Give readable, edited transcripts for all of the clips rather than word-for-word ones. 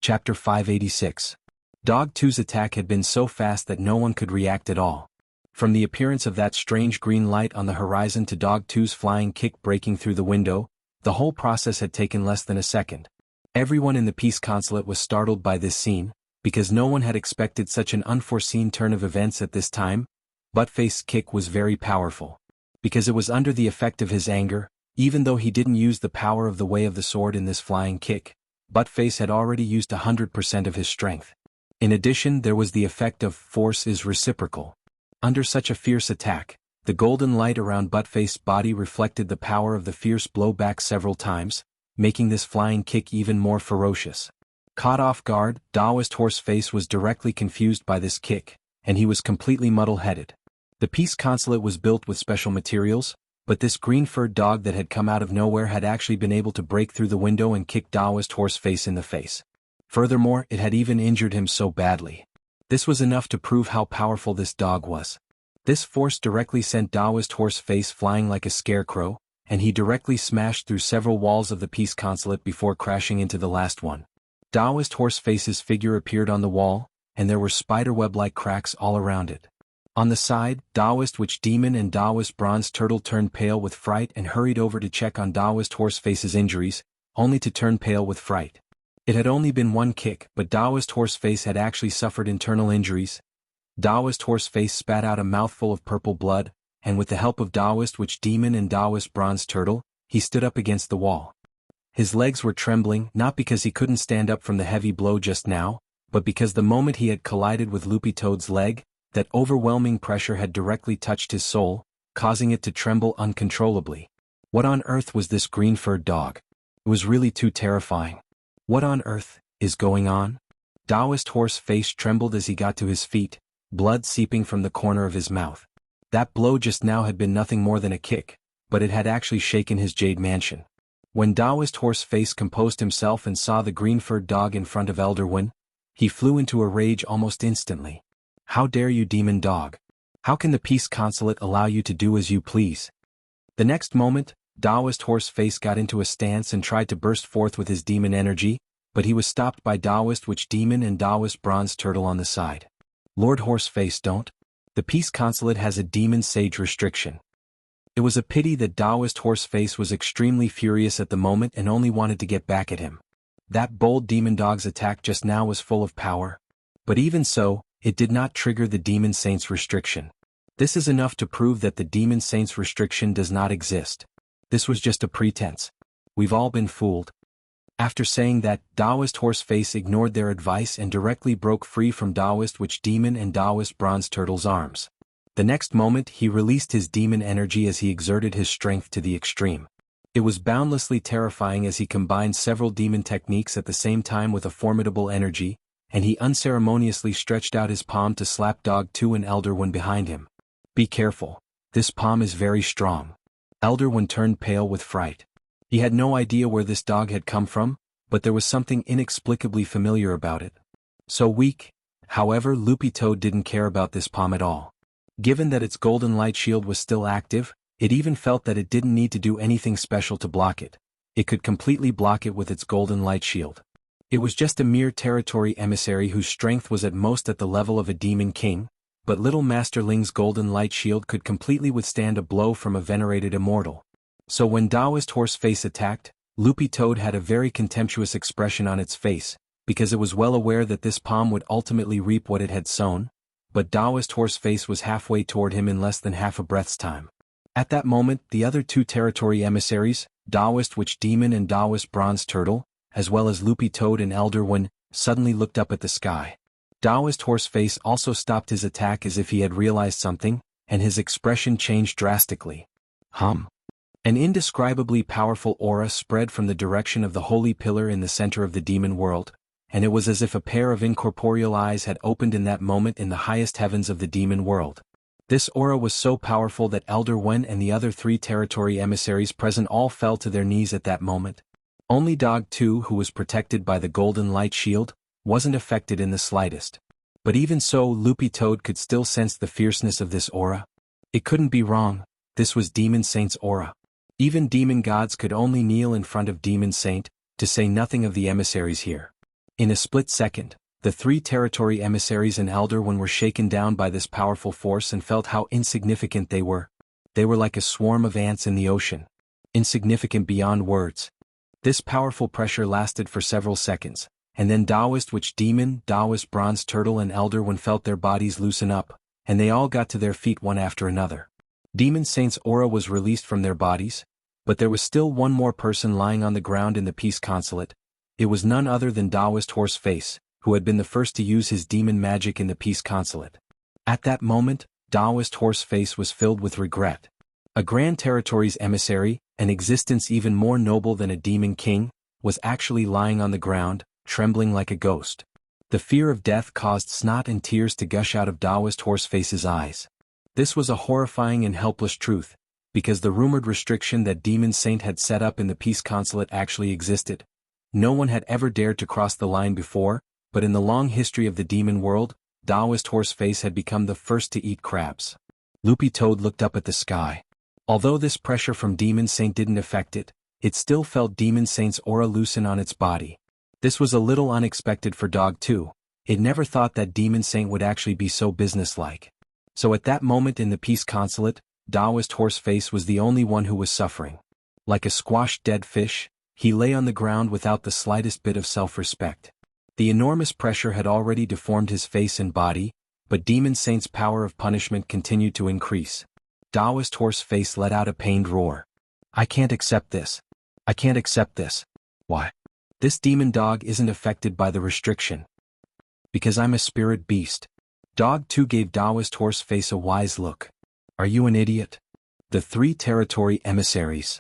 Chapter 586. Dog 2's attack had been so fast that no one could react at all. From the appearance of that strange green light on the horizon to Dog 2's flying kick breaking through the window, the whole process had taken less than a second. Everyone in the peace consulate was startled by this scene, because no one had expected such an unforeseen turn of events at this time. Buttface's kick was very powerful. Because it was under the effect of his anger, even though he didn't use the power of the way of the sword in this flying kick, Buttface had already used 100% of his strength. In addition, there was the effect of force is reciprocal. Under such a fierce attack, the golden light around Buttface's body reflected the power of the fierce blowback several times, making this flying kick even more ferocious. Caught off guard, Taoist Horseface was directly confused by this kick, and he was completely muddle-headed. The peace consulate was built with special materials, but this green-furred dog that had come out of nowhere had actually been able to break through the window and kick Taoist Horseface in the face. Furthermore, it had even injured him so badly. This was enough to prove how powerful this dog was. This force directly sent Taoist Horseface flying like a scarecrow, and he directly smashed through several walls of the peace consulate before crashing into the last one. Taoist Horseface's figure appeared on the wall, and there were spiderweb-like cracks all around it. On the side, Taoist Witch Demon and Taoist Bronze Turtle turned pale with fright and hurried over to check on Taoist Horseface's injuries, only to turn pale with fright. It had only been one kick, but Taoist Horseface had actually suffered internal injuries. Taoist Horseface spat out a mouthful of purple blood, and with the help of Taoist Witch Demon and Taoist Bronze Turtle, he stood up against the wall. His legs were trembling, not because he couldn't stand up from the heavy blow just now, but because the moment he had collided with Loopy Toad's leg, that overwhelming pressure had directly touched his soul, causing it to tremble uncontrollably. What on earth was this green-furred dog? It was really too terrifying. What on earth is going on? Taoist Horseface trembled as he got to his feet, blood seeping from the corner of his mouth. That blow just now had been nothing more than a kick, but it had actually shaken his jade mansion. When Taoist Horseface composed himself and saw the green-furred dog in front of Elderwin, he flew into a rage almost instantly. How dare you, demon dog? How can the peace consulate allow you to do as you please? The next moment, Taoist Horseface got into a stance and tried to burst forth with his demon energy, but he was stopped by Taoist Witch Demon and Taoist Bronze Turtle on the side. Lord Horseface, don't. The peace consulate has a demon sage restriction. It was a pity that Taoist Horseface was extremely furious at the moment and only wanted to get back at him. That bold demon dog's attack just now was full of power. But even so, it did not trigger the Demon Saint's restriction. This is enough to prove that the Demon Saint's restriction does not exist. This was just a pretense. We've all been fooled. After saying that, Taoist Horseface ignored their advice and directly broke free from Taoist Witch Demon and Taoist Bronze Turtle's arms. The next moment, he released his demon energy as he exerted his strength to the extreme. It was boundlessly terrifying as he combined several demon techniques at the same time with a formidable energy, and he unceremoniously stretched out his palm to slap Dog 2 and Elderwin behind him. Be careful. This palm is very strong. Elderwin turned pale with fright. He had no idea where this dog had come from, but there was something inexplicably familiar about it. So weak. However, Loopy Toad didn't care about this palm at all. Given that its golden light shield was still active, it even felt that it didn't need to do anything special to block it. It could completely block it with its golden light shield. It was just a mere territory emissary whose strength was at most at the level of a demon king, but little Master Ling's golden light shield could completely withstand a blow from a venerated immortal. So when Taoist Horseface attacked, Loopy Toad had a very contemptuous expression on its face, because it was well aware that this palm would ultimately reap what it had sown, but Taoist Horseface was halfway toward him in less than half a breath's time. At that moment, the other two territory emissaries, Taoist Witch Demon and Taoist Bronze Turtle, as well as Loopy Toad and Elderwin, suddenly looked up at the sky. Taoist Horseface also stopped his attack as if he had realized something, and his expression changed drastically. An indescribably powerful aura spread from the direction of the holy pillar in the center of the demon world, and it was as if a pair of incorporeal eyes had opened in that moment in the highest heavens of the demon world. This aura was so powerful that Elderwin and the other three territory emissaries present all fell to their knees at that moment. Only Dog 2, who was protected by the golden light shield, wasn't affected in the slightest. But even so, Loopy Toad could still sense the fierceness of this aura. It couldn't be wrong. This was Demon Saint's aura. Even demon gods could only kneel in front of Demon Saint, to say nothing of the emissaries here. In a split second, the 3 territory emissaries and Elder One were shaken down by this powerful force and felt how insignificant they were. They were like a swarm of ants in the ocean. Insignificant beyond words. This powerful pressure lasted for several seconds, and then Taoist Witch Demon, Taoist Bronze Turtle and Elder One felt their bodies loosen up, and they all got to their feet one after another. Demon Saint's aura was released from their bodies, but there was still one more person lying on the ground in the Peace Consulate. It was none other than Taoist Horseface, who had been the first to use his demon magic in the Peace Consulate. At that moment, Taoist Horseface was filled with regret. A Grand Territory's emissary, an existence even more noble than a demon king, was actually lying on the ground, trembling like a ghost. The fear of death caused snot and tears to gush out of Taoist Horseface's eyes. This was a horrifying and helpless truth, because the rumored restriction that Demon Saint had set up in the Peace Consulate actually existed. No one had ever dared to cross the line before, but in the long history of the demon world, Taoist Horseface had become the first to eat crabs. Loopy Toad looked up at the sky. Although this pressure from Demon Saint didn't affect it, it still felt Demon Saint's aura loosen on its body. This was a little unexpected for Dog 2. It never thought that Demon Saint would actually be so businesslike. So at that moment in the Peace Consulate, Taoist Horseface was the only one who was suffering. Like a squashed dead fish, he lay on the ground without the slightest bit of self-respect. The enormous pressure had already deformed his face and body, but Demon Saint's power of punishment continued to increase. Taoist Horseface let out a pained roar. I can't accept this. I can't accept this. Why? This demon dog isn't affected by the restriction. Because I'm a spirit beast. Dog 2 gave Taoist Horseface a wise look. Are you an idiot? The 3 Territory Emissaries.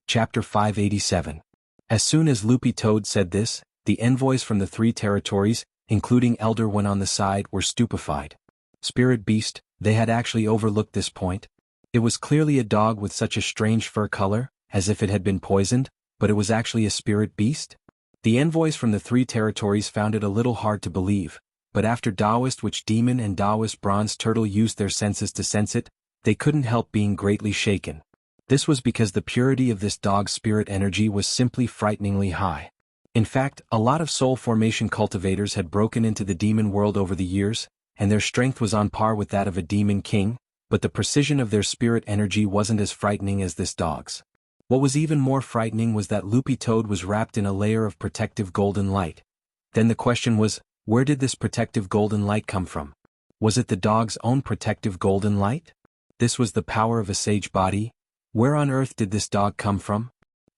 Chapter 587. As soon as Loopy Toad said this, the envoys from the 3 territories, including Elder One on the side, were stupefied. Spirit beast, they had actually overlooked this point. It was clearly a dog with such a strange fur color, as if it had been poisoned, but it was actually a spirit beast? The envoys from the 3 territories found it a little hard to believe, but after Taoist Witch Demon and Taoist Bronze Turtle used their senses to sense it, they couldn't help being greatly shaken. This was because the purity of this dog's spirit energy was simply frighteningly high. In fact, a lot of soul formation cultivators had broken into the demon world over the years, and their strength was on par with that of a demon king, but the precision of their spirit energy wasn't as frightening as this dog's. What was even more frightening was that Loopy Toad was wrapped in a layer of protective golden light. Then the question was, where did this protective golden light come from? Was it the dog's own protective golden light? This was the power of a sage body? Where on earth did this dog come from?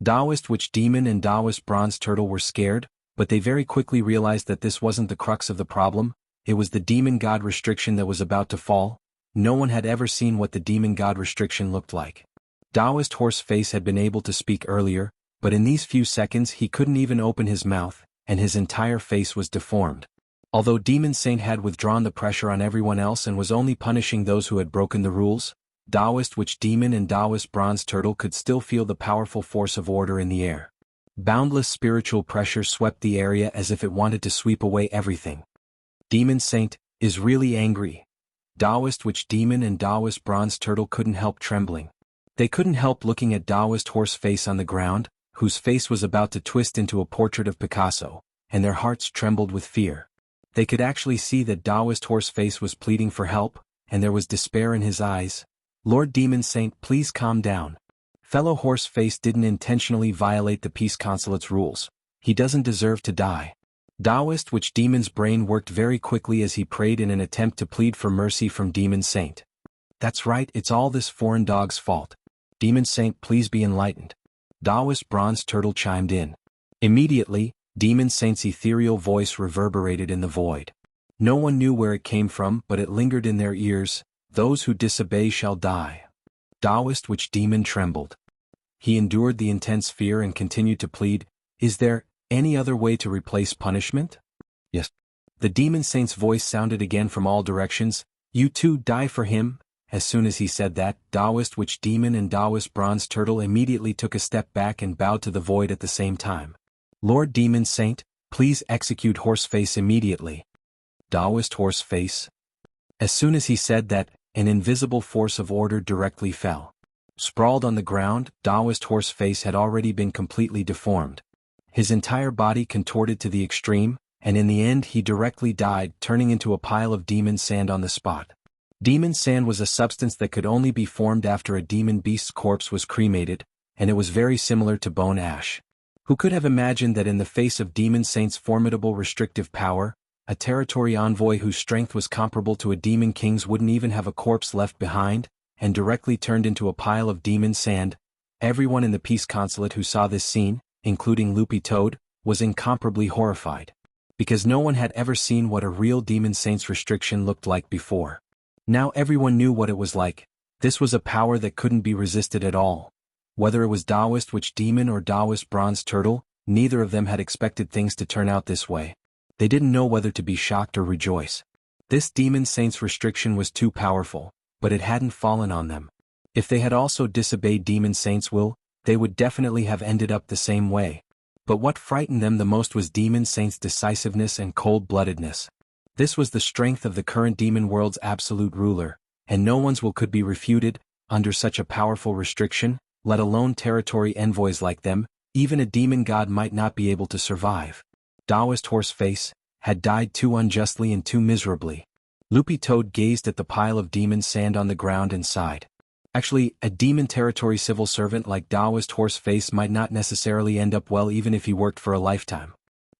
Taoist Witch Demon and Taoist Bronze Turtle were scared, but they very quickly realized that this wasn't the crux of the problem. It was the demon god restriction that was about to fall. No one had ever seen what the demon god restriction looked like. Taoist Horseface had been able to speak earlier, but in these few seconds he couldn't even open his mouth, and his entire face was deformed. Although Demon Saint had withdrawn the pressure on everyone else and was only punishing those who had broken the rules, Taoist Witch Demon and Taoist Bronze Turtle could still feel the powerful force of order in the air. Boundless spiritual pressure swept the area as if it wanted to sweep away everything. Demon Saint is really angry. Taoist Witch Demon and Taoist Bronze Turtle couldn't help trembling. They couldn't help looking at Taoist Horseface on the ground, whose face was about to twist into a portrait of Picasso, and their hearts trembled with fear. They could actually see that Taoist Horseface was pleading for help, and there was despair in his eyes. Lord Demon Saint, please calm down. Fellow Horseface didn't intentionally violate the Peace Consulate's rules. He doesn't deserve to die. Taoist Witch Demon's brain worked very quickly as he prayed in an attempt to plead for mercy from Demon Saint. That's right, it's all this foreign dog's fault. Demon Saint, please be enlightened. Taoist Bronze Turtle chimed in. Immediately, Demon Saint's ethereal voice reverberated in the void. No one knew where it came from, but it lingered in their ears. Those who disobey shall die. Taoist Witch Demon trembled. He endured the intense fear and continued to plead, is there any other way to replace punishment? Yes. The Demon Saint's voice sounded again from all directions. You too die for him. As soon as he said that, Taoist Witch Demon and Taoist Bronze Turtle immediately took a step back and bowed to the void at the same time. Lord Demon Saint, please execute Horseface immediately. Taoist Horseface. As soon as he said that, an invisible force of order directly fell. Sprawled on the ground, Taoist Horseface had already been completely deformed. His entire body contorted to the extreme, and in the end he directly died, turning into a pile of demon sand on the spot. Demon sand was a substance that could only be formed after a demon beast's corpse was cremated, and it was very similar to bone ash. Who could have imagined that in the face of Demon Saint's formidable restrictive power, a territory envoy whose strength was comparable to a demon king's wouldn't even have a corpse left behind, and directly turned into a pile of demon sand? Everyone in the peace consulate who saw this scene, including Loopy Toad, was incomparably horrified. Because no one had ever seen what a real Demon Saint's restriction looked like before. Now everyone knew what it was like. This was a power that couldn't be resisted at all. Whether it was Taoist Witch Demon or Taoist Bronze Turtle, neither of them had expected things to turn out this way. They didn't know whether to be shocked or rejoice. This Demon Saint's restriction was too powerful, but it hadn't fallen on them. If they had also disobeyed Demon Saint's will, they would definitely have ended up the same way. But what frightened them the most was Demon Saint's decisiveness and cold-bloodedness. This was the strength of the current demon world's absolute ruler, and no one's will could be refuted, under such a powerful restriction, let alone territory envoys like them. Even a demon god might not be able to survive. Taoist Horseface had died too unjustly and too miserably. Loopy Toad gazed at the pile of demon sand on the ground and sighed. Actually, a demon territory civil servant like Taoist Horseface might not necessarily end up well even if he worked for a lifetime.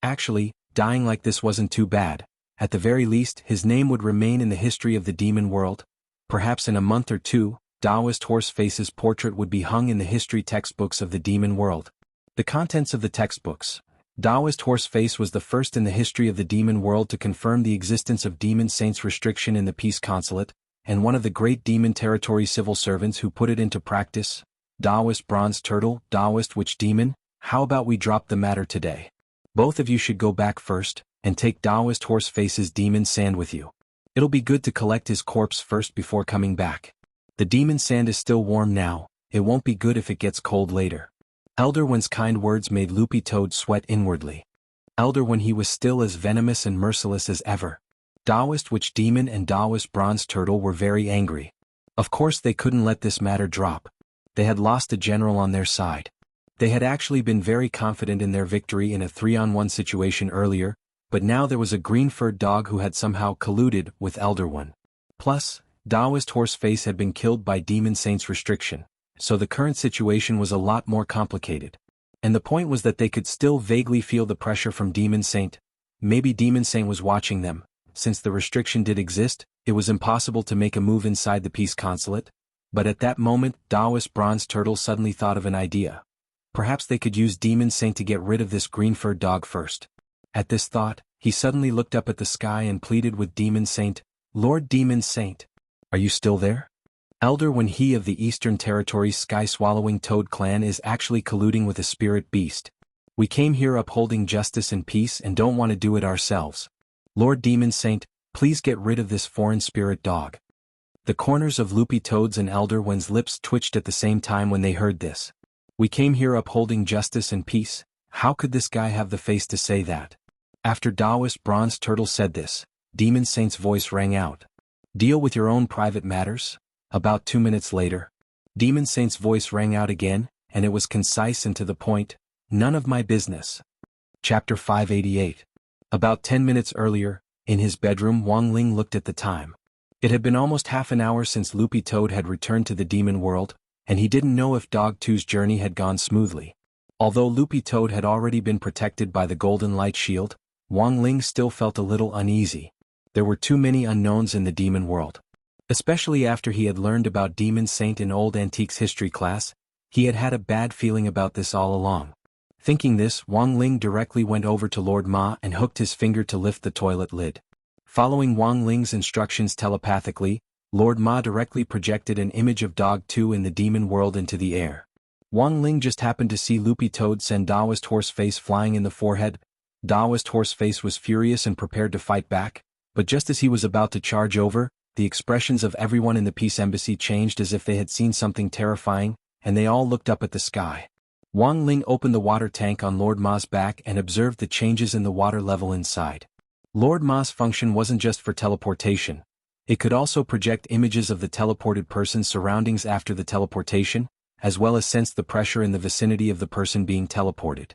Actually, dying like this wasn't too bad. At the very least, his name would remain in the history of the demon world. Perhaps in a month or two, Taoist Horseface's portrait would be hung in the history textbooks of the demon world. The contents of the textbooks. Taoist Horseface was the first in the history of the demon world to confirm the existence of Demon Saint's restriction in the peace consulate, and one of the great demon territory civil servants who put it into practice. Taoist Bronze Turtle, Taoist Witch Demon, how about we drop the matter today? Both of you should go back first, and take Taoist Horseface's demon sand with you. It'll be good to collect his corpse first before coming back. The demon sand is still warm now, it won't be good if it gets cold later. Elder Wen's kind words made Loopy Toad sweat inwardly. Elder Wen he was still as venomous and merciless as ever. Taoist Witch Demon and Taoist Bronze Turtle were very angry. Of course they couldn't let this matter drop. They had lost a general on their side. They had actually been very confident in their victory in a 3-on-1 situation earlier, but now there was a green-furred dog who had somehow colluded with Elder Wen. Plus, Taoist Horseface had been killed by Demon Saint's restriction, so the current situation was a lot more complicated. And the point was that they could still vaguely feel the pressure from Demon Saint. Maybe Demon Saint was watching them. Since the restriction did exist, it was impossible to make a move inside the peace consulate. But at that moment, Taoist Bronze Turtle suddenly thought of an idea. Perhaps they could use Demon Saint to get rid of this green-furred dog first. At this thought, he suddenly looked up at the sky and pleaded with Demon Saint, "Lord Demon Saint, are you still there? Elder Wen he of the Eastern Territory's sky-swallowing toad clan is actually colluding with a spirit beast. We came here upholding justice and peace and don't want to do it ourselves. Lord Demon Saint, please get rid of this foreign spirit dog." The corners of Loopy Toad's and Elder Wen's lips twitched at the same time when they heard this. We came here upholding justice and peace. How could this guy have the face to say that? After Taoist Bronze Turtle said this, Demon Saint's voice rang out. Deal with your own private matters? About 2 minutes later, Demon Saint's voice rang out again, and it was concise and to the point. None of my business. Chapter 588. About 10 minutes earlier, in his bedroom, Wang Ling looked at the time. It had been almost half an hour since Loopy Toad had returned to the demon world, and he didn't know if Dog 2's journey had gone smoothly. Although Loopy Toad had already been protected by the Golden Light Shield, Wang Ling still felt a little uneasy. There were too many unknowns in the demon world. Especially after he had learned about Demon Saint in Old Antiques history class, he had had a bad feeling about this all along. Thinking this, Wang Ling directly went over to Lord Ma and hooked his finger to lift the toilet lid. Following Wang Ling's instructions telepathically, Lord Ma directly projected an image of Dog 2 in the demon world into the air. Wang Ling just happened to see Loopy Toad send Taoist Horseface flying in the forehead. Taoist Horseface was furious and prepared to fight back, but just as he was about to charge over, the expressions of everyone in the peace embassy changed as if they had seen something terrifying, and they all looked up at the sky. Wang Ling opened the water tank on Lord Ma's back and observed the changes in the water level inside. Lord Ma's function wasn't just for teleportation. It could also project images of the teleported person's surroundings after the teleportation, as well as sense the pressure in the vicinity of the person being teleported.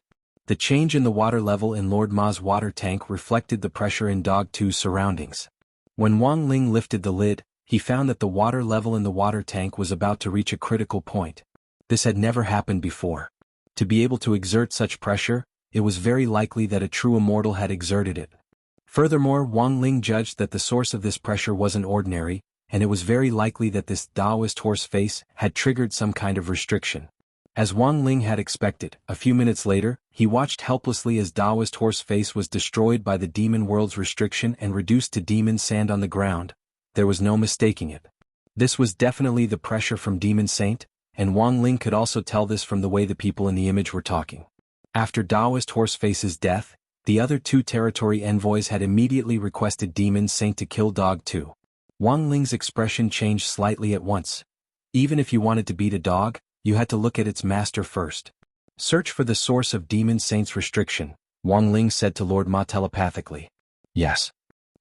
The change in the water level in Lord Ma's water tank reflected the pressure in Dog 2's surroundings. When Wang Ling lifted the lid, he found that the water level in the water tank was about to reach a critical point. This had never happened before. To be able to exert such pressure, it was very likely that a true immortal had exerted it. Furthermore, Wang Ling judged that the source of this pressure wasn't ordinary, and it was very likely that this Taoist horse face had triggered some kind of restriction. As Wang Ling had expected, a few minutes later, he watched helplessly as Taoist horse face was destroyed by the demon world's restriction and reduced to demon sand on the ground. There was no mistaking it. This was definitely the pressure from Demon Saint, and Wang Ling could also tell this from the way the people in the image were talking. After Taoist Horseface's death, the other two territory envoys had immediately requested Demon Saint to kill Dog 2. Wang Ling's expression changed slightly at once. Even if you wanted to beat a dog, you had to look at its master first. Search for the source of Demon Saint's restriction, Wang Ling said to Lord Ma telepathically. Yes.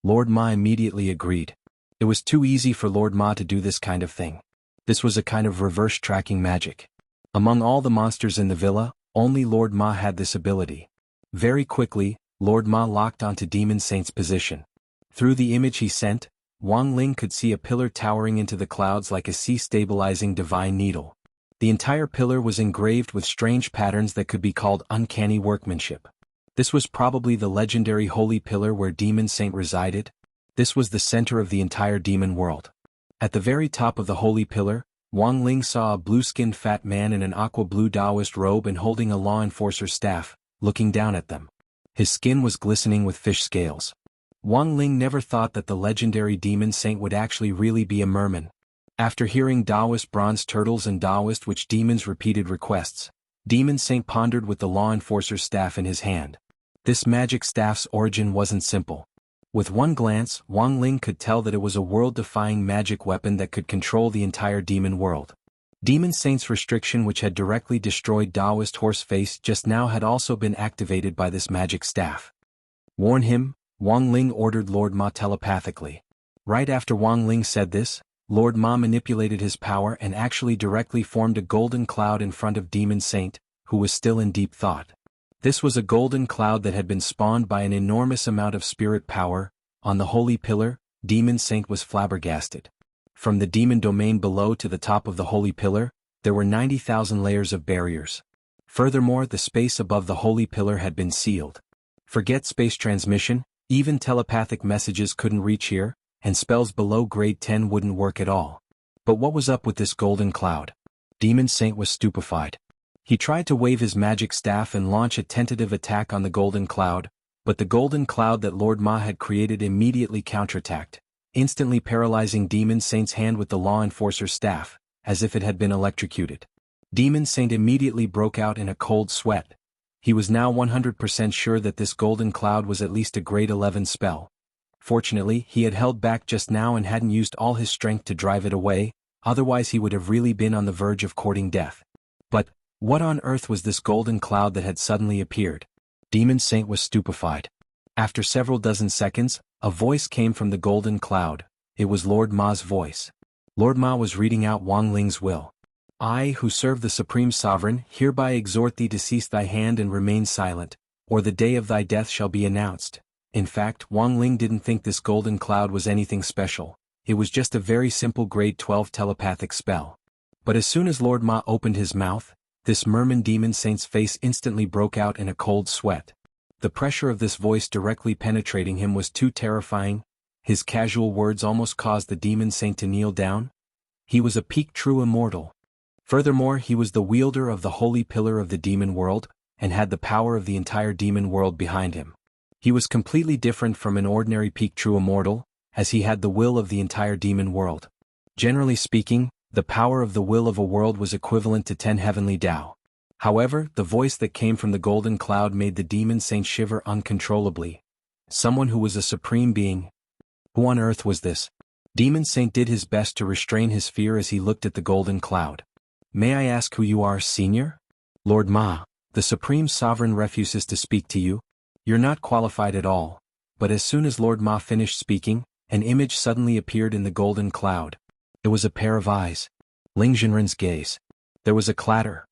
Lord Ma immediately agreed. It was too easy for Lord Ma to do this kind of thing. This was a kind of reverse tracking magic. Among all the monsters in the villa, only Lord Ma had this ability. Very quickly, Lord Ma locked onto Demon Saint's position. Through the image he sent, Wang Ling could see a pillar towering into the clouds like a sea-stabilizing divine needle. The entire pillar was engraved with strange patterns that could be called uncanny workmanship. This was probably the legendary holy pillar where Demon Saint resided. This was the center of the entire demon world. At the very top of the holy pillar, Wang Ling saw a blue-skinned fat man in an aqua-blue Taoist robe and holding a law enforcer's staff, looking down at them. His skin was glistening with fish scales. Wang Ling never thought that the legendary Demon Saint would actually really be a merman. After hearing Taoist bronze turtles and Taoist witch demons' repeated requests, Demon Saint pondered with the law enforcer's staff in his hand. This magic staff's origin wasn't simple. With one glance, Wang Ling could tell that it was a world-defying magic weapon that could control the entire demon world. Demon Saint's restriction, which had directly destroyed Taoist Horseface just now, had also been activated by this magic staff. Warn him, Wang Ling ordered Lord Ma telepathically. Right after Wang Ling said this, Lord Ma manipulated his power and actually directly formed a golden cloud in front of Demon Saint, who was still in deep thought. This was a golden cloud that had been spawned by an enormous amount of spirit power. On the holy pillar, Demon Saint was flabbergasted. From the demon domain below to the top of the holy pillar, there were 90,000 layers of barriers. Furthermore, the space above the holy pillar had been sealed. Forget space transmission, even telepathic messages couldn't reach here, and spells below grade 10 wouldn't work at all. But what was up with this golden cloud? Demon Saint was stupefied. He tried to wave his magic staff and launch a tentative attack on the golden cloud, but the golden cloud that Lord Ma had created immediately counterattacked, instantly paralyzing Demon Saint's hand with the law enforcer's staff, as if it had been electrocuted. Demon Saint immediately broke out in a cold sweat. He was now 100% sure that this golden cloud was at least a grade 11 spell. Fortunately, he had held back just now and hadn't used all his strength to drive it away, otherwise he would have really been on the verge of courting death. But what on earth was this golden cloud that had suddenly appeared? Demon Saint was stupefied. After several dozen seconds, a voice came from the golden cloud. It was Lord Ma's voice. Lord Ma was reading out Wang Ling's will. I, who serve the Supreme Sovereign, hereby exhort thee to cease thy hand and remain silent, or the day of thy death shall be announced. In fact, Wang Ling didn't think this golden cloud was anything special. It was just a very simple grade 12 telepathic spell. But as soon as Lord Ma opened his mouth, this merman Demon Saint's face instantly broke out in a cold sweat. The pressure of this voice directly penetrating him was too terrifying. His casual words almost caused the Demon Saint to kneel down. He was a peak true immortal. Furthermore, he was the wielder of the holy pillar of the demon world, and had the power of the entire demon world behind him. He was completely different from an ordinary peak true immortal, as he had the will of the entire demon world. Generally speaking, the power of the will of a world was equivalent to 10 heavenly Tao. However, the voice that came from the golden cloud made the Demon Saint shiver uncontrollably. Someone who was a supreme being. Who on earth was this? Demon Saint did his best to restrain his fear as he looked at the golden cloud. May I ask who you are, Senior? Lord Ma, the Supreme Sovereign refuses to speak to you. You're not qualified at all. But as soon as Lord Ma finished speaking, an image suddenly appeared in the golden cloud. It was a pair of eyes. Ling Jinren's gaze. There was a clatter.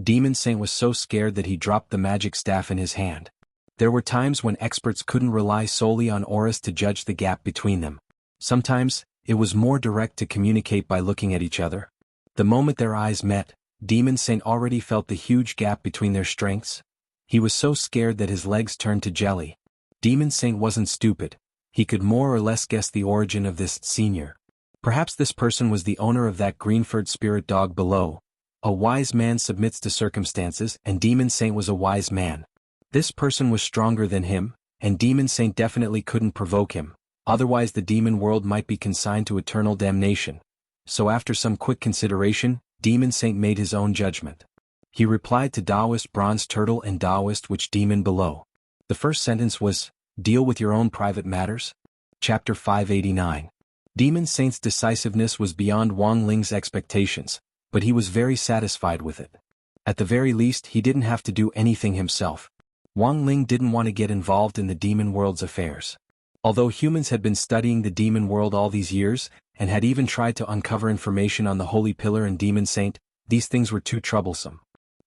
Demon Saint was so scared that he dropped the magic staff in his hand. There were times when experts couldn't rely solely on auras to judge the gap between them. Sometimes, it was more direct to communicate by looking at each other. The moment their eyes met, Demon Saint already felt the huge gap between their strengths. He was so scared that his legs turned to jelly. Demon Saint wasn't stupid. He could more or less guess the origin of this senior. Perhaps this person was the owner of that green-furred spirit dog below. A wise man submits to circumstances, and Demon Saint was a wise man. This person was stronger than him, and Demon Saint definitely couldn't provoke him, otherwise the demon world might be consigned to eternal damnation. So after some quick consideration, Demon Saint made his own judgment. He replied to Taoist Bronze Turtle and Taoist Witch Demon below. The first sentence was, "Deal with your own private matters." Chapter 589. Demon Saint's decisiveness was beyond Wang Ling's expectations, but he was very satisfied with it. At the very least, he didn't have to do anything himself. Wang Ling didn't want to get involved in the demon world's affairs. Although humans had been studying the demon world all these years, and had even tried to uncover information on the Holy Pillar and Demon Saint, these things were too troublesome.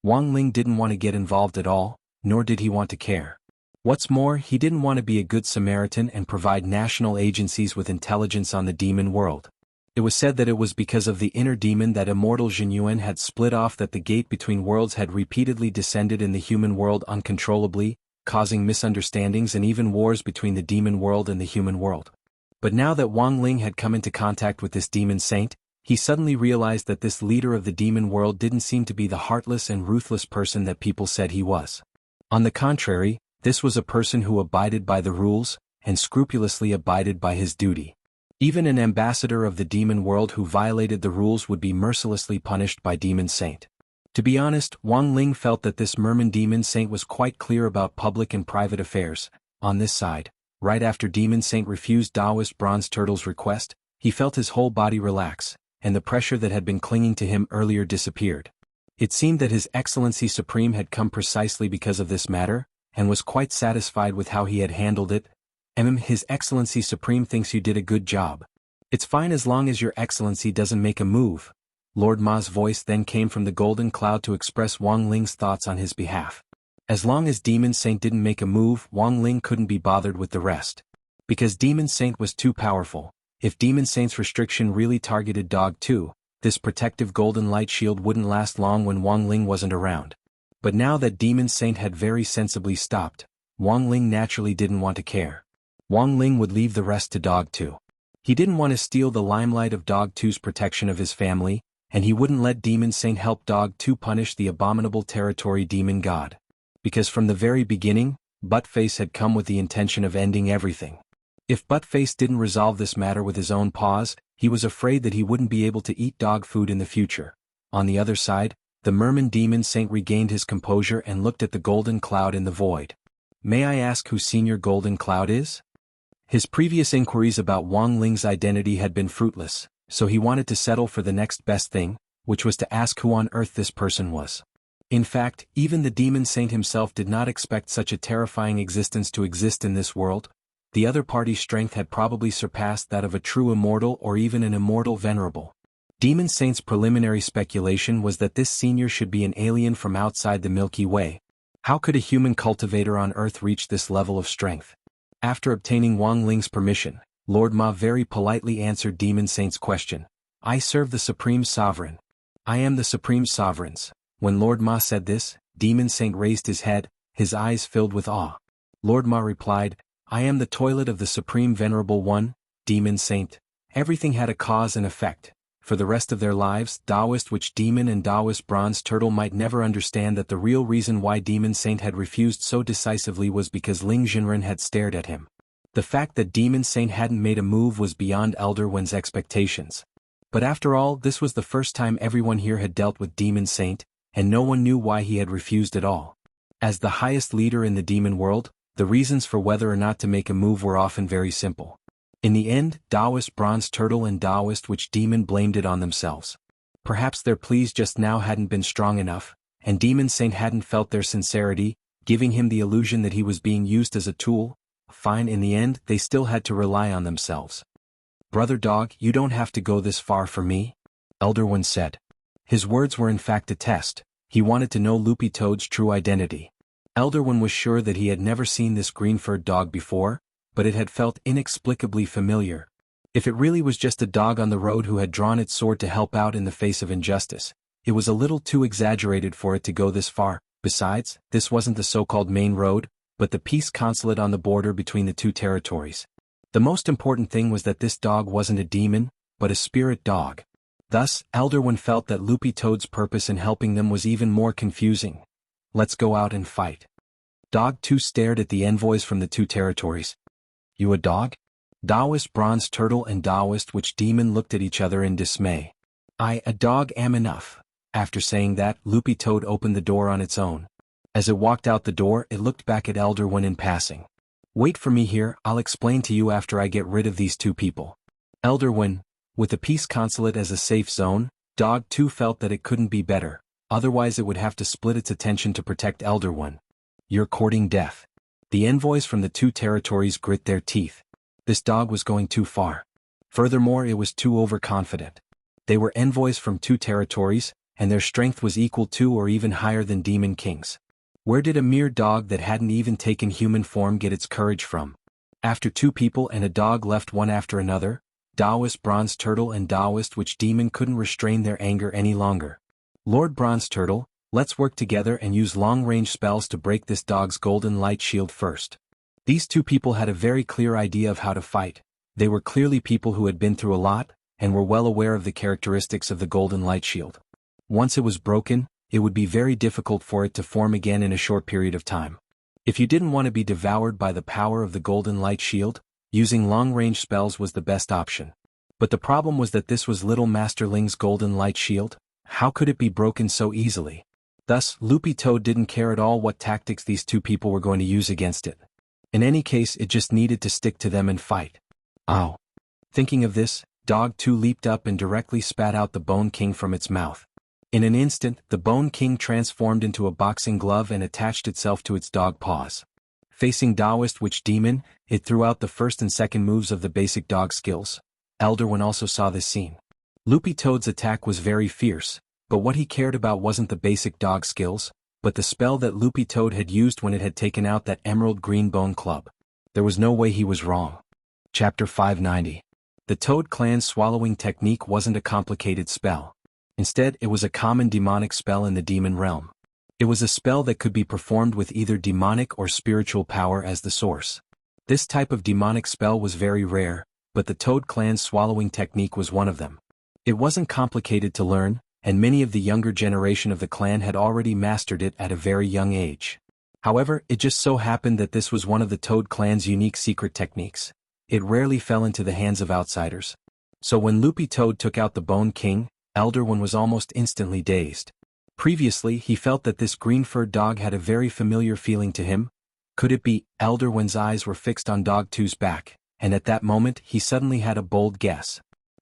Wang Ling didn't want to get involved at all, nor did he want to care. What's more, he didn't want to be a good Samaritan and provide national agencies with intelligence on the demon world. It was said that it was because of the inner demon that immortal xuanhuan had split off that the gate between worlds had repeatedly descended in the human world uncontrollably, causing misunderstandings and even wars between the demon world and the human world. But now that Wang Ling had come into contact with this demon saint, he suddenly realized that this leader of the demon world didn't seem to be the heartless and ruthless person that people said he was. On the contrary, this was a person who abided by the rules, and scrupulously abided by his duty. Even an ambassador of the demon world who violated the rules would be mercilessly punished by Demon Saint. To be honest, Wang Ling felt that this merman Demon Saint was quite clear about public and private affairs. On this side, right after Demon Saint refused Taoist Bronze Turtle's request, he felt his whole body relax, and the pressure that had been clinging to him earlier disappeared. It seemed that His Excellency Supreme had come precisely because of this matter, and was quite satisfied with how he had handled it. His Excellency Supreme thinks you did a good job. It's fine as long as Your Excellency doesn't make a move. Lord Ma's voice then came from the golden cloud to express Wang Ling's thoughts on his behalf. As long as Demon Saint didn't make a move, Wang Ling couldn't be bothered with the rest. Because Demon Saint was too powerful. If Demon Saint's restriction really targeted Dog 2, this protective golden light shield wouldn't last long when Wang Ling wasn't around. But now that Demon Saint had very sensibly stopped, Wang Ling naturally didn't want to care. Wang Ling would leave the rest to Dog 2. He didn't want to steal the limelight of Dog 2's protection of his family, and he wouldn't let Demon Saint help Dog 2 punish the abominable territory demon god. Because from the very beginning, Buttface had come with the intention of ending everything. If Buttface didn't resolve this matter with his own paws, he was afraid that he wouldn't be able to eat dog food in the future. On the other side, the merman Demon Saint regained his composure and looked at the golden cloud in the void. "May I ask who Senior Golden Cloud is?" His previous inquiries about Wang Ling's identity had been fruitless, so he wanted to settle for the next best thing, which was to ask who on earth this person was. In fact, even the Demon Saint himself did not expect such a terrifying existence to exist in this world. The other party's strength had probably surpassed that of a true immortal or even an immortal venerable. Demon Saint's preliminary speculation was that this senior should be an alien from outside the Milky Way. How could a human cultivator on Earth reach this level of strength? After obtaining Wang Ling's permission, Lord Ma very politely answered Demon Saint's question. "I serve the Supreme Sovereign. I am the Supreme Sovereign's." When Lord Ma said this, Demon Saint raised his head, his eyes filled with awe. Lord Ma replied, "I am the toilet of the Supreme Venerable One, Demon Saint." Everything had a cause and effect. For the rest of their lives, Taoist Witch Demon and Taoist Bronze Turtle might never understand that the real reason why Demon Saint had refused so decisively was because Ling Jinren had stared at him. The fact that Demon Saint hadn't made a move was beyond Elder Wen's expectations. But after all, this was the first time everyone here had dealt with Demon Saint, and no one knew why he had refused at all. As the highest leader in the demon world, the reasons for whether or not to make a move were often very simple. In the end, Taoist Bronze Turtle and Taoist Witch Demon blamed it on themselves. Perhaps their pleas just now hadn't been strong enough, and Demon Saint hadn't felt their sincerity, giving him the illusion that he was being used as a tool. Fine, in the end, they still had to rely on themselves. "Brother Dog, you don't have to go this far for me," Elder One said. His words were in fact a test. He wanted to know Loopy Toad's true identity. Elderwin was sure that he had never seen this green-furred dog before, but it had felt inexplicably familiar. If it really was just a dog on the road who had drawn its sword to help out in the face of injustice, it was a little too exaggerated for it to go this far. Besides, this wasn't the so-called main road, but the peace consulate on the border between the two territories. The most important thing was that this dog wasn't a demon, but a spirit dog. Thus, Elderwin felt that Loopy Toad's purpose in helping them was even more confusing. Let's go out and fight. Dog 2 stared at the envoys from the two territories. You a dog? Taoist Bronze Turtle and Taoist Witch Demon looked at each other in dismay. I, a dog, am enough. After saying that, Loopy Toad opened the door on its own. As it walked out the door, it looked back at Elderwin in passing. Wait for me here, I'll explain to you after I get rid of these two people. Elderwin, with the peace consulate as a safe zone, Dog 2 felt that it couldn't be better, otherwise it would have to split its attention to protect Elderwin. You're courting death. The envoys from the two territories grit their teeth. This dog was going too far. Furthermore, it was too overconfident. They were envoys from two territories, and their strength was equal to or even higher than Demon King's. Where did a mere dog that hadn't even taken human form get its courage from? After two people and a dog left one after another, Taoist Bronze Turtle and Taoist Witch Demon couldn't restrain their anger any longer. Lord Bronze Turtle, let's work together and use long-range spells to break this dog's golden light shield first. These two people had a very clear idea of how to fight. They were clearly people who had been through a lot, and were well aware of the characteristics of the golden light shield. Once it was broken, it would be very difficult for it to form again in a short period of time. If you didn't want to be devoured by the power of the golden light shield, using long-range spells was the best option. But the problem was that this was Little Masterling's golden light shield. How could it be broken so easily? Thus, Loopy Toad didn't care at all what tactics these two people were going to use against it. In any case, it just needed to stick to them and fight. Ow! Thinking of this, Dog 2 leaped up and directly spat out the Bone King from its mouth. In an instant, the Bone King transformed into a boxing glove and attached itself to its dog paws. Facing Taoist Witch Demon, it threw out the first and second moves of the basic dog skills. Elderwin also saw this scene. Loopy Toad's attack was very fierce, but what he cared about wasn't the basic dog skills, but the spell that Loopy Toad had used when it had taken out that emerald green bone club. There was no way he was wrong. Chapter 590. The Toad Clan's swallowing technique wasn't a complicated spell. Instead, it was a common demonic spell in the demon realm. It was a spell that could be performed with either demonic or spiritual power as the source. This type of demonic spell was very rare, but the Toad Clan's swallowing technique was one of them. It wasn't complicated to learn, and many of the younger generation of the clan had already mastered it at a very young age. However, it just so happened that this was one of the Toad Clan's unique secret techniques. It rarely fell into the hands of outsiders. So when Loopy Toad took out the Bone King, Elderwin was almost instantly dazed. Previously, he felt that this green-furred dog had a very familiar feeling to him. Could it be? Elderwin's eyes were fixed on Dog 2's back, and at that moment he suddenly had a bold guess.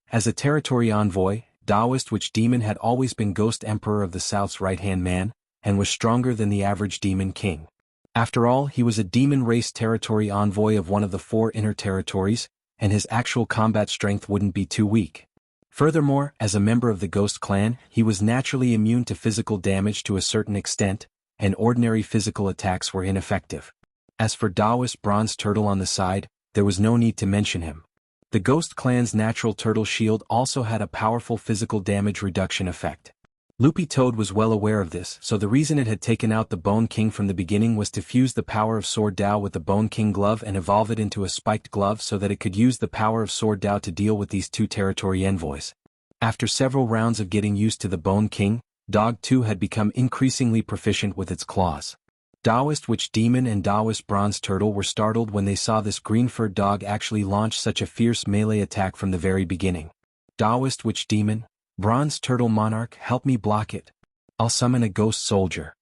As a territory envoy, Taoist Witch Demon had always been Ghost Emperor of the South's right-hand man, and was stronger than the average Demon King. After all, he was a demon race territory envoy of one of the 4 inner territories, and his actual combat strength wouldn't be too weak. Furthermore, as a member of the Ghost Clan, he was naturally immune to physical damage to a certain extent, and ordinary physical attacks were ineffective. As for Taoist Bronze Turtle on the side, there was no need to mention him. The Ghost Clan's natural turtle shield also had a powerful physical damage reduction effect. Loopy Toad was well aware of this, so the reason it had taken out the Bone King from the beginning was to fuse the power of Sword Dao with the Bone King glove and evolve it into a spiked glove so that it could use the power of Sword Dao to deal with these two territory envoys. After several rounds of getting used to the Bone King, Dog 2 had become increasingly proficient with its claws. Taoist Witch Demon and Taoist Bronze Turtle were startled when they saw this green-furred dog actually launch such a fierce melee attack from the very beginning. Taoist Witch Demon, Bronze Turtle Monarch, help me block it. I'll summon a ghost soldier.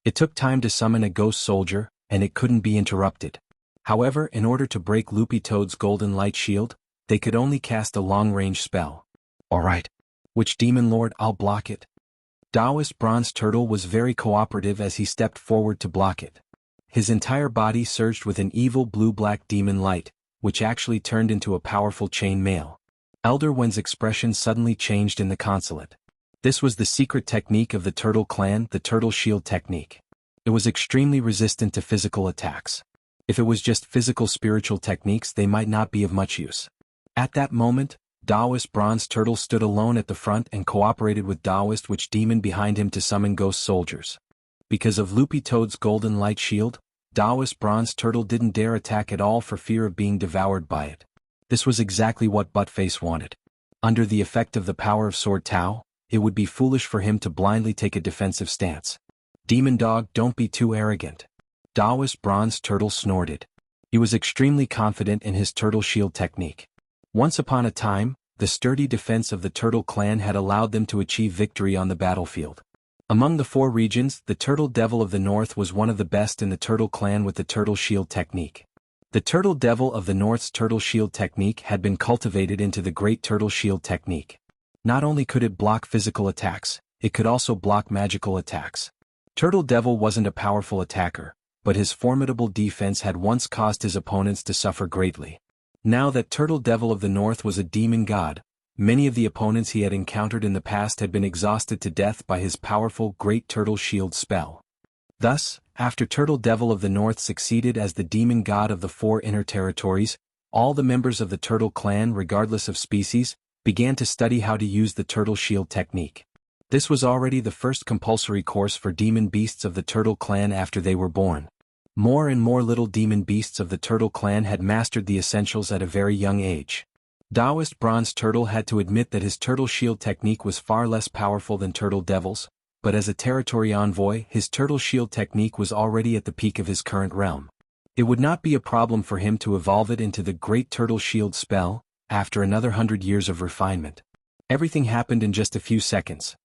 It took time to summon a ghost soldier, and it couldn't be interrupted. However, in order to break Loopy Toad's golden light shield, they could only cast a long-range spell. Alright. Witch Demon Lord, I'll block it. Taoist Bronze Turtle was very cooperative as he stepped forward to block it. His entire body surged with an evil blue-black demon light, which actually turned into a powerful chain mail. Elderwin's expression suddenly changed in the consulate. This was the secret technique of the Turtle Clan, the Turtle Shield technique. It was extremely resistant to physical attacks. If it was just physical spiritual techniques, they might not be of much use. At that moment, Taoist Bronze Turtle stood alone at the front and cooperated with Taoist Witch Demon behind him to summon ghost soldiers. Because of Loopy Toad's golden light shield, Taoist Bronze Turtle didn't dare attack at all for fear of being devoured by it. This was exactly what Buttface wanted. Under the effect of the power of Sword Tao, it would be foolish for him to blindly take a defensive stance. Demon Dog, don't be too arrogant. Taoist Bronze Turtle snorted. He was extremely confident in his Turtle Shield technique. Once upon a time, the sturdy defense of the Turtle Clan had allowed them to achieve victory on the battlefield. Among the 4 regions, the Turtle Devil of the North was one of the best in the Turtle Clan with the Turtle Shield technique. The Turtle Devil of the North's Turtle Shield technique had been cultivated into the Great Turtle Shield technique. Not only could it block physical attacks, it could also block magical attacks. Turtle Devil wasn't a powerful attacker, but his formidable defense had once caused his opponents to suffer greatly. Now that Turtle Devil of the North was a demon god, many of the opponents he had encountered in the past had been exhausted to death by his powerful Great Turtle Shield spell. Thus, after Turtle Devil of the North succeeded as the demon god of the 4 inner territories, all the members of the Turtle Clan, regardless of species, began to study how to use the Turtle Shield technique. This was already the first compulsory course for demon beasts of the Turtle Clan after they were born. More and more little demon beasts of the Turtle Clan had mastered the essentials at a very young age. Taoist Bronze Turtle had to admit that his Turtle Shield technique was far less powerful than Turtle Devil's, but as a territory envoy, his Turtle Shield technique was already at the peak of his current realm. It would not be a problem for him to evolve it into the Great Turtle Shield spell, after another 100 years of refinement. Everything happened in just a few seconds.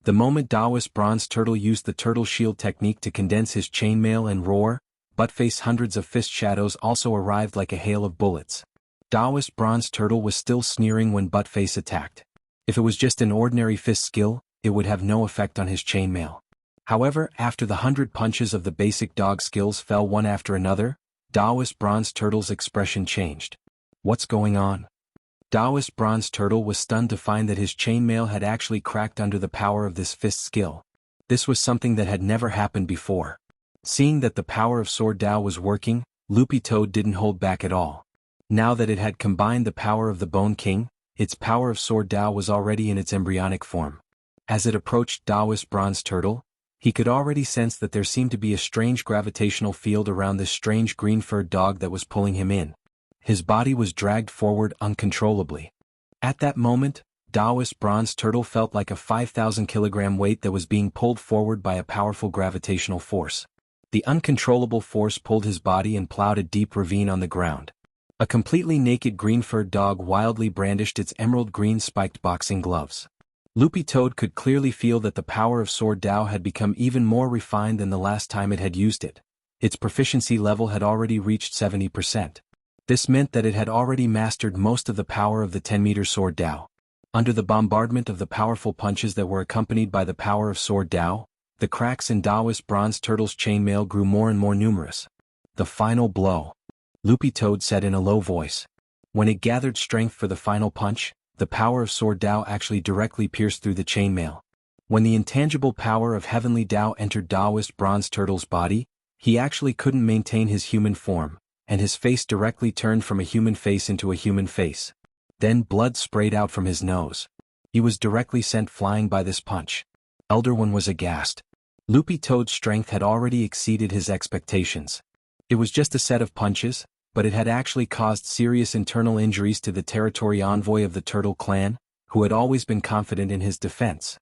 The moment Taoist Bronze Turtle used the Turtle Shield technique to condense his chainmail and roar, Buttface hundreds of fist shadows also arrived like a hail of bullets. Taoist Bronze Turtle was still sneering when Buttface attacked. If it was just an ordinary fist skill, it would have no effect on his chainmail. However, after the 100 punches of the basic dog skills fell one after another, Taoist Bronze Turtle's expression changed. What's going on? Taoist Bronze Turtle was stunned to find that his chainmail had actually cracked under the power of this fist skill. This was something that had never happened before. Seeing that the power of Sword Tao was working, Loopy Toad didn't hold back at all. Now that it had combined the power of the Bone King, its power of Sword Tao was already in its embryonic form. As it approached Taoist Bronze Turtle, he could already sense that there seemed to be a strange gravitational field around this strange green-furred dog that was pulling him in. His body was dragged forward uncontrollably. At that moment, Taoist Bronze Turtle felt like a 5,000-kilogram weight that was being pulled forward by a powerful gravitational force. The uncontrollable force pulled his body and plowed a deep ravine on the ground. A completely naked green-furred dog wildly brandished its emerald green spiked boxing gloves. Loopy Toad could clearly feel that the power of Sword Tao had become even more refined than the last time it had used it. Its proficiency level had already reached 70%. This meant that it had already mastered most of the power of the 10-meter Sword Tao. Under the bombardment of the powerful punches that were accompanied by the power of Sword Tao, the cracks in Taoist Bronze Turtle's chainmail grew more and more numerous. The final blow. Loopy Toad said in a low voice. When it gathered strength for the final punch, the power of Sword Tao actually directly pierced through the chainmail. When the intangible power of Heavenly Tao entered Taoist Bronze Turtle's body, he actually couldn't maintain his human form, and his face directly turned from a human face into a human face. Then blood sprayed out from his nose. He was directly sent flying by this punch. Elder One was aghast. Loopy Toad's strength had already exceeded his expectations. It was just a set of punches, but it had actually caused serious internal injuries to the territory envoy of the Turtle Clan, who had always been confident in his defense.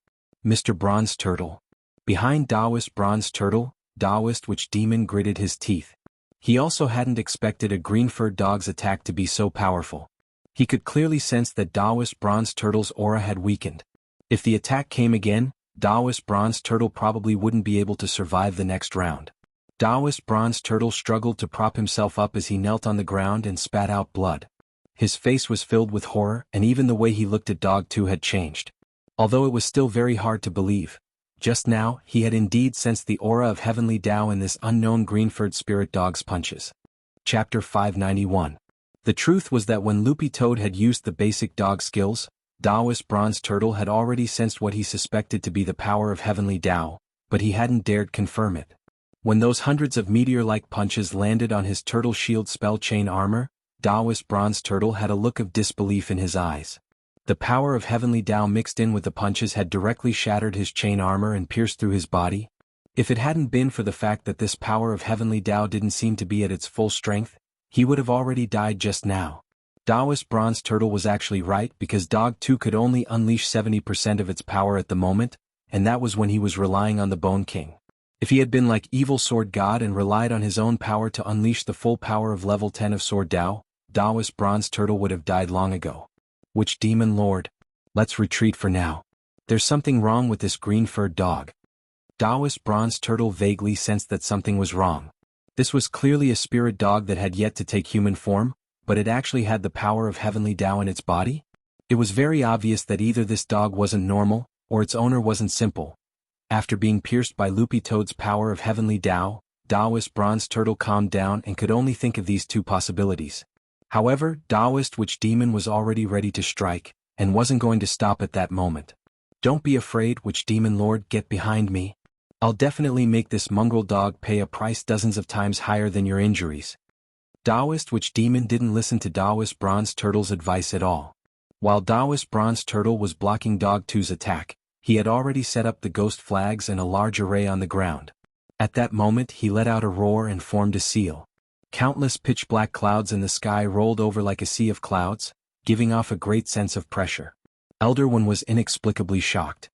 Mr. Bronze Turtle. Behind Taoist Bronze Turtle, Taoist Witch Demon gritted his teeth. He also hadn't expected a green-furred dog's attack to be so powerful. He could clearly sense that Taoist Bronze Turtle's aura had weakened. If the attack came again, Taoist Bronze Turtle probably wouldn't be able to survive the next round. Taoist Bronze Turtle struggled to prop himself up as he knelt on the ground and spat out blood. His face was filled with horror, and even the way he looked at Dog 2 had changed. Although it was still very hard to believe, just now he had indeed sensed the aura of Heavenly Tao in this unknown green-furred spirit dog's punches. Chapter 591. The truth was that when Loopy Toad had used the basic dog skills, Taoist Bronze Turtle had already sensed what he suspected to be the power of heavenly Tao, but he hadn't dared confirm it. When those hundreds of meteor-like punches landed on his turtle shield spell chain armor, Taoist Bronze Turtle had a look of disbelief in his eyes. The power of heavenly Tao mixed in with the punches had directly shattered his chain armor and pierced through his body. If it hadn't been for the fact that this power of heavenly Tao didn't seem to be at its full strength, he would have already died just now. Taoist Bronze Turtle was actually right because Dog 2 could only unleash 70% of its power at the moment, and that was when he was relying on the Bone King. If he had been like Evil Sword God and relied on his own power to unleash the full power of level 10 of Sword Tao, Taoist Bronze Turtle would have died long ago. Which demon lord? Let's retreat for now. There's something wrong with this green-furred dog. Taoist Bronze Turtle vaguely sensed that something was wrong. This was clearly a spirit dog that had yet to take human form, but it actually had the power of heavenly Tao in its body? It was very obvious that either this dog wasn't normal, or its owner wasn't simple. After being pierced by Loopy Toad's power of heavenly Tao, Taoist Bronze Turtle calmed down and could only think of these two possibilities. However, Taoist Witch Demon was already ready to strike, and wasn't going to stop at that moment. Don't be afraid, Witch Demon Lord, get behind me. I'll definitely make this mongrel dog pay a price dozens of times higher than your injuries. Taoist Witch Demon didn't listen to Taoist Bronze Turtle's advice at all. While Taoist Bronze Turtle was blocking Dog 2's attack, he had already set up the ghost flags and a large array on the ground. At that moment he let out a roar and formed a seal. Countless pitch-black clouds in the sky rolled over like a sea of clouds, giving off a great sense of pressure. Elder One was inexplicably shocked.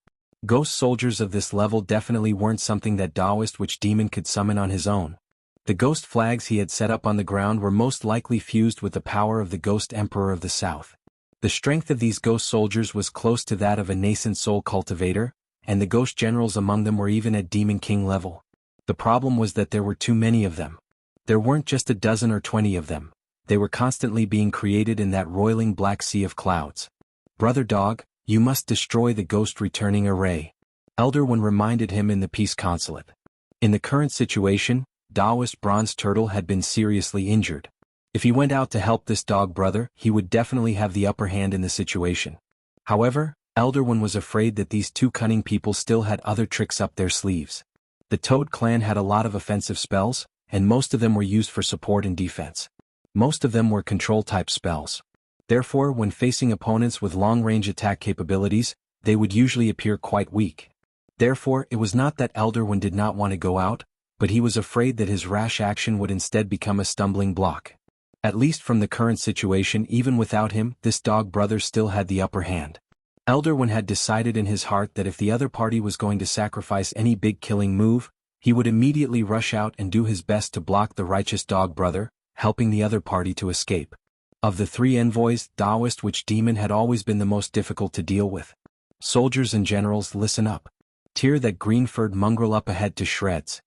Ghost soldiers of this level definitely weren't something that Taoist Witch Demon could summon on his own. The ghost flags he had set up on the ground were most likely fused with the power of the Ghost Emperor of the South. The strength of these ghost soldiers was close to that of a nascent soul cultivator, and the ghost generals among them were even at Demon King level. The problem was that there were too many of them. There weren't just a dozen or 20 of them. They were constantly being created in that roiling black sea of clouds. Brother Dog, you must destroy the ghost returning array. Elder One reminded him in the peace consulate. In the current situation, Taoist Bronze Turtle had been seriously injured. If he went out to help this dog brother, he would definitely have the upper hand in the situation. However, Elder One was afraid that these two cunning people still had other tricks up their sleeves. The Toad clan had a lot of offensive spells, and most of them were used for support and defense. Most of them were control-type spells. Therefore, when facing opponents with long-range attack capabilities, they would usually appear quite weak. Therefore, it was not that Elder One did not want to go out, but he was afraid that his rash action would instead become a stumbling block. At least from the current situation, even without him, this dog brother still had the upper hand. Elder One had decided in his heart that if the other party was going to sacrifice any big killing move, he would immediately rush out and do his best to block the righteous dog brother, helping the other party to escape. Of the three envoys, Taoist Witch Demon had always been the most difficult to deal with. Soldiers and generals, listen up. Tear that green-furred mongrel up ahead to shreds.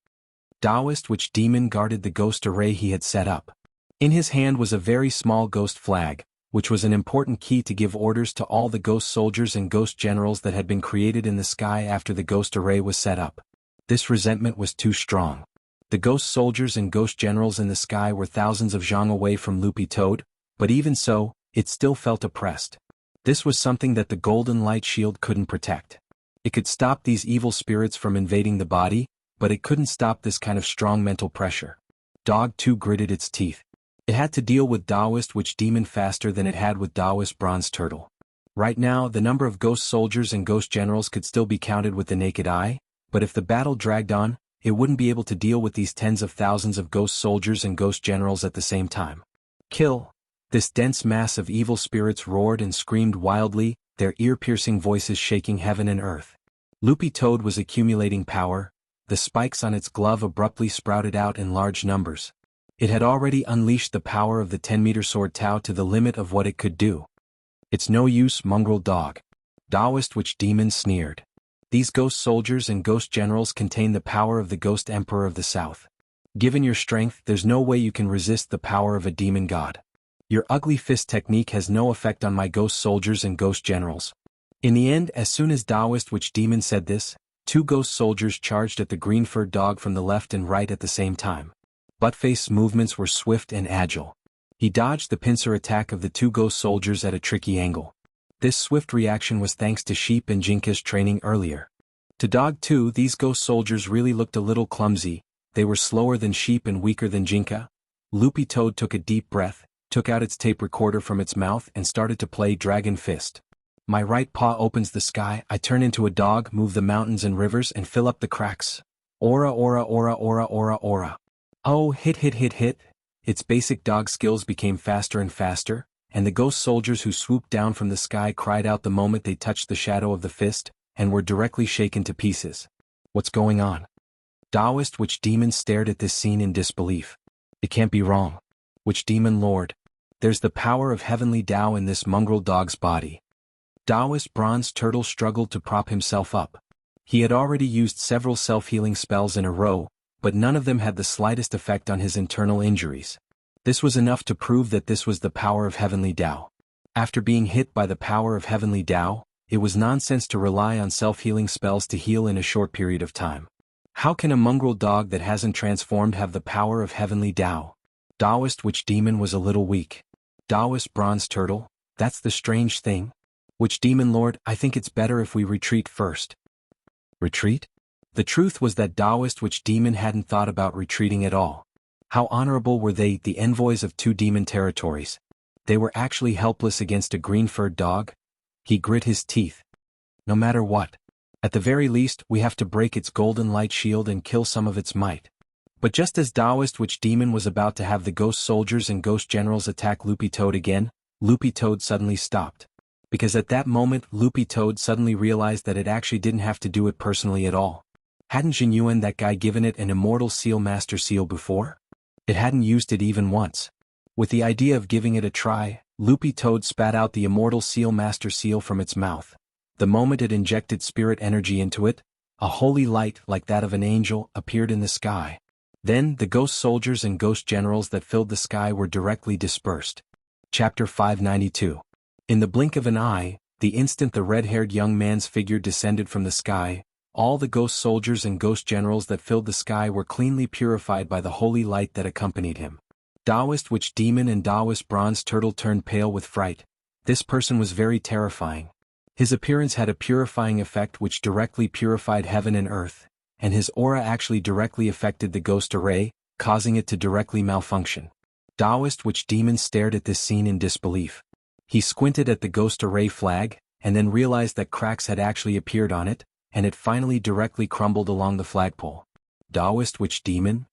Taoist Witch Demon guarded the ghost array he had set up. In his hand was a very small ghost flag, which was an important key to give orders to all the ghost soldiers and ghost generals that had been created in the sky after the ghost array was set up. This resentment was too strong. The ghost soldiers and ghost generals in the sky were thousands of zhang away from Loopy Toad, but even so, it still felt oppressed. This was something that the golden light shield couldn't protect. It could stop these evil spirits from invading the body, but it couldn't stop this kind of strong mental pressure. Dog 2 gritted its teeth. It had to deal with Taoist Witch Demon faster than it had with Taoist Bronze Turtle. Right now, the number of ghost soldiers and ghost generals could still be counted with the naked eye, but if the battle dragged on, it wouldn't be able to deal with these tens of thousands of ghost soldiers and ghost generals at the same time. Kill! This dense mass of evil spirits roared and screamed wildly, their ear-piercing voices shaking heaven and earth. Loopy Toad was accumulating power. The spikes on its glove abruptly sprouted out in large numbers. It had already unleashed the power of the 10-meter sword Tao to the limit of what it could do. It's no use, mongrel dog. Taoist Witch Demon sneered. These ghost soldiers and ghost generals contain the power of the Ghost Emperor of the South. Given your strength, there's no way you can resist the power of a demon god. Your ugly fist technique has no effect on my ghost soldiers and ghost generals. In the end, as soon as Taoist Witch Demon said this, two ghost soldiers charged at the green-furred dog from the left and right at the same time. Buttface's movements were swift and agile. He dodged the pincer attack of the two ghost soldiers at a tricky angle. This swift reaction was thanks to Sheep and Jinka's training earlier. To Dog 2, these ghost soldiers really looked a little clumsy. They were slower than Sheep and weaker than Jinka. Loopy Toad took a deep breath, took out its tape recorder from its mouth and started to play Dragon Fist. My right paw opens the sky, I turn into a dog, move the mountains and rivers and fill up the cracks. Aura aura aura aura aura aura. Oh, hit hit hit hit. Its basic dog skills became faster and faster, and the ghost soldiers who swooped down from the sky cried out the moment they touched the shadow of the fist, and were directly shaken to pieces. What's going on? Taoist Witch Demon stared at this scene in disbelief. It can't be wrong. Witch Demon Lord. There's the power of heavenly Tao in this mongrel dog's body. Taoist Bronze Turtle struggled to prop himself up. He had already used several self-healing spells in a row, but none of them had the slightest effect on his internal injuries. This was enough to prove that this was the power of heavenly Tao. After being hit by the power of heavenly Tao, it was nonsense to rely on self-healing spells to heal in a short period of time. How can a mongrel dog that hasn't transformed have the power of heavenly Tao? Taoist Witch Demon was a little weak. Taoist Bronze Turtle, that's the strange thing. Witch Demon Lord, I think it's better if we retreat first. Retreat? The truth was that Taoist Witch Demon hadn't thought about retreating at all. How honorable were they, the envoys of 2 demon territories? They were actually helpless against a green-furred dog? He grit his teeth. No matter what. At the very least, we have to break its golden light shield and kill some of its might. But just as Taoist Witch Demon was about to have the ghost soldiers and ghost generals attack Loopy Toad again, Loopy Toad suddenly stopped. Because at that moment Loopy Toad suddenly realized that it actually didn't have to do it personally at all. Hadn't xuanhuan, that guy, given it an immortal seal master seal before? It hadn't used it even once. With the idea of giving it a try, Loopy Toad spat out the immortal seal master seal from its mouth. The moment it injected spirit energy into it, a holy light like that of an angel appeared in the sky. Then the ghost soldiers and ghost generals that filled the sky were directly dispersed. Chapter 592. In the blink of an eye, the instant the red-haired young man's figure descended from the sky, all the ghost soldiers and ghost generals that filled the sky were cleanly purified by the holy light that accompanied him. Taoist Witch Demon and Taoist Bronze Turtle turned pale with fright. This person was very terrifying. His appearance had a purifying effect which directly purified heaven and earth, and his aura actually directly affected the ghost array, causing it to directly malfunction. Taoist Witch Demon stared at this scene in disbelief. He squinted at the ghost array flag, and then realized that cracks had actually appeared on it, and it finally directly crumbled along the flagpole. Taoist Witch Demon?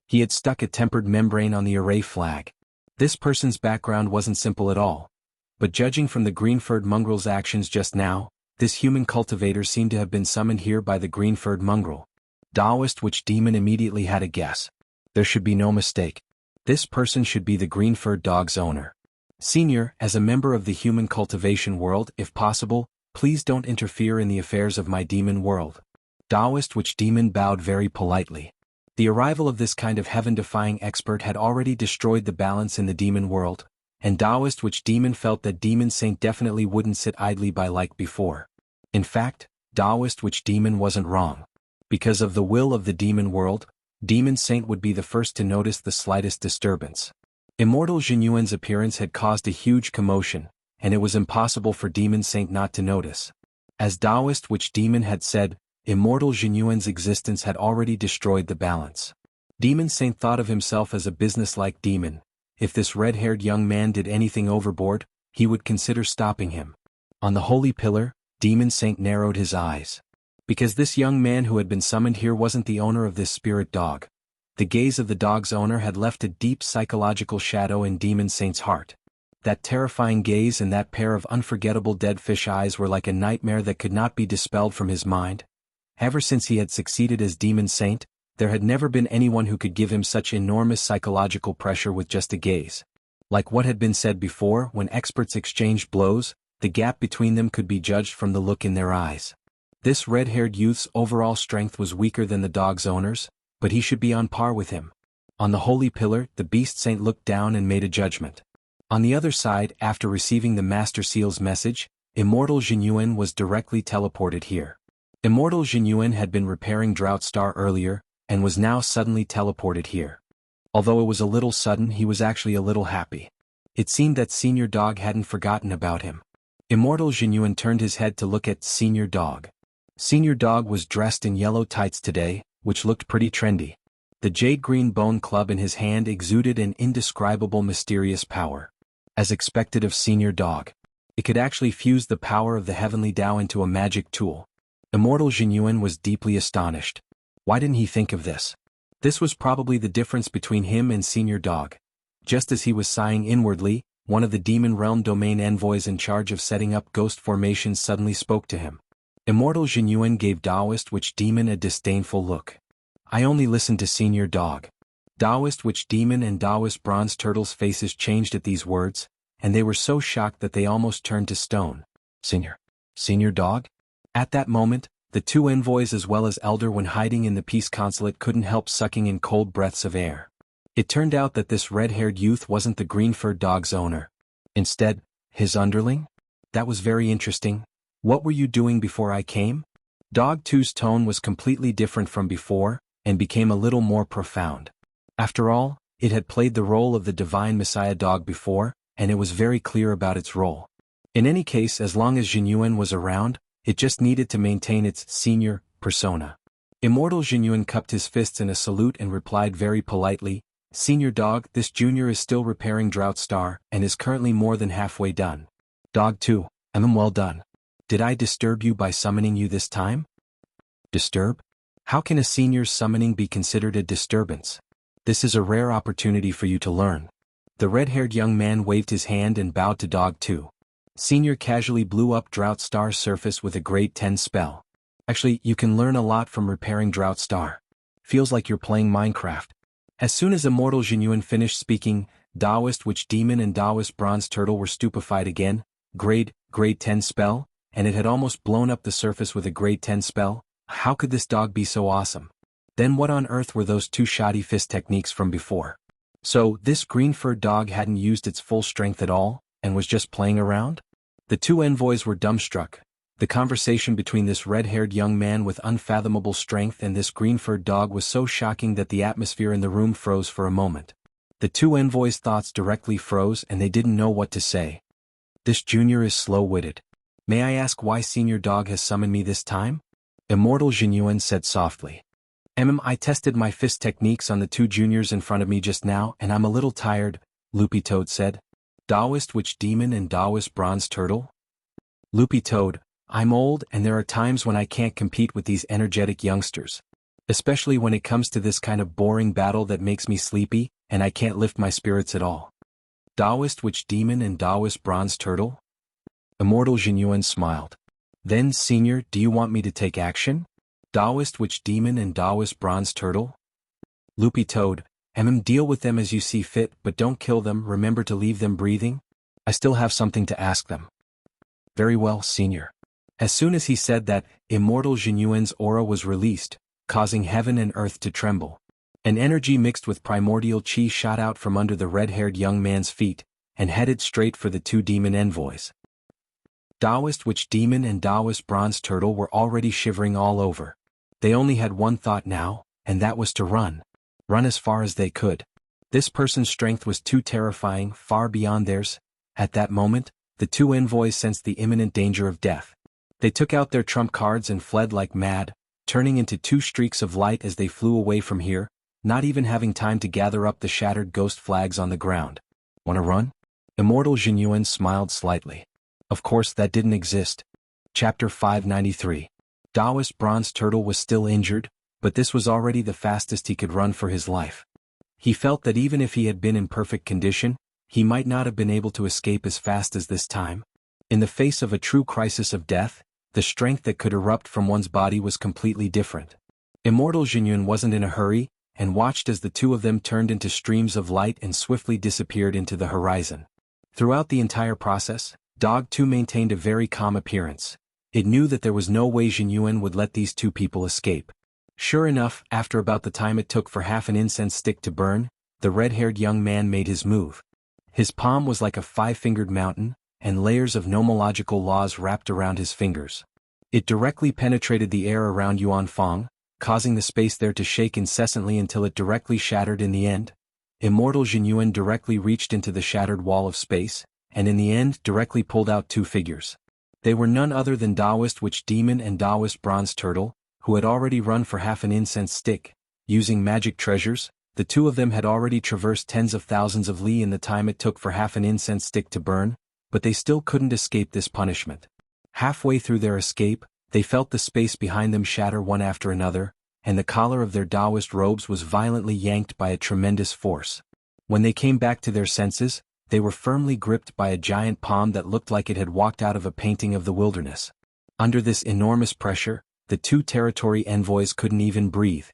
He had stuck a tempered membrane on the array flag. This person's background wasn't simple at all. But judging from the green-furred mongrel's actions just now, this human cultivator seemed to have been summoned here by the green-furred mongrel. Taoist Witch Demon immediately had a guess. There should be no mistake. This person should be the green-furred dog's owner. Senior, as a member of the human cultivation world, if possible, please don't interfere in the affairs of my demon world. Taoist Witch Demon bowed very politely. The arrival of this kind of heaven-defying expert had already destroyed the balance in the demon world, and Taoist Witch Demon felt that Demon Saint definitely wouldn't sit idly by like before. In fact, Taoist Witch Demon wasn't wrong. Because of the will of the demon world, Demon Saint would be the first to notice the slightest disturbance. Immortal xuanhuan's appearance had caused a huge commotion, and it was impossible for Demon Saint not to notice. As Taoist Witch Demon had said, Immortal xuanhuan's existence had already destroyed the balance. Demon Saint thought of himself as a businesslike demon. If this red-haired young man did anything overboard, he would consider stopping him. On the holy pillar, Demon Saint narrowed his eyes. Because this young man who had been summoned here wasn't the owner of this spirit dog. The gaze of the dog's owner had left a deep psychological shadow in Demon Saint's heart. That terrifying gaze and that pair of unforgettable dead fish eyes were like a nightmare that could not be dispelled from his mind. Ever since he had succeeded as Demon Saint, there had never been anyone who could give him such enormous psychological pressure with just a gaze. Like what had been said before, when experts exchanged blows, the gap between them could be judged from the look in their eyes. This red-haired youth's overall strength was weaker than the dog's owner's, but he should be on par with him. On the holy pillar, the Beast Saint looked down and made a judgment. On the other side, after receiving the Master Seal's message, Immortal xuanhuan was directly teleported here. Immortal xuanhuan had been repairing Drought Star earlier, and was now suddenly teleported here. Although it was a little sudden, he was actually a little happy. It seemed that Senior Dog hadn't forgotten about him. Immortal Xuanhuan turned his head to look at Senior Dog. Senior Dog was dressed in yellow tights today, which looked pretty trendy. The jade-green bone club in his hand exuded an indescribable mysterious power. As expected of Senior Dog, it could actually fuse the power of the heavenly Tao into a magic tool. Immortal Xuanhuan was deeply astonished. Why didn't he think of this? This was probably the difference between him and Senior Dog. Just as he was sighing inwardly, one of the demon realm domain envoys in charge of setting up ghost formations suddenly spoke to him. Immortal Xuanhuan gave Taoist Witch Demon a disdainful look. I only listened to Senior Dog. Taoist Witch Demon and Taoist Bronze Turtle's faces changed at these words, and they were so shocked that they almost turned to stone. Senior Dog? At that moment, the two envoys as well as Elder when hiding in the peace consulate couldn't help sucking in cold breaths of air. It turned out that this red-haired youth wasn't the green-furred dog's owner. Instead, his underling? That was very interesting. What were you doing before I came? Dog 2's tone was completely different from before, and became a little more profound. After all, it had played the role of the divine messiah dog before, and it was very clear about its role. In any case, as long as Xuanhuan was around, it just needed to maintain its senior persona. Immortal Xuanhuan cupped his fists in a salute and replied very politely, Senior Dog, this junior is still repairing Drought Star, and is currently more than halfway done. Dog 2, I'm well done. Did I disturb you by summoning you this time? Disturb? How can a senior's summoning be considered a disturbance? This is a rare opportunity for you to learn. The red-haired young man waved his hand and bowed to Dog 2. Senior casually blew up Drought Star's surface with a grade 10 spell. Actually, you can learn a lot from repairing Drought Star. Feels like you're playing Minecraft. As soon as Immortal Xuanhuan finished speaking, Taoist Witch Demon and Taoist Bronze Turtle were stupefied again. Grade 10 spell? And it had almost blown up the surface with a grade 10 spell? How could this dog be so awesome? Then what on earth were those two shoddy fist techniques from before? So, this green-furred dog hadn't used its full strength at all, and was just playing around? The two envoys were dumbstruck. The conversation between this red-haired young man with unfathomable strength and this green-furred dog was so shocking that the atmosphere in the room froze for a moment. The two envoys' thoughts directly froze and they didn't know what to say. This junior is slow-witted. May I ask why Senior Dog has summoned me this time? Immortal Xuanhuan said softly. I tested my fist techniques on the two juniors in front of me just now and I'm a little tired, Loopy Toad said. Taoist Witch Demon and Taoist Bronze Turtle? Loopy Toad, I'm old and there are times when I can't compete with these energetic youngsters. Especially when it comes to this kind of boring battle that makes me sleepy, and I can't lift my spirits at all. Taoist Witch Demon and Taoist Bronze Turtle? Immortal Xuanhuan smiled. Then, Senior, do you want me to take action? Taoist Witch Demon and Taoist Bronze Turtle? Loopy Toad, deal with them as you see fit, but don't kill them, remember to leave them breathing? I still have something to ask them. Very well, Senior. As soon as he said that, Immortal Xuanhuan's aura was released, causing heaven and earth to tremble. An energy mixed with primordial chi shot out from under the red-haired young man's feet, and headed straight for the two demon envoys. Taoist Witch Demon and Taoist Bronze Turtle were already shivering all over. They only had one thought now, and that was to run. Run as far as they could. This person's strength was too terrifying, far beyond theirs. At that moment, the two envoys sensed the imminent danger of death. They took out their trump cards and fled like mad, turning into two streaks of light as they flew away from here, not even having time to gather up the shattered ghost flags on the ground. Wanna run? Immortal Xuanhuan smiled slightly. Of course that didn't exist. Chapter 593. Taoist Bronze Turtle was still injured, but this was already the fastest he could run for his life. He felt that even if he had been in perfect condition, he might not have been able to escape as fast as this time. In the face of a true crisis of death, the strength that could erupt from one's body was completely different. Immortal Xuanhuan wasn't in a hurry, and watched as the two of them turned into streams of light and swiftly disappeared into the horizon. Throughout the entire process, Dog 2 maintained a very calm appearance. It knew that there was no way Xuanhuan would let these two people escape. Sure enough, after about the time it took for half an incense stick to burn, the red-haired young man made his move. His palm was like a five-fingered mountain, and layers of nomological laws wrapped around his fingers. It directly penetrated the air around Xuanhuan, causing the space there to shake incessantly until it directly shattered in the end. Immortal Xuanhuan directly reached into the shattered wall of space, and in the end directly pulled out two figures. They were none other than Taoist Witch Demon and Taoist Bronze Turtle, who had already run for half an incense stick. Using magic treasures, the two of them had already traversed tens of thousands of li in the time it took for half an incense stick to burn, but they still couldn't escape this punishment. Halfway through their escape, they felt the space behind them shatter one after another, and the collar of their Taoist robes was violently yanked by a tremendous force. When they came back to their senses, they were firmly gripped by a giant palm that looked like it had walked out of a painting of the wilderness. Under this enormous pressure, the two territory envoys couldn't even breathe.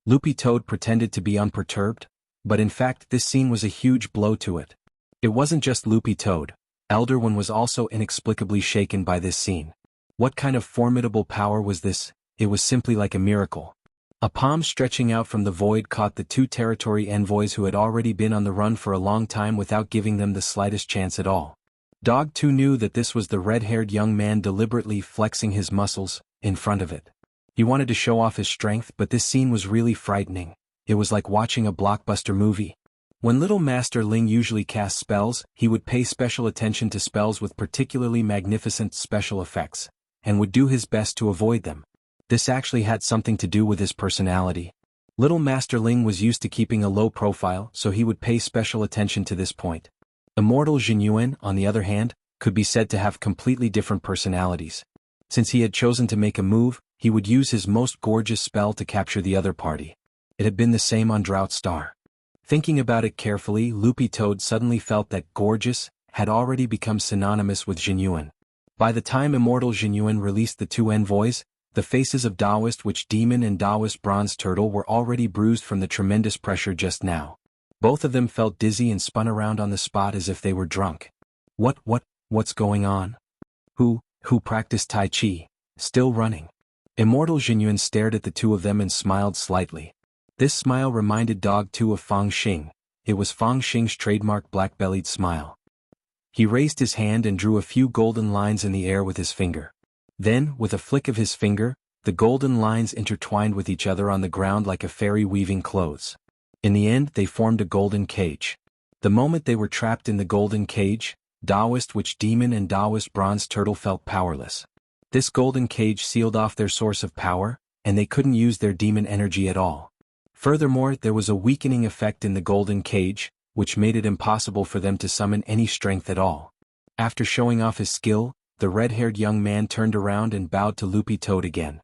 Loopy Toad pretended to be unperturbed, but in fact this scene was a huge blow to it. It wasn't just Loopy Toad. Elder One was also inexplicably shaken by this scene. What kind of formidable power was this? It was simply like a miracle. A palm stretching out from the void caught the two territory envoys who had already been on the run for a long time without giving them the slightest chance at all. Dog 2 knew that this was the red-haired young man deliberately flexing his muscles in front of it. He wanted to show off his strength, but this scene was really frightening. It was like watching a blockbuster movie. When Little Master Ling usually cast spells, he would pay special attention to spells with particularly magnificent special effects, and would do his best to avoid them. This actually had something to do with his personality. Little Master Ling was used to keeping a low profile, so he would pay special attention to this point. Immortal Xuanhuan, on the other hand, could be said to have completely different personalities. Since he had chosen to make a move, he would use his most gorgeous spell to capture the other party. It had been the same on Drought Star. Thinking about it carefully, Loopy Toad suddenly felt that gorgeous had already become synonymous with Xuanhuan. By the time Immortal Xuanhuan released the two envoys, the faces of Taoist Witch Demon and Taoist Bronze Turtle were already bruised from the tremendous pressure just now. Both of them felt dizzy and spun around on the spot as if they were drunk. What's going on? Who practiced Tai Chi? Still running. Immortal Xuanhuan stared at the two of them and smiled slightly. This smile reminded Dog 2 of Fang Xing. It was Fang Xing's trademark black-bellied smile. He raised his hand and drew a few golden lines in the air with his finger. Then, with a flick of his finger, the golden lines intertwined with each other on the ground like a fairy weaving clothes. In the end, they formed a golden cage. The moment they were trapped in the golden cage, Taoist Witch Demon and Taoist Bronze Turtle felt powerless. This golden cage sealed off their source of power, and they couldn't use their demon energy at all. Furthermore, there was a weakening effect in the golden cage, which made it impossible for them to summon any strength at all. After showing off his skill, the red-haired young man turned around and bowed to Loopy Toad again.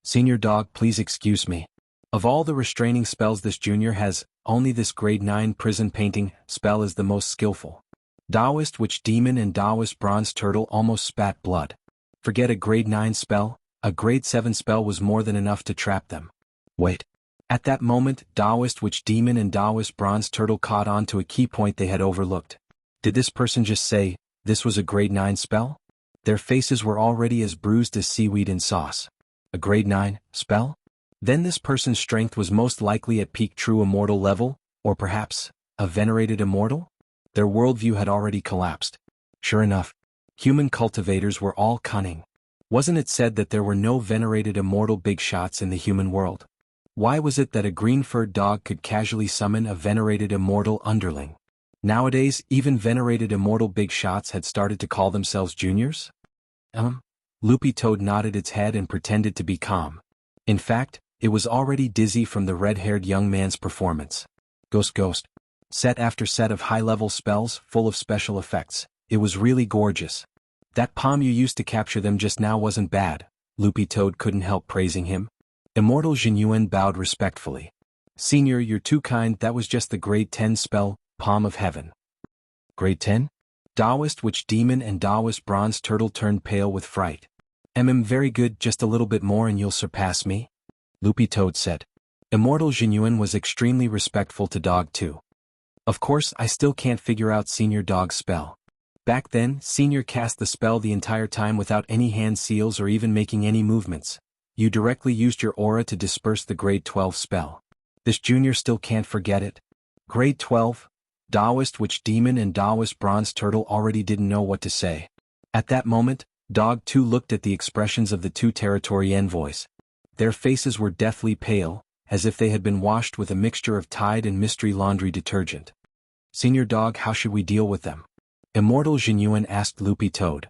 "Senior Dog, please excuse me. Of all the restraining spells this junior has, only this grade 9 prison painting spell is the most skillful." Taoist Witch Demon and Taoist Bronze Turtle almost spat blood. Forget a grade 9 spell, a grade 7 spell was more than enough to trap them. Wait. At that moment, Taoist Witch Demon and Taoist Bronze Turtle caught on to a key point they had overlooked. Did this person just say, this was a grade 9 spell? Their faces were already as bruised as seaweed in sauce. A grade 9 spell? Then this person's strength was most likely at peak true immortal level, or perhaps, a venerated immortal? Their worldview had already collapsed. Sure enough, human cultivators were all cunning. Wasn't it said that there were no venerated immortal big shots in the human world? Why was it that a green-furred dog could casually summon a venerated immortal underling? Nowadays, even venerated immortal big shots had started to call themselves juniors? Loopy Toad nodded its head and pretended to be calm. In fact, it was already dizzy from the red-haired young man's performance. Ghost. Set after set of high-level spells, full of special effects. It was really gorgeous. That palm you used to capture them just now wasn't bad. Loopy Toad couldn't help praising him. Immortal Xuanhuan bowed respectfully. Senior, you're too kind, that was just the grade 10 spell, Palm of Heaven. Grade 10? Taoist Witch Demon and Taoist Bronze Turtle turned pale with fright. Very good, just a little bit more and you'll surpass me? Loopy Toad said. Immortal Xuanhuan was extremely respectful to Dog 2. Of course, I still can't figure out Senior Dog's spell. Back then, Senior cast the spell the entire time without any hand seals or even making any movements. You directly used your aura to disperse the grade 12 spell. This junior still can't forget it. Grade 12? Taoist Witch Demon and Taoist Bronze Turtle already didn't know what to say. At that moment, Dog 2 looked at the expressions of the two territory envoys. Their faces were deathly pale, as if they had been washed with a mixture of Tide and Mystery laundry detergent. Senior Dog, how should we deal with them? Immortal Xuanhuan asked Loopy Toad.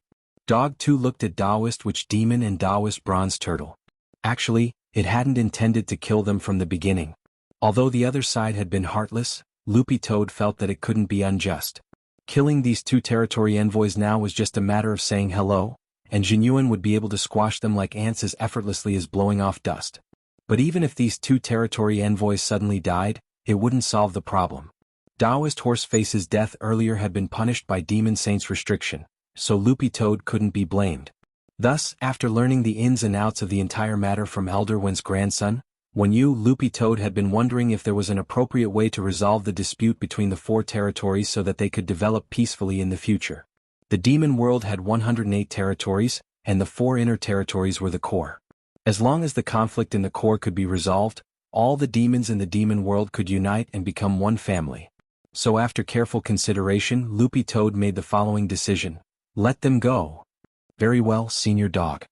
Dog 2 looked at Taoist Witch Demon and Taoist Bronze Turtle. Actually, it hadn't intended to kill them from the beginning. Although the other side had been heartless, Loopy Toad felt that it couldn't be unjust. Killing these two territory envoys now was just a matter of saying hello, and Xuanhuan would be able to squash them like ants as effortlessly as blowing off dust. But even if these two territory envoys suddenly died, it wouldn't solve the problem. Taoist Horseface's death earlier had been punished by Demon Saint's restriction, so Loopy Toad couldn't be blamed. Thus, after learning the ins and outs of the entire matter from Elderwin's grandson, Loopy Toad had been wondering if there was an appropriate way to resolve the dispute between the four territories so that they could develop peacefully in the future. The demon world had 108 territories, and the four inner territories were the core. As long as the conflict in the core could be resolved, all the demons in the demon world could unite and become one family. So after careful consideration, Loopy Toad made the following decision: let them go. Very well, Senior Dog.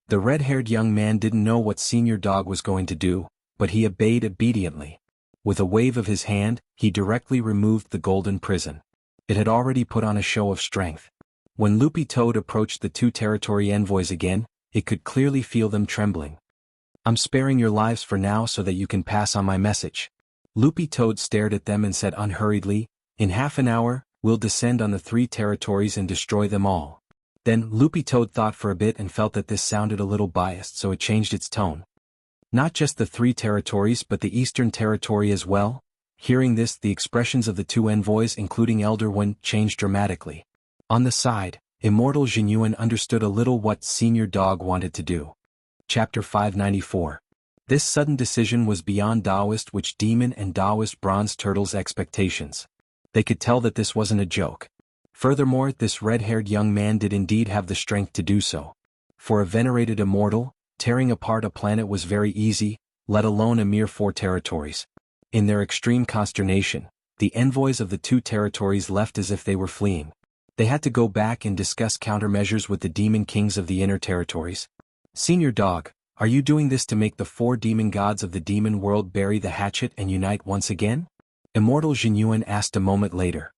The red-haired young man didn't know what Senior Dog was going to do, but he obeyed obediently. With a wave of his hand, he directly removed the golden prison. It had already put on a show of strength. When Loopy Toad approached the two territory envoys again, it could clearly feel them trembling. I'm sparing your lives for now so that you can pass on my message. Loopy Toad stared at them and said unhurriedly, in half an hour, we'll descend on the three territories and destroy them all. Then, Loopy Toad thought for a bit and felt that this sounded a little biased, so it changed its tone. Not just the three territories but the Eastern Territory as well? Hearing this, the expressions of the two envoys, including Elderwin, changed dramatically. On the side, Immortal Xuanhuan understood a little what Senior Dog wanted to do. Chapter 594. This sudden decision was beyond Taoist Witch Demon and Taoist Bronze Turtle's expectations. They could tell that this wasn't a joke. Furthermore, this red-haired young man did indeed have the strength to do so. For a venerated immortal, tearing apart a planet was very easy, let alone a mere 4 territories. In their extreme consternation, the envoys of the 2 territories left as if they were fleeing. They had to go back and discuss countermeasures with the demon kings of the inner territories. Senior Dog, are you doing this to make the 4 demon gods of the demon world bury the hatchet and unite once again? Immortal Xuanhuan asked a moment later.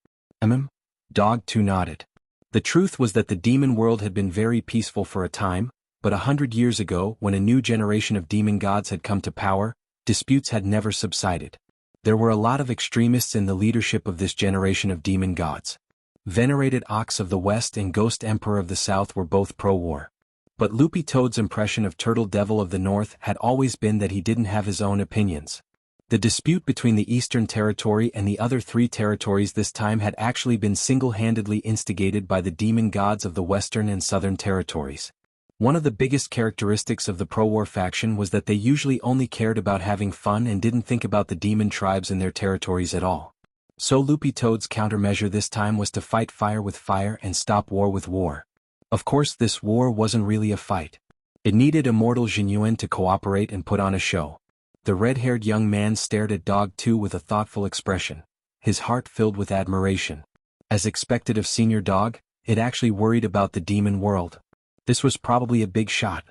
Dog 2 nodded. The truth was that the demon world had been very peaceful for a time, but 100 years ago, when a new generation of demon gods had come to power, disputes had never subsided. There were a lot of extremists in the leadership of this generation of demon gods. Venerated Ox of the West and Ghost Emperor of the South were both pro-war. But Loopy Toad's impression of Turtle Devil of the North had always been that he didn't have his own opinions. The dispute between the Eastern Territory and the other 3 territories this time had actually been single-handedly instigated by the demon gods of the Western and Southern territories. One of the biggest characteristics of the pro-war faction was that they usually only cared about having fun and didn't think about the demon tribes in their territories at all. So Loopy Toad's countermeasure this time was to fight fire with fire and stop war with war. Of course, this war wasn't really a fight. It needed Immortal Xuanhuan to cooperate and put on a show. The red-haired young man stared at Dog 2 with a thoughtful expression, his heart filled with admiration. As expected of Senior Dog, it actually worried about the demon world. This was probably a big shot.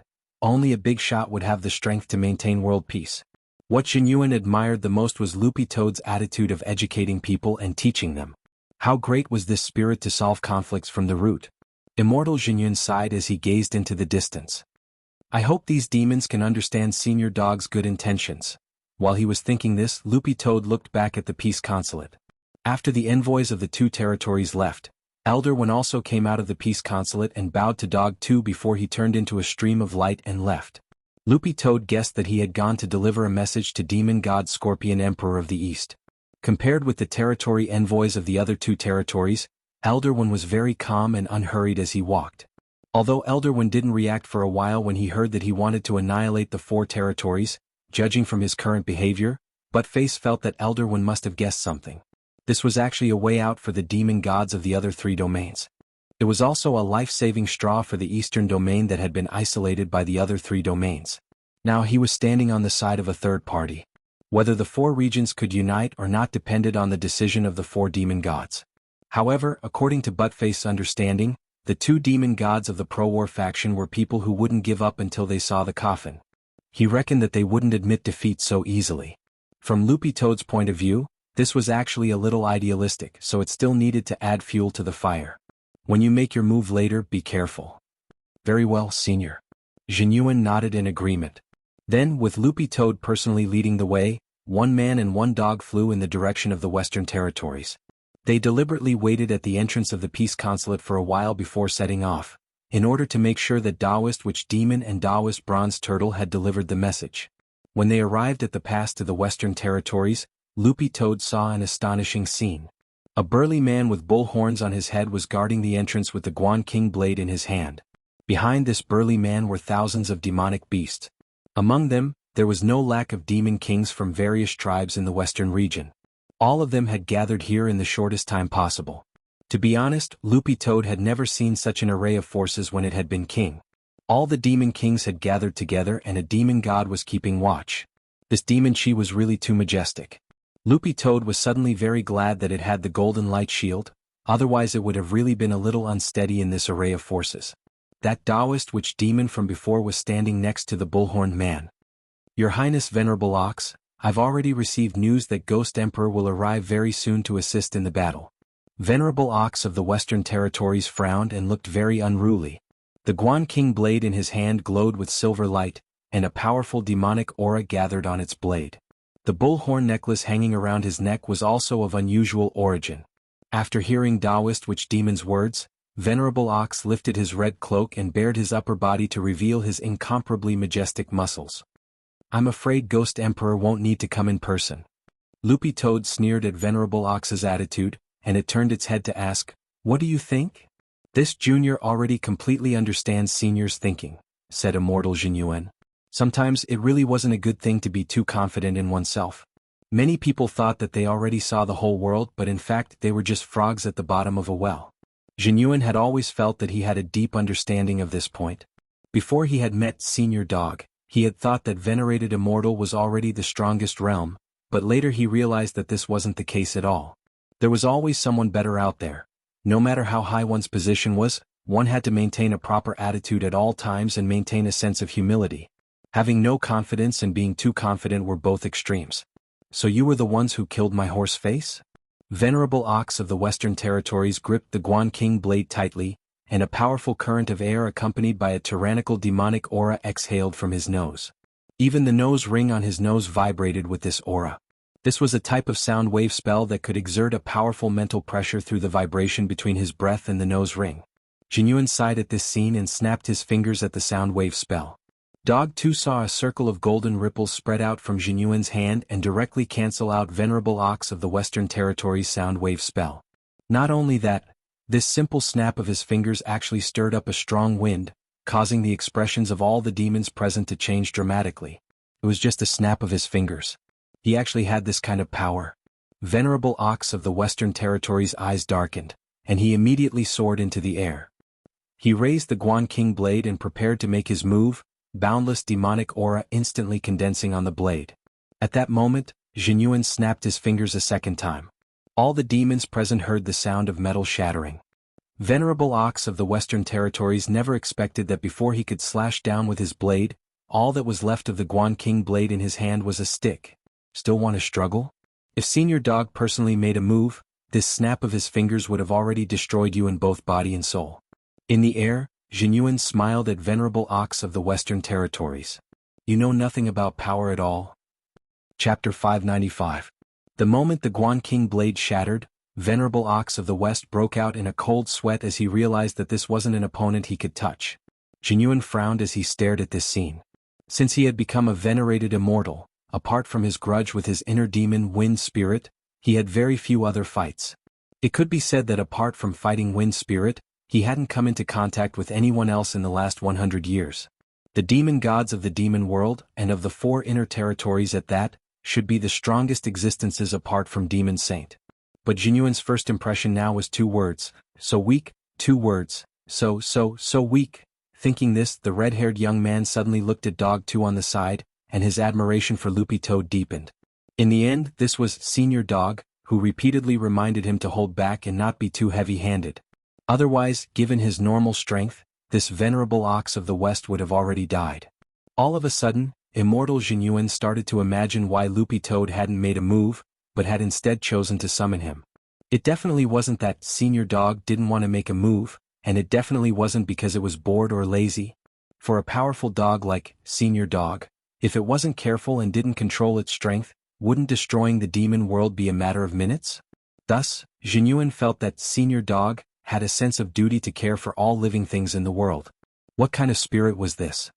Only a big shot would have the strength to maintain world peace. What Xuanhuan admired the most was Loopy Toad's attitude of educating people and teaching them. How great was this spirit to solve conflicts from the root. Immortal Xuanhuan sighed as he gazed into the distance. I hope these demons can understand Senior Dog's good intentions. While he was thinking this, Loopy Toad looked back at the peace consulate. After the envoys of the 2 territories left, Elderwin also came out of the peace consulate and bowed to Dog 2 before he turned into a stream of light and left. Loopy Toad guessed that he had gone to deliver a message to demon god Scorpion Emperor of the East. Compared with the territory envoys of the other 2 territories, Elderwin was very calm and unhurried as he walked. Although Elderwin didn't react for a while when he heard that he wanted to annihilate the 4 territories, judging from his current behavior, Buttface felt that Elderwin must have guessed something. This was actually a way out for the demon gods of the other 3 domains. It was also a life-saving straw for the Eastern domain that had been isolated by the other 3 domains. Now he was standing on the side of a third party. Whether the 4 regions could unite or not depended on the decision of the 4 demon gods. However, according to Buttface's understanding, the 2 demon gods of the pro-war faction were people who wouldn't give up until they saw the coffin. He reckoned that they wouldn't admit defeat so easily. From Loopy Toad's point of view, this was actually a little idealistic, so it still needed to add fuel to the fire. When you make your move later, be careful. Very well, senior. Xuanhuan nodded in agreement. Then, with Loopy Toad personally leading the way, one man and one dog flew in the direction of the Western Territories. They deliberately waited at the entrance of the Peace Consulate for a while before setting off, in order to make sure that Taoist Witch Demon and Taoist Bronze Turtle had delivered the message. When they arrived at the pass to the Western Territories, Loopy Toad saw an astonishing scene. A burly man with bull horns on his head was guarding the entrance with the Guan King blade in his hand. Behind this burly man were thousands of demonic beasts. Among them, there was no lack of demon kings from various tribes in the western region. All of them had gathered here in the shortest time possible. To be honest, Loopy Toad had never seen such an array of forces when it had been king. All the demon kings had gathered together and a demon god was keeping watch. This demon chi was really too majestic. Loopy Toad was suddenly very glad that it had the golden light shield, otherwise it would have really been a little unsteady in this array of forces. That Taoist Witch Demon from before was standing next to the bullhorned man. Your Highness Venerable Ox, I've already received news that Ghost Emperor will arrive very soon to assist in the battle. Venerable Ox of the Western Territories frowned and looked very unruly. The Guan King blade in his hand glowed with silver light, and a powerful demonic aura gathered on its blade. The bullhorn necklace hanging around his neck was also of unusual origin. After hearing Taoist Witch Demon's words, Venerable Ox lifted his red cloak and bared his upper body to reveal his incomparably majestic muscles. I'm afraid Ghost Emperor won't need to come in person. Loopy Toad sneered at Venerable Ox's attitude, and it turned its head to ask, What do you think? This junior already completely understands senior's thinking, said Immortal Xuanhuan. Sometimes it really wasn't a good thing to be too confident in oneself. Many people thought that they already saw the whole world, but in fact they were just frogs at the bottom of a well. Xuanhuan had always felt that he had a deep understanding of this point. Before he had met Senior Dog, he had thought that venerated Immortal was already the strongest realm, but later he realized that this wasn't the case at all. There was always someone better out there. No matter how high one's position was, one had to maintain a proper attitude at all times and maintain a sense of humility. Having no confidence and being too confident were both extremes. So you were the ones who killed my horse face? Venerable Ox of the Western Territories gripped the Guan King blade tightly, and a powerful current of air accompanied by a tyrannical demonic aura exhaled from his nose. Even the nose ring on his nose vibrated with this aura. This was a type of sound wave spell that could exert a powerful mental pressure through the vibration between his breath and the nose ring. Xuanhuan sighed at this scene and snapped his fingers at the sound wave spell. Dog 2 saw a circle of golden ripples spread out from Xuanhuan's hand and directly cancel out Venerable Ox of the Western Territories' sound wave spell. Not only that, this simple snap of his fingers actually stirred up a strong wind, causing the expressions of all the demons present to change dramatically. It was just a snap of his fingers. He actually had this kind of power. Venerable Ox of the Western Territories' eyes darkened, and he immediately soared into the air. He raised the Guan King blade and prepared to make his move, boundless demonic aura instantly condensing on the blade. At that moment, Xuanhuan snapped his fingers a second time. All the demons present heard the sound of metal shattering. Venerable Ox of the Western Territories never expected that before he could slash down with his blade, all that was left of the Guan King blade in his hand was a stick. Still want to struggle? If Senior Dog personally made a move, this snap of his fingers would have already destroyed you in both body and soul. In the air, Xuanhuan smiled at Venerable Ox of the Western Territories. You know nothing about power at all? Chapter 595. The moment the Guan King blade shattered, Venerable Ox of the West broke out in a cold sweat as he realized that this wasn't an opponent he could touch. Xuanhuan frowned as he stared at this scene. Since he had become a venerated immortal, apart from his grudge with his inner demon Wind Spirit, he had very few other fights. It could be said that apart from fighting Wind Spirit, he hadn't come into contact with anyone else in the last 100 years. The demon gods of the demon world, and of the 4 inner territories at that, should be the strongest existences apart from Demon Saint. But Xuanhuan's first impression now was 2 words, so weak, 2 words, so weak. Thinking this, the red-haired young man suddenly looked at Dog 2 on the side, and his admiration for Loopy Toad deepened. In the end, this was Senior Dog, who repeatedly reminded him to hold back and not be too heavy-handed. Otherwise, given his normal strength, this venerable Ox of the West would have already died. All of a sudden, Immortal Xuanhuan started to imagine why Loopy Toad hadn't made a move, but had instead chosen to summon him. It definitely wasn't that Senior Dog didn't want to make a move, and it definitely wasn't because it was bored or lazy. For a powerful dog like Senior Dog, if it wasn't careful and didn't control its strength, wouldn't destroying the demon world be a matter of minutes? Thus, Xuanhuan felt that Senior Dog had a sense of duty to care for all living things in the world. What kind of spirit was this?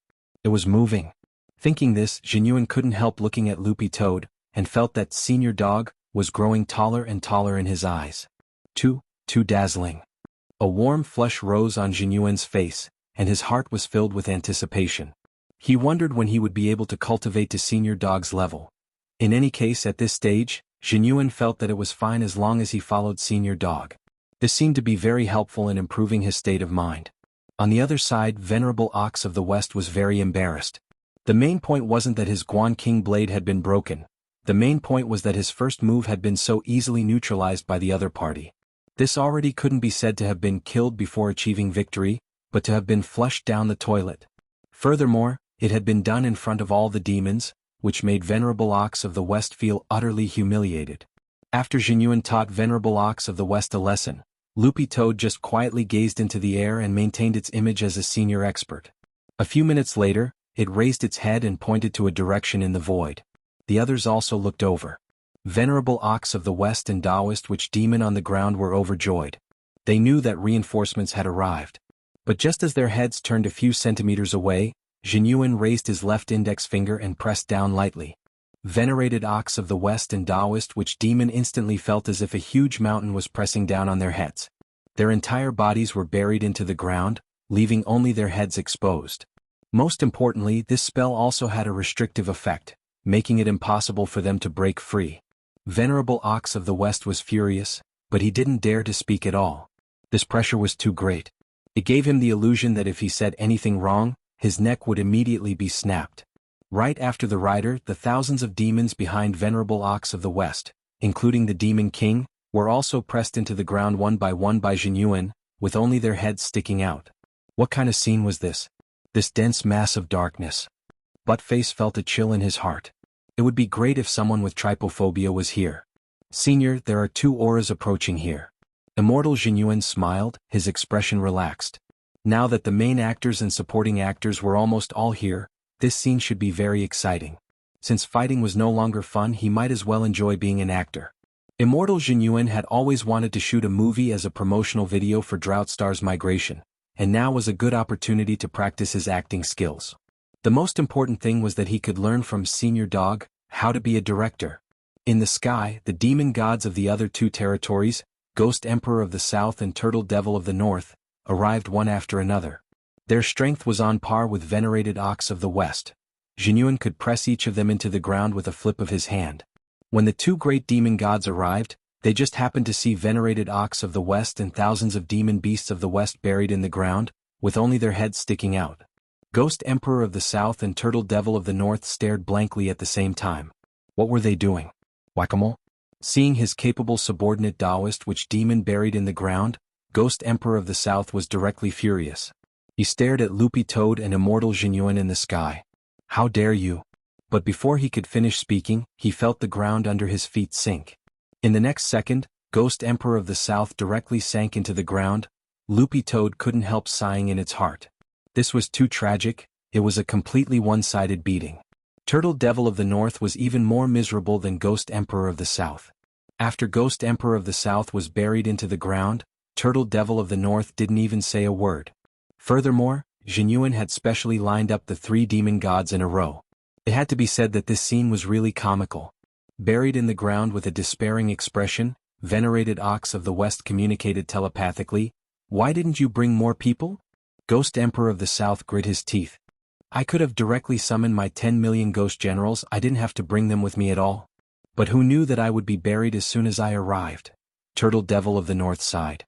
It was moving. Thinking this, Xuanhuan couldn't help looking at Loopy Toad, and felt that Senior Dog was growing taller and taller in his eyes. Too dazzling. A warm flush rose on Xuanhuan's face, and his heart was filled with anticipation. He wondered when he would be able to cultivate to Senior Dog's level. In any case, at this stage, Xuanhuan felt that it was fine as long as he followed Senior Dog. This seemed to be very helpful in improving his state of mind. On the other side, Venerable Ox of the West was very embarrassed. The main point wasn't that his Guan King blade had been broken. The main point was that his first move had been so easily neutralized by the other party. This already couldn't be said to have been killed before achieving victory, but to have been flushed down the toilet. Furthermore, it had been done in front of all the demons, which made Venerable Ox of the West feel utterly humiliated. After Xuanhuan taught Venerable Ox of the West a lesson, Loopy Toad just quietly gazed into the air and maintained its image as a senior expert. A few minutes later, it raised its head and pointed to a direction in the void. The others also looked over. Venerable Ox of the West and Taoist Witch Demon on the ground were overjoyed. They knew that reinforcements had arrived. But just as their heads turned a few centimeters away, Xuanhuan raised his left index finger and pressed down lightly. Venerated Ox of the West and Taoist Witch Demon instantly felt as if a huge mountain was pressing down on their heads. Their entire bodies were buried into the ground, leaving only their heads exposed. Most importantly, this spell also had a restrictive effect, making it impossible for them to break free. Venerable Ox of the West was furious, but he didn't dare to speak at all. This pressure was too great. It gave him the illusion that if he said anything wrong, his neck would immediately be snapped. Right after the rider, the thousands of demons behind Venerable Ox of the West, including the Demon King, were also pressed into the ground one by Xuanhuan, with only their heads sticking out. What kind of scene was this? This dense mass of darkness. Buttface felt a chill in his heart. It would be great if someone with trypophobia was here. Senior, there are two auras approaching here. Immortal Xuanhuan smiled, his expression relaxed. Now that the main actors and supporting actors were almost all here, this scene should be very exciting. Since fighting was no longer fun, he might as well enjoy being an actor. Immortal Xuanhuan had always wanted to shoot a movie as a promotional video for Droughtstar's migration, and now was a good opportunity to practice his acting skills. The most important thing was that he could learn from Senior Dog how to be a director. In the sky, the demon gods of the other two territories, Ghost Emperor of the South and Turtle Devil of the North, arrived one after another. Their strength was on par with Venerated Ox of the West. Xuanhuan could press each of them into the ground with a flip of his hand. When the two great demon gods arrived, they just happened to see Venerated Ox of the West and thousands of demon beasts of the West buried in the ground, with only their heads sticking out. Ghost Emperor of the South and Turtle Devil of the North stared blankly at the same time. What were they doing? Whack-a-mole? Seeing his capable subordinate Taoist Witch Demon buried in the ground, Ghost Emperor of the South was directly furious. He stared at Loopy Toad and Immortal Xuanhuan in the sky. How dare you? But before he could finish speaking, he felt the ground under his feet sink. In the next second, Ghost Emperor of the South directly sank into the ground. Loopy Toad couldn't help sighing in its heart. This was too tragic, it was a completely one-sided beating. Turtle Devil of the North was even more miserable than Ghost Emperor of the South. After Ghost Emperor of the South was buried into the ground, Turtle Devil of the North didn't even say a word. Furthermore, Xuanhuan had specially lined up the three demon gods in a row. It had to be said that this scene was really comical. Buried in the ground with a despairing expression, Venerated Ox of the West communicated telepathically, "Why didn't you bring more people?" Ghost Emperor of the South grit his teeth. "I could have directly summoned my 10 million ghost generals, I didn't have to bring them with me at all. But who knew that I would be buried as soon as I arrived?" Turtle Devil of the North sighed.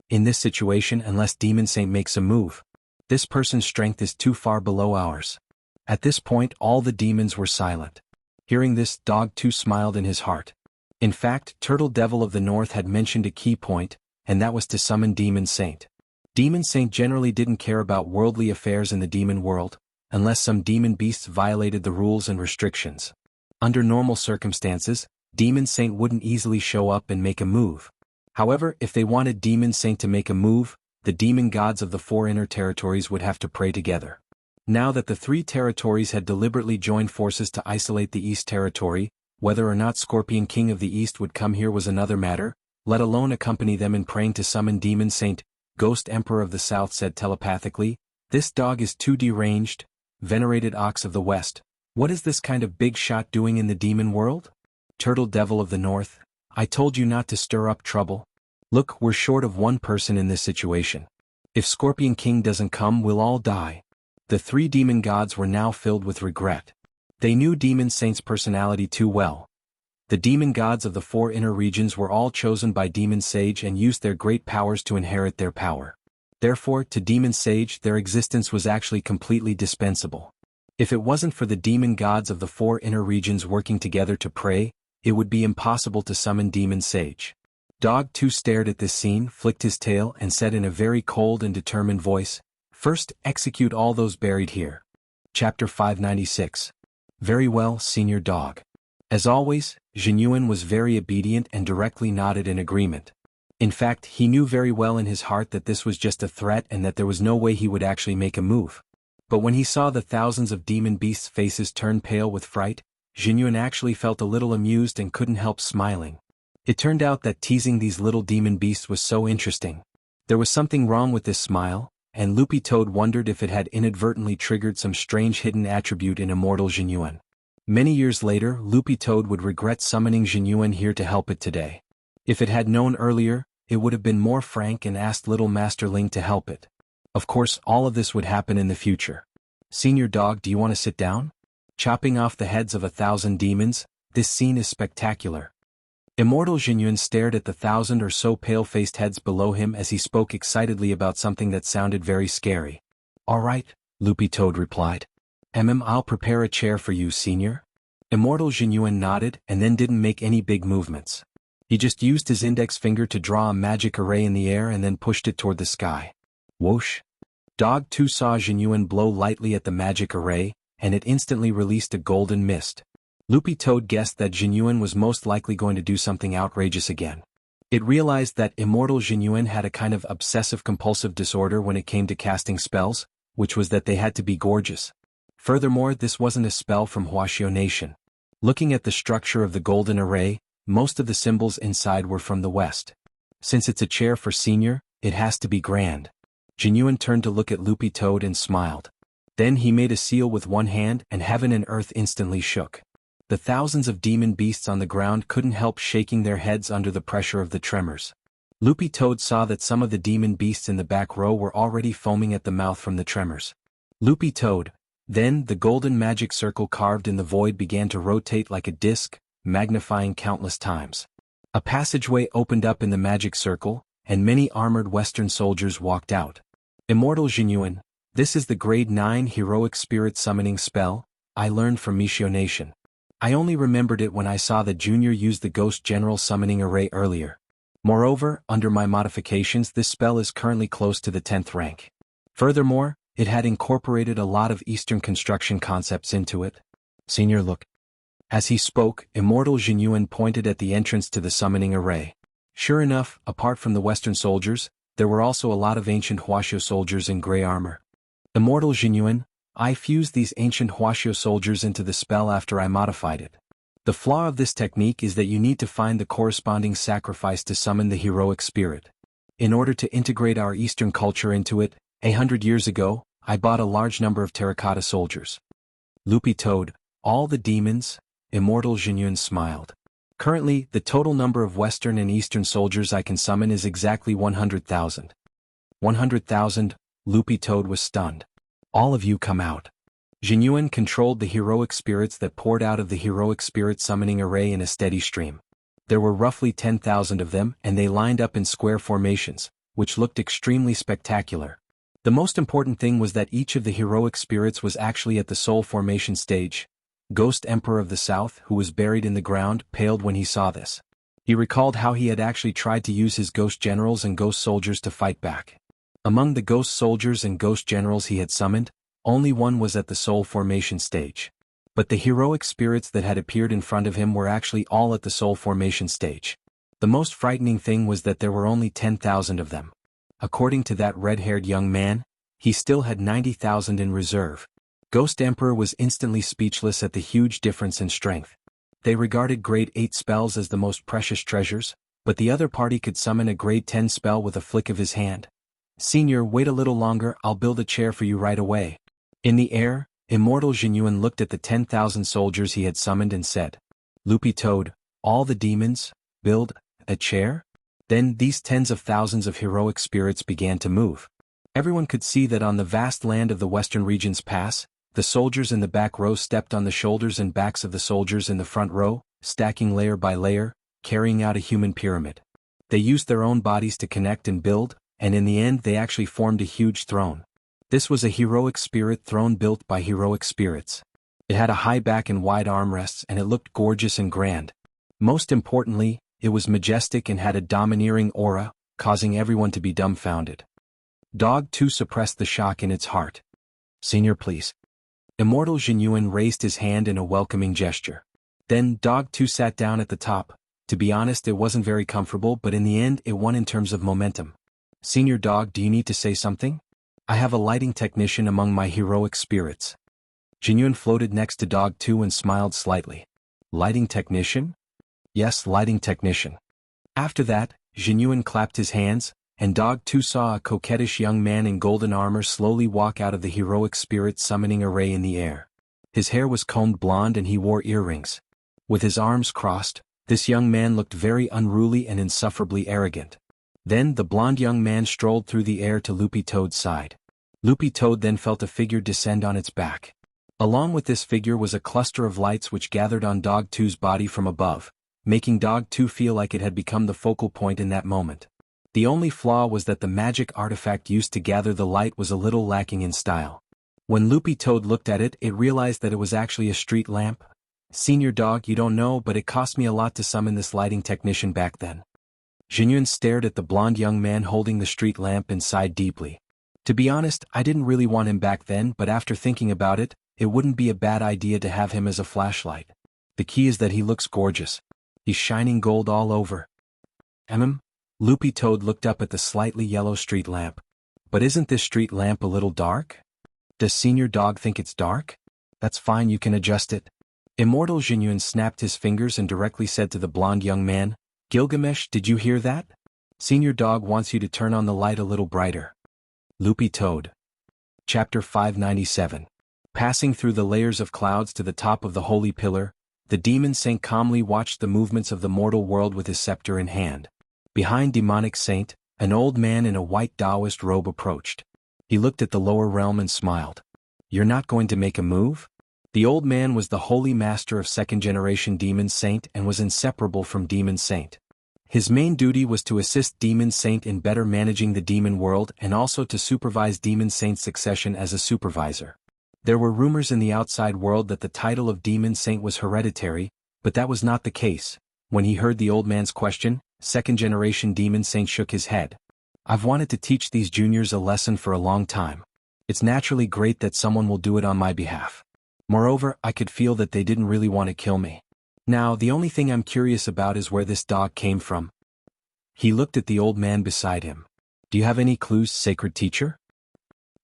In this situation, unless Demon Saint makes a move, this person's strength is too far below ours. At this point, all the demons were silent. Hearing this, Dog 2 smiled in his heart. In fact, Turtle Devil of the North had mentioned a key point, and that was to summon Demon Saint. Demon Saint generally didn't care about worldly affairs in the demon world, unless some demon beasts violated the rules and restrictions. Under normal circumstances, Demon Saint wouldn't easily show up and make a move. However, if they wanted Demon Saint to make a move, the demon gods of the 4 inner territories would have to pray together. Now that the 3 territories had deliberately joined forces to isolate the East Territory, whether or not Scorpion King of the East would come here was another matter, let alone accompany them in praying to summon Demon Saint. Ghost Emperor of the South said telepathically, "This dog is too deranged, venerated Ox of the West. What is this kind of big shot doing in the demon world? Turtle Devil of the North, I told you not to stir up trouble. Look, we're short of one person in this situation. If Scorpion King doesn't come, we'll all die." The 3 demon gods were now filled with regret. They knew Demon Saint's personality too well. The demon gods of the 4 inner regions were all chosen by Demon Sage and used their great powers to inherit their power. Therefore, to Demon Sage, their existence was actually completely dispensable. If it wasn't for the demon gods of the 4 inner regions working together to pray, it would be impossible to summon Demon Sage. Dog 2 stared at this scene, flicked his tail, and said in a very cold and determined voice, "First, execute all those buried here." Chapter 596. Very well, Senior Dog. As always, Xuanhuan was very obedient and directly nodded in agreement. In fact, he knew very well in his heart that this was just a threat and that there was no way he would actually make a move. But when he saw the thousands of demon beasts' faces turn pale with fright, Xuanhuan actually felt a little amused and couldn't help smiling. It turned out that teasing these little demon beasts was so interesting. There was something wrong with this smile, and Loopy Toad wondered if it had inadvertently triggered some strange hidden attribute in Immortal Xuanhuan. Many years later, Loopy Toad would regret summoning Xuanhuan here to help it today. If it had known earlier, it would have been more frank and asked Little Master Ling to help it. Of course, all of this would happen in the future. Senior Dog, do you want to sit down? Chopping off the heads of 1,000 demons, this scene is spectacular. Immortal Xuanhuan stared at the 1,000 or so pale-faced heads below him as he spoke excitedly about something that sounded very scary. "All right," Loopy Toad replied. I'll prepare a chair for you, Senior." Immortal Xuanhuan nodded and then didn't make any big movements. He just used his index finger to draw a magic array in the air and then pushed it toward the sky. Whoosh! Dog 2 saw Xuanhuan blow lightly at the magic array, and it instantly released a golden mist. Loopy Toad guessed that Xuanhuan was most likely going to do something outrageous again. It realized that Immortal Xuanhuan had a kind of obsessive-compulsive disorder when it came to casting spells, which was that they had to be gorgeous. Furthermore, this wasn't a spell from Wuxia Nation. Looking at the structure of the golden array, most of the symbols inside were from the West. Since it's a chair for Senior, it has to be grand. Xuanhuan turned to look at Loopy Toad and smiled. Then he made a seal with one hand and heaven and earth instantly shook. The thousands of demon beasts on the ground couldn't help shaking their heads under the pressure of the tremors. Loopy Toad saw that some of the demon beasts in the back row were already foaming at the mouth from the tremors. Loopy Toad. Then the golden magic circle carved in the void began to rotate like a disc, magnifying countless times. A passageway opened up in the magic circle, and many armored Western soldiers walked out. Immortal Xuanhuan, this is the grade 9 heroic spirit summoning spell I learned from Wuxia Nation. I only remembered it when I saw the Junior use the Ghost General summoning array earlier. Moreover, under my modifications, this spell is currently close to the 10th rank. Furthermore, it had incorporated a lot of Eastern construction concepts into it. Senior, look. As he spoke, Immortal Xuanhuan pointed at the entrance to the summoning array. Sure enough, apart from the Western soldiers, there were also a lot of ancient Wuxia soldiers in gray armor. Immortal Xuanhuan, I fused these ancient Wuxia soldiers into the spell after I modified it. The flaw of this technique is that you need to find the corresponding sacrifice to summon the heroic spirit. In order to integrate our Eastern culture into it, 100 years ago, I bought a large number of terracotta soldiers. Loopy Toad, all the demons? Immortal Xuanhuan smiled. Currently, the total number of Western and Eastern soldiers I can summon is exactly 100,000. 100,000? Loopy Toad was stunned. All of you come out. Xuanhuan controlled the heroic spirits that poured out of the heroic spirit summoning array in a steady stream. There were roughly 10,000 of them, and they lined up in square formations, which looked extremely spectacular. The most important thing was that each of the heroic spirits was actually at the soul formation stage. Ghost Emperor of the South, who was buried in the ground, paled when he saw this. He recalled how he had actually tried to use his ghost generals and ghost soldiers to fight back. Among the ghost soldiers and ghost generals he had summoned, only one was at the soul formation stage. But the heroic spirits that had appeared in front of him were actually all at the soul formation stage. The most frightening thing was that there were only 10,000 of them. According to that red-haired young man, he still had 90,000 in reserve. Ghost Emperor was instantly speechless at the huge difference in strength. They regarded grade 8 spells as the most precious treasures, but the other party could summon a grade 10 spell with a flick of his hand. Senior, wait a little longer, I'll build a chair for you right away. In the air, Immortal Xuanhuan looked at the 10,000 soldiers he had summoned and said, Loopy Toad, all the demons, build a chair? Then these tens of thousands of heroic spirits began to move. Everyone could see that on the vast land of the Western Regions Pass, the soldiers in the back row stepped on the shoulders and backs of the soldiers in the front row, stacking layer by layer, carrying out a human pyramid. They used their own bodies to connect and build, and in the end they actually formed a huge throne. This was a heroic spirit throne built by heroic spirits. It had a high back and wide armrests, and it looked gorgeous and grand. Most importantly, it was majestic and had a domineering aura, causing everyone to be dumbfounded. Dog 2 suppressed the shock in its heart. Senior, please. Immortal Xuanhuan raised his hand in a welcoming gesture. Then Dog 2 sat down at the top. To be honest, it wasn't very comfortable, but in the end it won in terms of momentum. Senior Dog, do you need to say something? I have a lighting technician among my heroic spirits. Xuanhuan floated next to Dog 2 and smiled slightly. Lighting technician? Yes, lighting technician. After that, Xuanhuan clapped his hands, and Dog 2 saw a coquettish young man in golden armor slowly walk out of the heroic spirit summoning array in the air. His hair was combed blonde and he wore earrings. With his arms crossed, this young man looked very unruly and insufferably arrogant. Then the blonde young man strolled through the air to Loopy Toad's side. Loopy Toad then felt a figure descend on its back. Along with this figure was a cluster of lights which gathered on Dog 2's body from above, making Dog 2 feel like it had become the focal point in that moment. The only flaw was that the magic artifact used to gather the light was a little lacking in style. When Loopy Toad looked at it, it realized that it was actually a street lamp. Senior Dog, you don't know, but it cost me a lot to summon this lighting technician back then. Xuanhuan stared at the blonde young man holding the street lamp and sighed deeply. To be honest, I didn't really want him back then, but after thinking about it, it wouldn't be a bad idea to have him as a flashlight. The key is that he looks gorgeous. He's shining gold all over. Loopy Toad looked up at the slightly yellow street lamp. But isn't this street lamp a little dark? Does Senior Dog think it's dark? That's fine, you can adjust it. Immortal Xuanhuan snapped his fingers and directly said to the blonde young man, Gilgamesh, did you hear that? Senior Dog wants you to turn on the light a little brighter. Loopy Toad. Chapter 597. Passing through the layers of clouds to the top of the holy pillar, the demon saint calmly watched the movements of the mortal world with his scepter in hand. Behind demonic saint, an old man in a white Taoist robe approached. He looked at the lower realm and smiled. You're not going to make a move? The old man was the holy master of second-generation Demon Saint and was inseparable from Demon Saint. His main duty was to assist Demon Saint in better managing the demon world and also to supervise Demon Saint's succession as a supervisor. There were rumors in the outside world that the title of Demon Saint was hereditary, but that was not the case. When he heard the old man's question, second-generation Demon Saint shook his head. I've wanted to teach these juniors a lesson for a long time. It's naturally great that someone will do it on my behalf. Moreover, I could feel that they didn't really want to kill me. Now, the only thing I'm curious about is where this dog came from. He looked at the old man beside him. Do you have any clues, sacred teacher?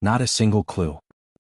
Not a single clue.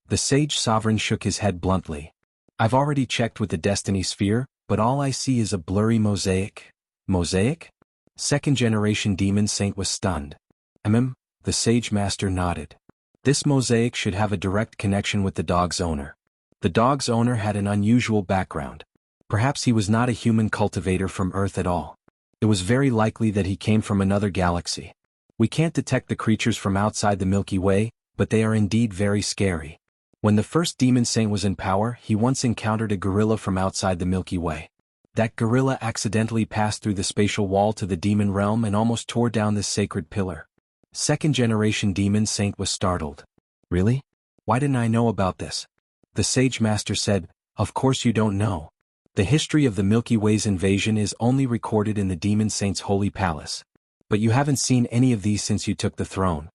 The sage sovereign shook his head bluntly. I've already checked with the destiny sphere, but all I see is a blurry mosaic. Mosaic? Second-generation Demon Saint was stunned. The sage master nodded. This mosaic should have a direct connection with the dog's owner. The dog's owner had an unusual background. Perhaps he was not a human cultivator from Earth at all. It was very likely that he came from another galaxy. We can't detect the creatures from outside the Milky Way, but they are indeed very scary. When the first Demon Saint was in power, he once encountered a gorilla from outside the Milky Way. That gorilla accidentally passed through the spatial wall to the demon realm and almost tore down this sacred pillar. Second-generation Demon Saint was startled. Really? Why didn't I know about this? The Sage Master said, Of course you don't know. The history of the Milky Way's invasion is only recorded in the Demon Saint's holy palace. But you haven't seen any of these since you took the throne.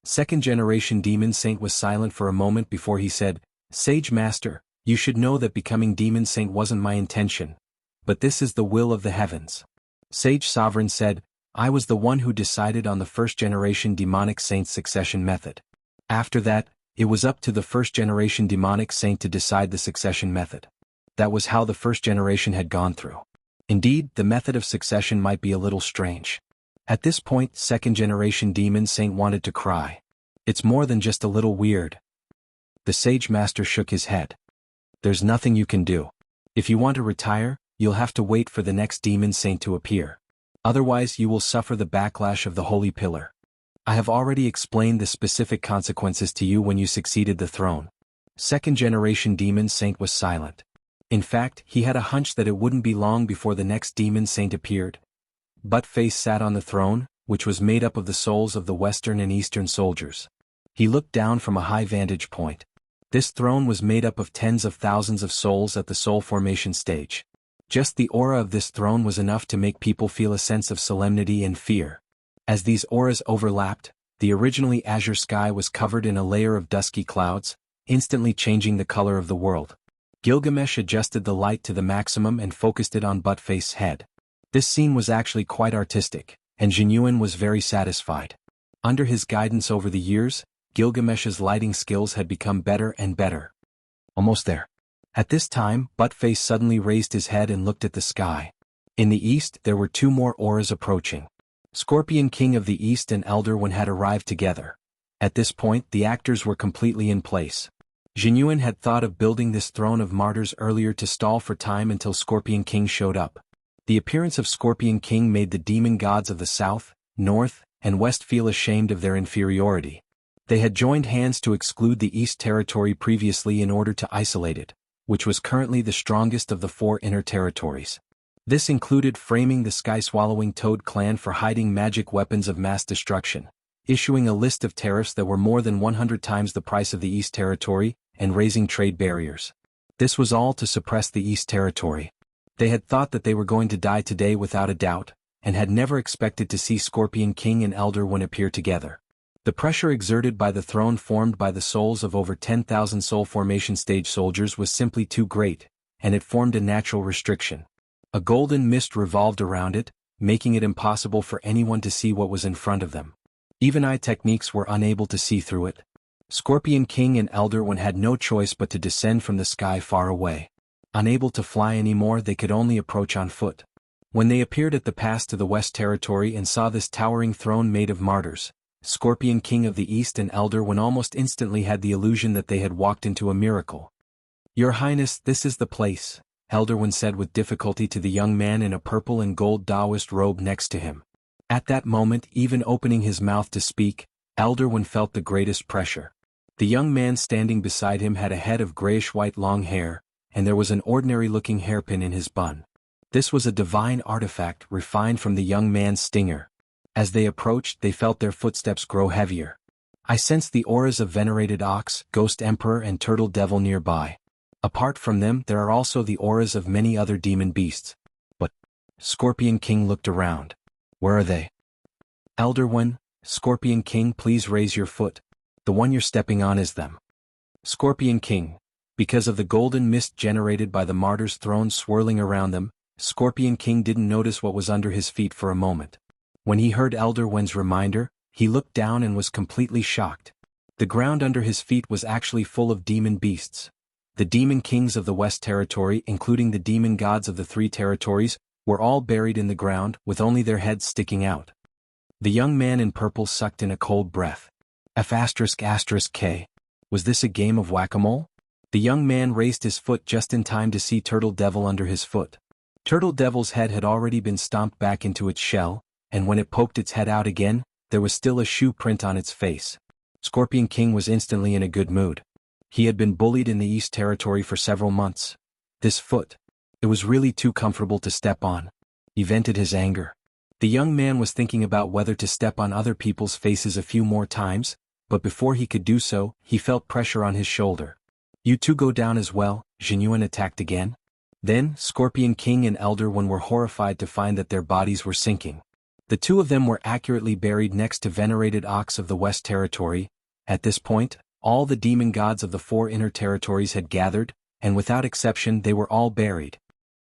Second-generation Demon Saint was silent for a moment before he said, Sage Master, you should know that becoming Demon Saint wasn't my intention. But this is the will of the heavens. Sage Sovereign said, I was the one who decided on the first-generation demonic saint's succession method. After that, it was up to the first-generation demonic saint to decide the succession method. That was how the first generation had gone through. Indeed, the method of succession might be a little strange. At this point, second-generation demon saint wanted to cry. It's more than just a little weird. The sage master shook his head. There's nothing you can do. If you want to retire, you'll have to wait for the next demon saint to appear. Otherwise, you will suffer the backlash of the holy pillar. I have already explained the specific consequences to you when you succeeded the throne. Second-generation demon saint was silent. In fact, he had a hunch that it wouldn't be long before the next demon saint appeared. Buttface sat on the throne, which was made up of the souls of the Western and Eastern soldiers. He looked down from a high vantage point. This throne was made up of tens of thousands of souls at the soul formation stage. Just the aura of this throne was enough to make people feel a sense of solemnity and fear. As these auras overlapped, the originally azure sky was covered in a layer of dusky clouds, instantly changing the color of the world. Gilgamesh adjusted the light to the maximum and focused it on Buttface's head. This scene was actually quite artistic, and Xuanhuan was very satisfied. Under his guidance over the years, Gilgamesh's lighting skills had become better and better. Almost there. At this time, Buttface suddenly raised his head and looked at the sky. In the east, there were two more auras approaching. Scorpion King of the East and Elder One had arrived together. At this point, the actors were completely in place. Xuanhuan had thought of building this throne of martyrs earlier to stall for time until Scorpion King showed up. The appearance of Scorpion King made the demon gods of the south, north, and west feel ashamed of their inferiority. They had joined hands to exclude the East territory previously in order to isolate it, which was currently the strongest of the four inner territories. This included framing the sky-swallowing Toad clan for hiding magic weapons of mass destruction, issuing a list of tariffs that were more than 100 times the price of the East territory, and raising trade barriers. This was all to suppress the East territory. They had thought that they were going to die today without a doubt, and had never expected to see Scorpion King and Elder One appear together. The pressure exerted by the throne formed by the souls of over 10,000 soul formation stage soldiers was simply too great, and it formed a natural restriction. A golden mist revolved around it, making it impossible for anyone to see what was in front of them. Even eye techniques were unable to see through it. Scorpion King and Elder One had no choice but to descend from the sky far away. Unable to fly anymore, they could only approach on foot. When they appeared at the pass to the West Territory and saw this towering throne made of martyrs, Scorpion King of the East and Elder One almost instantly had the illusion that they had walked into a miracle. "Your Highness, this is the place," Elder One said with difficulty to the young man in a purple and gold Taoist robe next to him. At that moment, even opening his mouth to speak, Elder One felt the greatest pressure. The young man standing beside him had a head of grayish-white long hair, and there was an ordinary-looking hairpin in his bun. This was a divine artifact refined from the young man's stinger. As they approached, they felt their footsteps grow heavier. I sensed the auras of venerated ox, ghost emperor and turtle devil nearby. Apart from them, there are also the auras of many other demon beasts. But Scorpion King looked around. Where are they? Elder One, Scorpion King, please raise your foot. The one you're stepping on is them. Scorpion King. Because of the golden mist generated by the martyr's throne swirling around them, Scorpion King didn't notice what was under his feet for a moment. When he heard Elder One's reminder, he looked down and was completely shocked. The ground under his feet was actually full of demon beasts. The demon kings of the West Territory, including the demon gods of the three territories, were all buried in the ground, with only their heads sticking out. The young man in purple sucked in a cold breath. F***K. Was this a game of whack-a-mole? The young man raised his foot just in time to see Turtle Devil under his foot. Turtle Devil's head had already been stomped back into its shell, and when it poked its head out again, there was still a shoe print on its face. Scorpion King was instantly in a good mood. He had been bullied in the East Territory for several months. This foot. It was really too comfortable to step on. He vented his anger. The young man was thinking about whether to step on other people's faces a few more times, but before he could do so, he felt pressure on his shoulder. You two go down as well, Xuanhuan attacked again. Then, Scorpion King and Elder One were horrified to find that their bodies were sinking. The two of them were accurately buried next to venerated ox of the West Territory. At this point, all the demon gods of the four inner territories had gathered, and without exception they were all buried.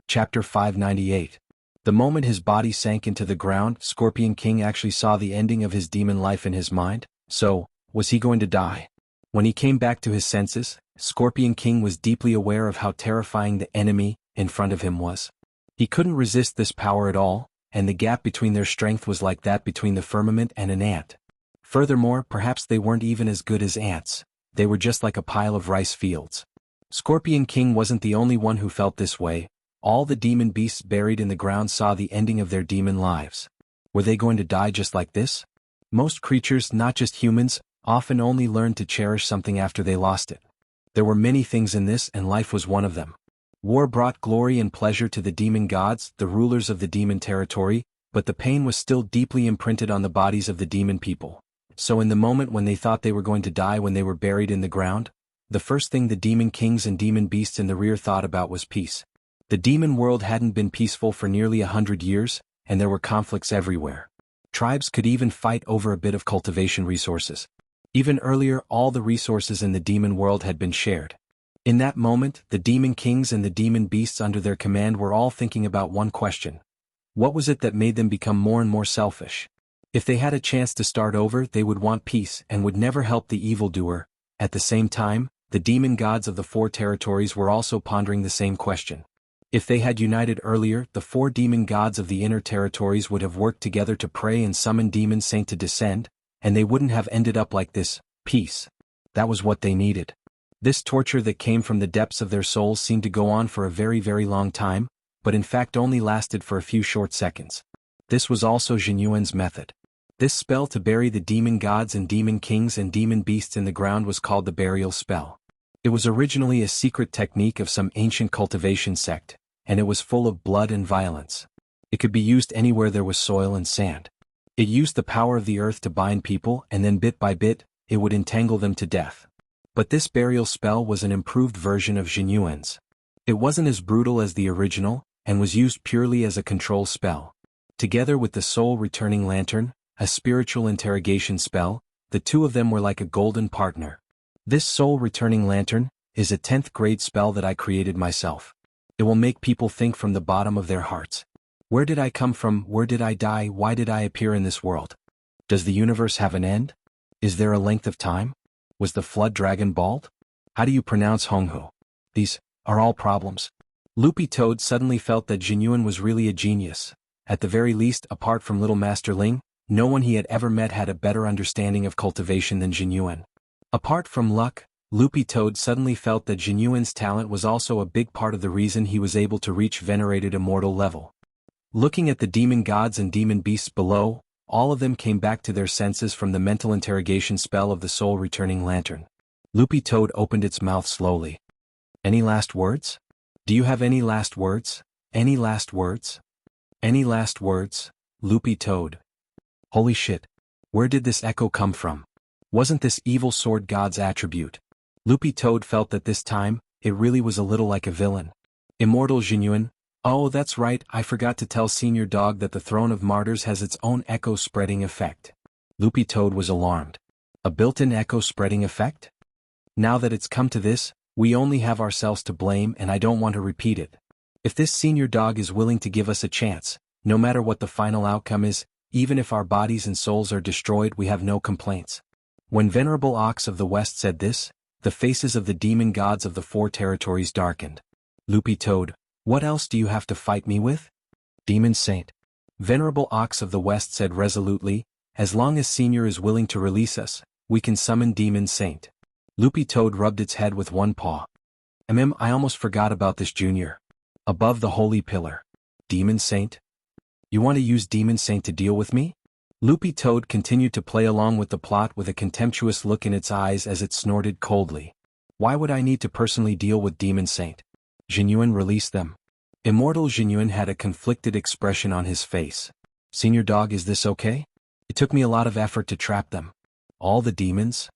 Chapter 598. The moment his body sank into the ground, Scorpion King actually saw the ending of his demon life in his mind. So, was he going to die? When he came back to his senses, Scorpion King was deeply aware of how terrifying the enemy in front of him was. He couldn't resist this power at all, and the gap between their strength was like that between the firmament and an ant. Furthermore, perhaps they weren't even as good as ants. They were just like a pile of rice fields. Scorpion King wasn't the only one who felt this way. All the demon beasts buried in the ground saw the ending of their demon lives. Were they going to die just like this? Most creatures, not just humans, often only learn to cherish something after they lost it. There were many things in this, and life was one of them. War brought glory and pleasure to the demon gods, the rulers of the demon territory, but the pain was still deeply imprinted on the bodies of the demon people. So in the moment when they thought they were going to die when they were buried in the ground, the first thing the demon kings and demon beasts in the rear thought about was peace. The demon world hadn't been peaceful for nearly 100 years, and there were conflicts everywhere. Tribes could even fight over a bit of cultivation resources. Even earlier, all the resources in the demon world had been shared. In that moment, the demon kings and the demon beasts under their command were all thinking about one question. What was it that made them become more and more selfish? If they had a chance to start over, they would want peace and would never help the evildoer. At the same time, the demon gods of the 4 territories were also pondering the same question. If they had united earlier, the 4 demon gods of the inner territories would have worked together to pray and summon Demon Saint to descend, and they wouldn't have ended up like this. Peace. That was what they needed. This torture that came from the depths of their souls seemed to go on for a very, very long time, but in fact only lasted for a few short seconds. This was also Xuanhuan's method. This spell to bury the demon gods and demon kings and demon beasts in the ground was called the burial spell. It was originally a secret technique of some ancient cultivation sect, and it was full of blood and violence. It could be used anywhere there was soil and sand. It used the power of the earth to bind people, and then bit by bit, it would entangle them to death. But this burial spell was an improved version of Xuanhuan's. It wasn't as brutal as the original, and was used purely as a control spell. Together with the soul returning lantern, a spiritual interrogation spell, the two of them were like a golden partner. This soul returning lantern is a 10th grade spell that I created myself. It will make people think from the bottom of their hearts. Where did I come from? Where did I die? Why did I appear in this world? Does the universe have an end? Is there a length of time? Was the flood dragon bald? How do you pronounce xianhu? These are all problems. Loopy Toad suddenly felt that Xuanhuan was really a genius. At the very least, apart from Little Master Ling, no one he had ever met had a better understanding of cultivation than Xuanhuan. Apart from luck, Loopy Toad suddenly felt that Xuanhuan's talent was also a big part of the reason he was able to reach venerated immortal level. Looking at the demon gods and demon beasts below, all of them came back to their senses from the mental interrogation spell of the soul returning lantern. Loopy Toad opened its mouth slowly. Any last words? Do you have any last words? Any last words? Any last words? Loopy Toad. Holy shit. Where did this echo come from? Wasn't this evil sword god's attribute? Loopy Toad felt that this time, it really was a little like a villain. Immortal Xuanhuan. Oh, that's right, I forgot to tell Senior Dog that the Throne of Martyrs has its own echo-spreading effect. Loopy Toad was alarmed. A built-in echo-spreading effect? Now that it's come to this, we only have ourselves to blame, and I don't want to repeat it. If this Senior Dog is willing to give us a chance, no matter what the final outcome is, even if our bodies and souls are destroyed, we have no complaints. When Venerable Ox of the West said this, the faces of the demon gods of the 4 territories darkened. Loopy Toad, what else do you have to fight me with? Demon Saint. Venerable Ox of the West said resolutely, as long as Senior is willing to release us, we can summon Demon Saint. Loopy Toad rubbed its head with one paw. I almost forgot about this, Junior. Above the holy pillar. Demon Saint? You want to use Demon Saint to deal with me? Loopy Toad continued to play along with the plot with a contemptuous look in its eyes as it snorted coldly. Why would I need to personally deal with Demon Saint? Xuanhuan released them. Immortal Xuanhuan had a conflicted expression on his face. Senior Dog, is this okay? It took me a lot of effort to trap them. All the demons?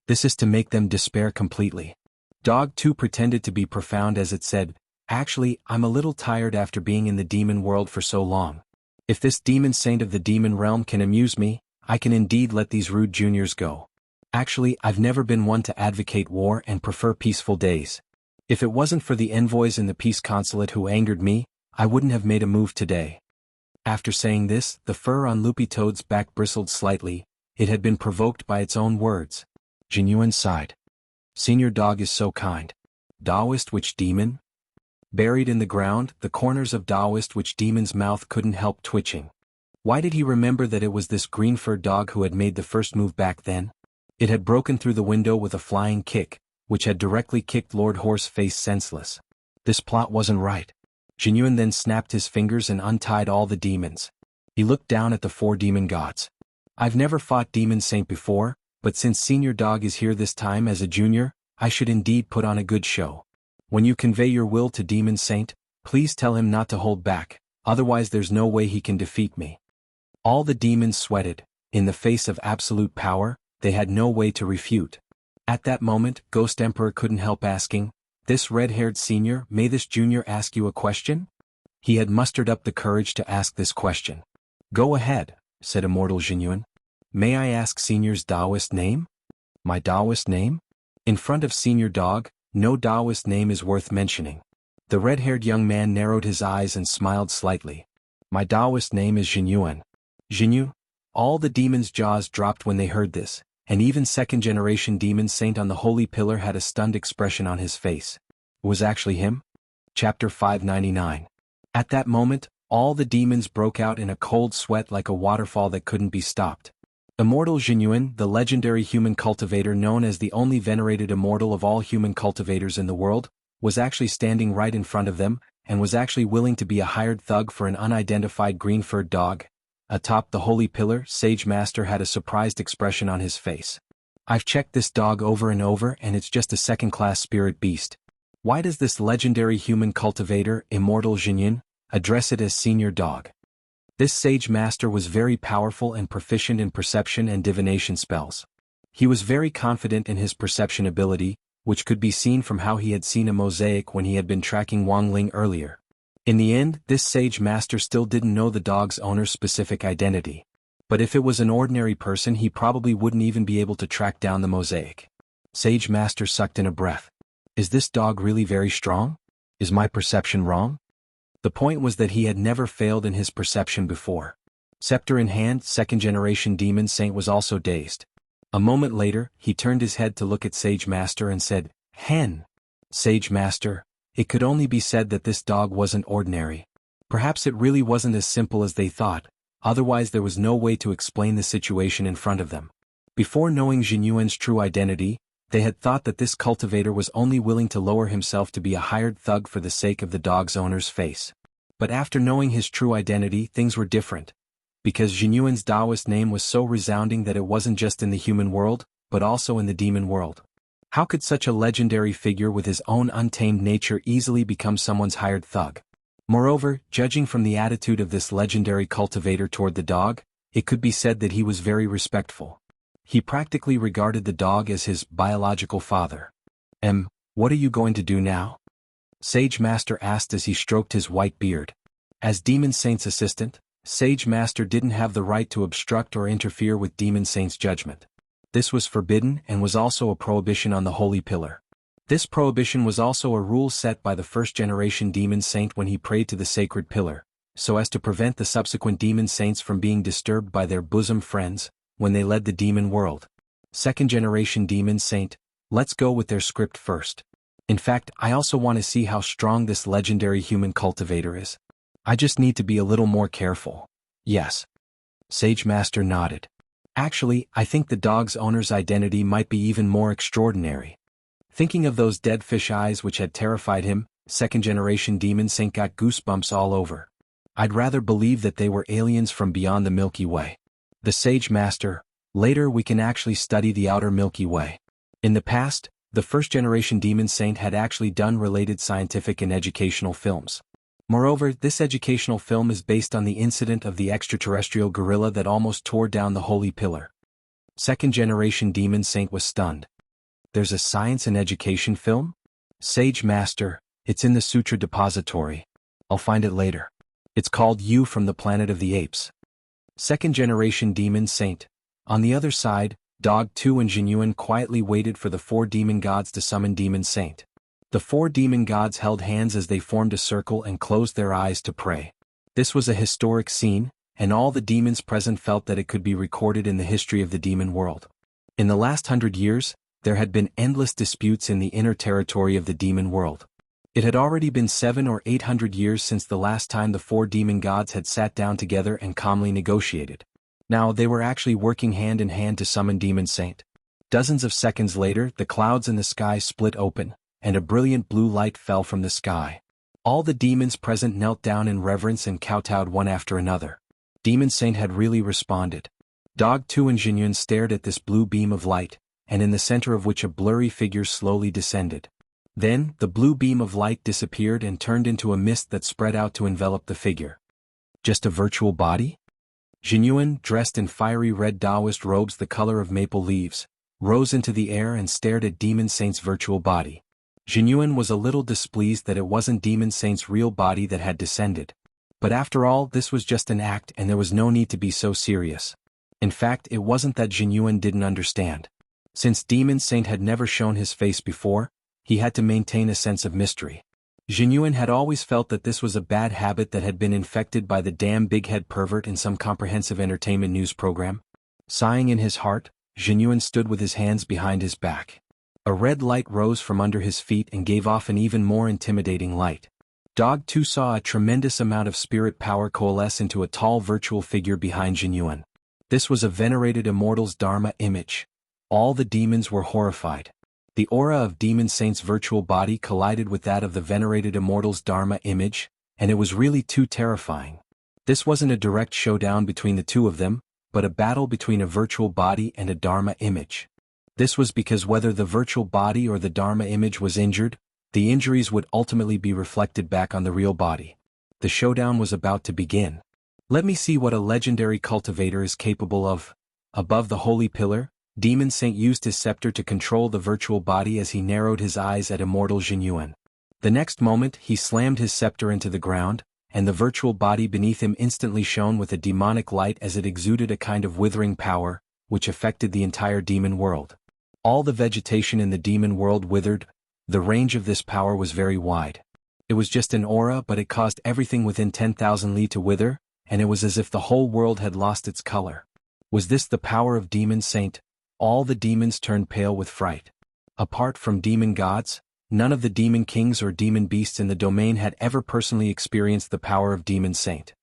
This is to make them despair completely. Dog 2 pretended to be profound as it said, actually, I'm a little tired after being in the demon world for so long. If this Demon Saint of the demon realm can amuse me, I can indeed let these rude juniors go. Actually, I've never been one to advocate war and prefer peaceful days. If it wasn't for the envoys in the peace consulate who angered me, I wouldn't have made a move today. After saying this, the fur on Loopy Toad's back bristled slightly. It had been provoked by its own words. Xuanhuan sighed. Senior Dog is so kind. Daoist Witch Demon? Buried in the ground, the corners of Daoist Witch Demon's mouth couldn't help twitching. Why did he remember that it was this green-furred dog who had made the first move back then? It had broken through the window with a flying kick, which had directly kicked Lord Horseface senseless. This plot wasn't right. Xuanhuan then snapped his fingers and untied all the demons. He looked down at the 4 demon gods. I've never fought Demon Saint before, but since Senior Dog is here this time as a junior, I should indeed put on a good show. When you convey your will to Demon Saint, please tell him not to hold back, otherwise there's no way he can defeat me. All the demons sweated. In the face of absolute power, they had no way to refute. At that moment, Ghost Emperor couldn't help asking, "This red-haired senior, may this junior ask you a question?" He had mustered up the courage to ask this question. "Go ahead," said Immortal Xuanhuan. "May I ask Senior's Daoist name?" "My Daoist name?" In front of Senior Dog, no Daoist name is worth mentioning. The red-haired young man narrowed his eyes and smiled slightly. "My Daoist name is Xuanhuan." Xuanhu? All the demons' jaws dropped when they heard this, and even second-generation Demon Saint on the Holy Pillar had a stunned expression on his face. It was actually him? Chapter 599. At that moment, all the demons broke out in a cold sweat like a waterfall that couldn't be stopped. Immortal Xuanhuan, the legendary human cultivator known as the only venerated immortal of all human cultivators in the world, was actually standing right in front of them, and was actually willing to be a hired thug for an unidentified green-furred dog. Atop the Holy Pillar, Sage Master had a surprised expression on his face. "I've checked this dog over and over and it's just a second-class spirit beast. Why does this legendary human cultivator, Immortal Xuanhuan, address it as Senior Dog?" This Sage Master was very powerful and proficient in perception and divination spells. He was very confident in his perception ability, which could be seen from how he had seen a mosaic when he had been tracking Wang Ling earlier. In the end, this Sage Master still didn't know the dog's owner's specific identity. But if it was an ordinary person, he probably wouldn't even be able to track down the mosaic. Sage Master sucked in a breath. Is this dog really very strong? Is my perception wrong? The point was that he had never failed in his perception before. Scepter in hand, second-generation Demon Saint was also dazed. A moment later, he turned his head to look at Sage Master and said, "Hen." "Sage Master, it could only be said that this dog wasn't ordinary. Perhaps it really wasn't as simple as they thought, otherwise there was no way to explain the situation in front of them. Before knowing Xuanhuan's true identity, they had thought that this cultivator was only willing to lower himself to be a hired thug for the sake of the dog's owner's face. But after knowing his true identity, things were different. Because Xuanhuan's Daoist name was so resounding that it wasn't just in the human world, but also in the demon world. How could such a legendary figure with his own untamed nature easily become someone's hired thug? Moreover, judging from the attitude of this legendary cultivator toward the dog, it could be said that he was very respectful. He practically regarded the dog as his biological father. What are you going to do now?" Sage Master asked as he stroked his white beard. As Demon Saint's assistant, Sage Master didn't have the right to obstruct or interfere with Demon Saint's judgment. This was forbidden and was also a prohibition on the Holy Pillar. This prohibition was also a rule set by the first-generation Demon Saint when he prayed to the Sacred Pillar, so as to prevent the subsequent Demon Saints from being disturbed by their bosom friends when they led the demon world. Second-generation Demon Saint, let's go with their script first. In fact, I also want to see how strong this legendary human cultivator is. I just need to be a little more careful. Yes. Sage Master nodded. Actually, I think the dog's owner's identity might be even more extraordinary. Thinking of those dead fish eyes which had terrified him, second-generation Demon Saint got goosebumps all over. I'd rather believe that they were aliens from beyond the Milky Way. The Sage Master, later we can actually study the outer Milky Way. In the past, the first-generation Demon Saint had actually done related scientific and educational films. Moreover, this educational film is based on the incident of the extraterrestrial gorilla that almost tore down the Holy Pillar. Second-generation Demon Saint was stunned. There's a science and education film? Sage Master, it's in the Sutra Depository. I'll find it later. It's called You from the Planet of the Apes. Second-generation Demon Saint. On the other side, Dog 2 and Xuanhuan quietly waited for the 4 demon gods to summon Demon Saint. The 4 demon gods held hands as they formed a circle and closed their eyes to pray. This was a historic scene, and all the demons present felt that it could be recorded in the history of the demon world. In the last 100 years, there had been endless disputes in the inner territory of the demon world. It had already been 700 or 800 years since the last time the 4 demon gods had sat down together and calmly negotiated. Now they were actually working hand in hand to summon Demon Saint. Dozens of seconds later, the clouds in the sky split open, and a brilliant blue light fell from the sky. All the demons present knelt down in reverence and kowtowed one after another. Demon Saint had really responded. Dog 2 and Xuanhuan stared at this blue beam of light, and in the center of which a blurry figure slowly descended. Then, the blue beam of light disappeared and turned into a mist that spread out to envelop the figure. Just a virtual body? Xuanhuan, dressed in fiery red Taoist robes the color of maple leaves, rose into the air and stared at Demon Saint's virtual body. Xuanhuan was a little displeased that it wasn't Demon Saint's real body that had descended. But after all, this was just an act and there was no need to be so serious. In fact, it wasn't that Xuanhuan didn't understand. Since Demon Saint had never shown his face before, he had to maintain a sense of mystery. Xuanhuan had always felt that this was a bad habit that had been infected by the damn big-head pervert in some comprehensive entertainment news program. Sighing in his heart, Xuanhuan stood with his hands behind his back. A red light rose from under his feet and gave off an even more intimidating light. Dog 2 saw a tremendous amount of spirit power coalesce into a tall virtual figure behind Xuanhuan. This was a venerated immortal's Dharma image. All the demons were horrified. The aura of Demon Saint's virtual body collided with that of the venerated immortal's Dharma image, and it was really too terrifying. This wasn't a direct showdown between the two of them, but a battle between a virtual body and a Dharma image. This was because whether the virtual body or the Dharma image was injured, the injuries would ultimately be reflected back on the real body. The showdown was about to begin. Let me see what a legendary cultivator is capable of. Above the holy pillar, Demon Saint used his scepter to control the virtual body as he narrowed his eyes at immortal Xuanhuan. The next moment, he slammed his scepter into the ground, and the virtual body beneath him instantly shone with a demonic light as it exuded a kind of withering power, which affected the entire demon world. All the vegetation in the demon world withered. The range of this power was very wide. It was just an aura, but it caused everything within 10,000 li to wither, and it was as if the whole world had lost its color. Was this the power of Demon Saint? All the demons turned pale with fright. Apart from demon gods, none of the demon kings or demon beasts in the domain had ever personally experienced the power of Demon Saint.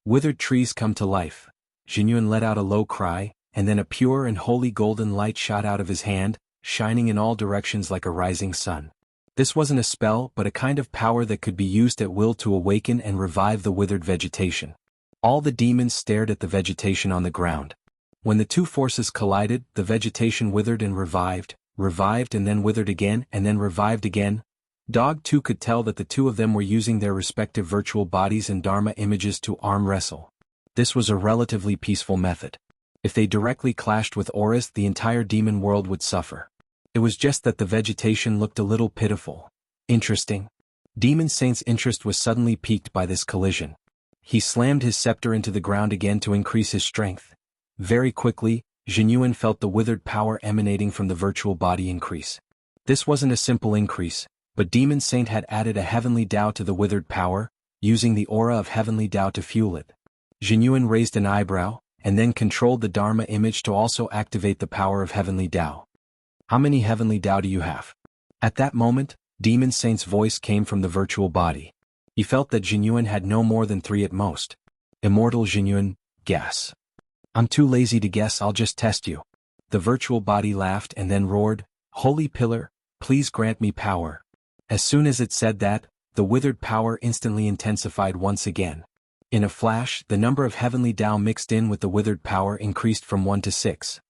Withered trees come to life. Xuanhuan let out a low cry, and then a pure and holy golden light shot out of his hand, shining in all directions like a rising sun. This wasn't a spell, but a kind of power that could be used at will to awaken and revive the withered vegetation. All the demons stared at the vegetation on the ground. When the two forces collided, the vegetation withered and revived and then withered again and then revived again. Dog 2 could tell that the two of them were using their respective virtual bodies and Dharma images to arm wrestle. This was a relatively peaceful method. If they directly clashed with auras, the entire demon world would suffer. It was just that the vegetation looked a little pitiful. Interesting. Demon Saint's interest was suddenly piqued by this collision. He slammed his scepter into the ground again to increase his strength. Very quickly, Xuanhuan felt the withered power emanating from the virtual body increase. This wasn't a simple increase, but Demon Saint had added a heavenly Tao to the withered power, using the aura of heavenly Tao to fuel it. Xuanhuan raised an eyebrow, and then controlled the Dharma image to also activate the power of heavenly Tao. How many heavenly Tao do you have? At that moment, Demon Saint's voice came from the virtual body. He felt that Xuanhuan had no more than 3 at most. Immortal Xuanhuan, guess. I'm too lazy to guess, I'll just test you. The virtual body laughed and then roared, Holy Pillar, please grant me power. As soon as it said that, the withered power instantly intensified once again. In a flash, the number of heavenly Tao mixed in with the withered power increased from 1 to 6.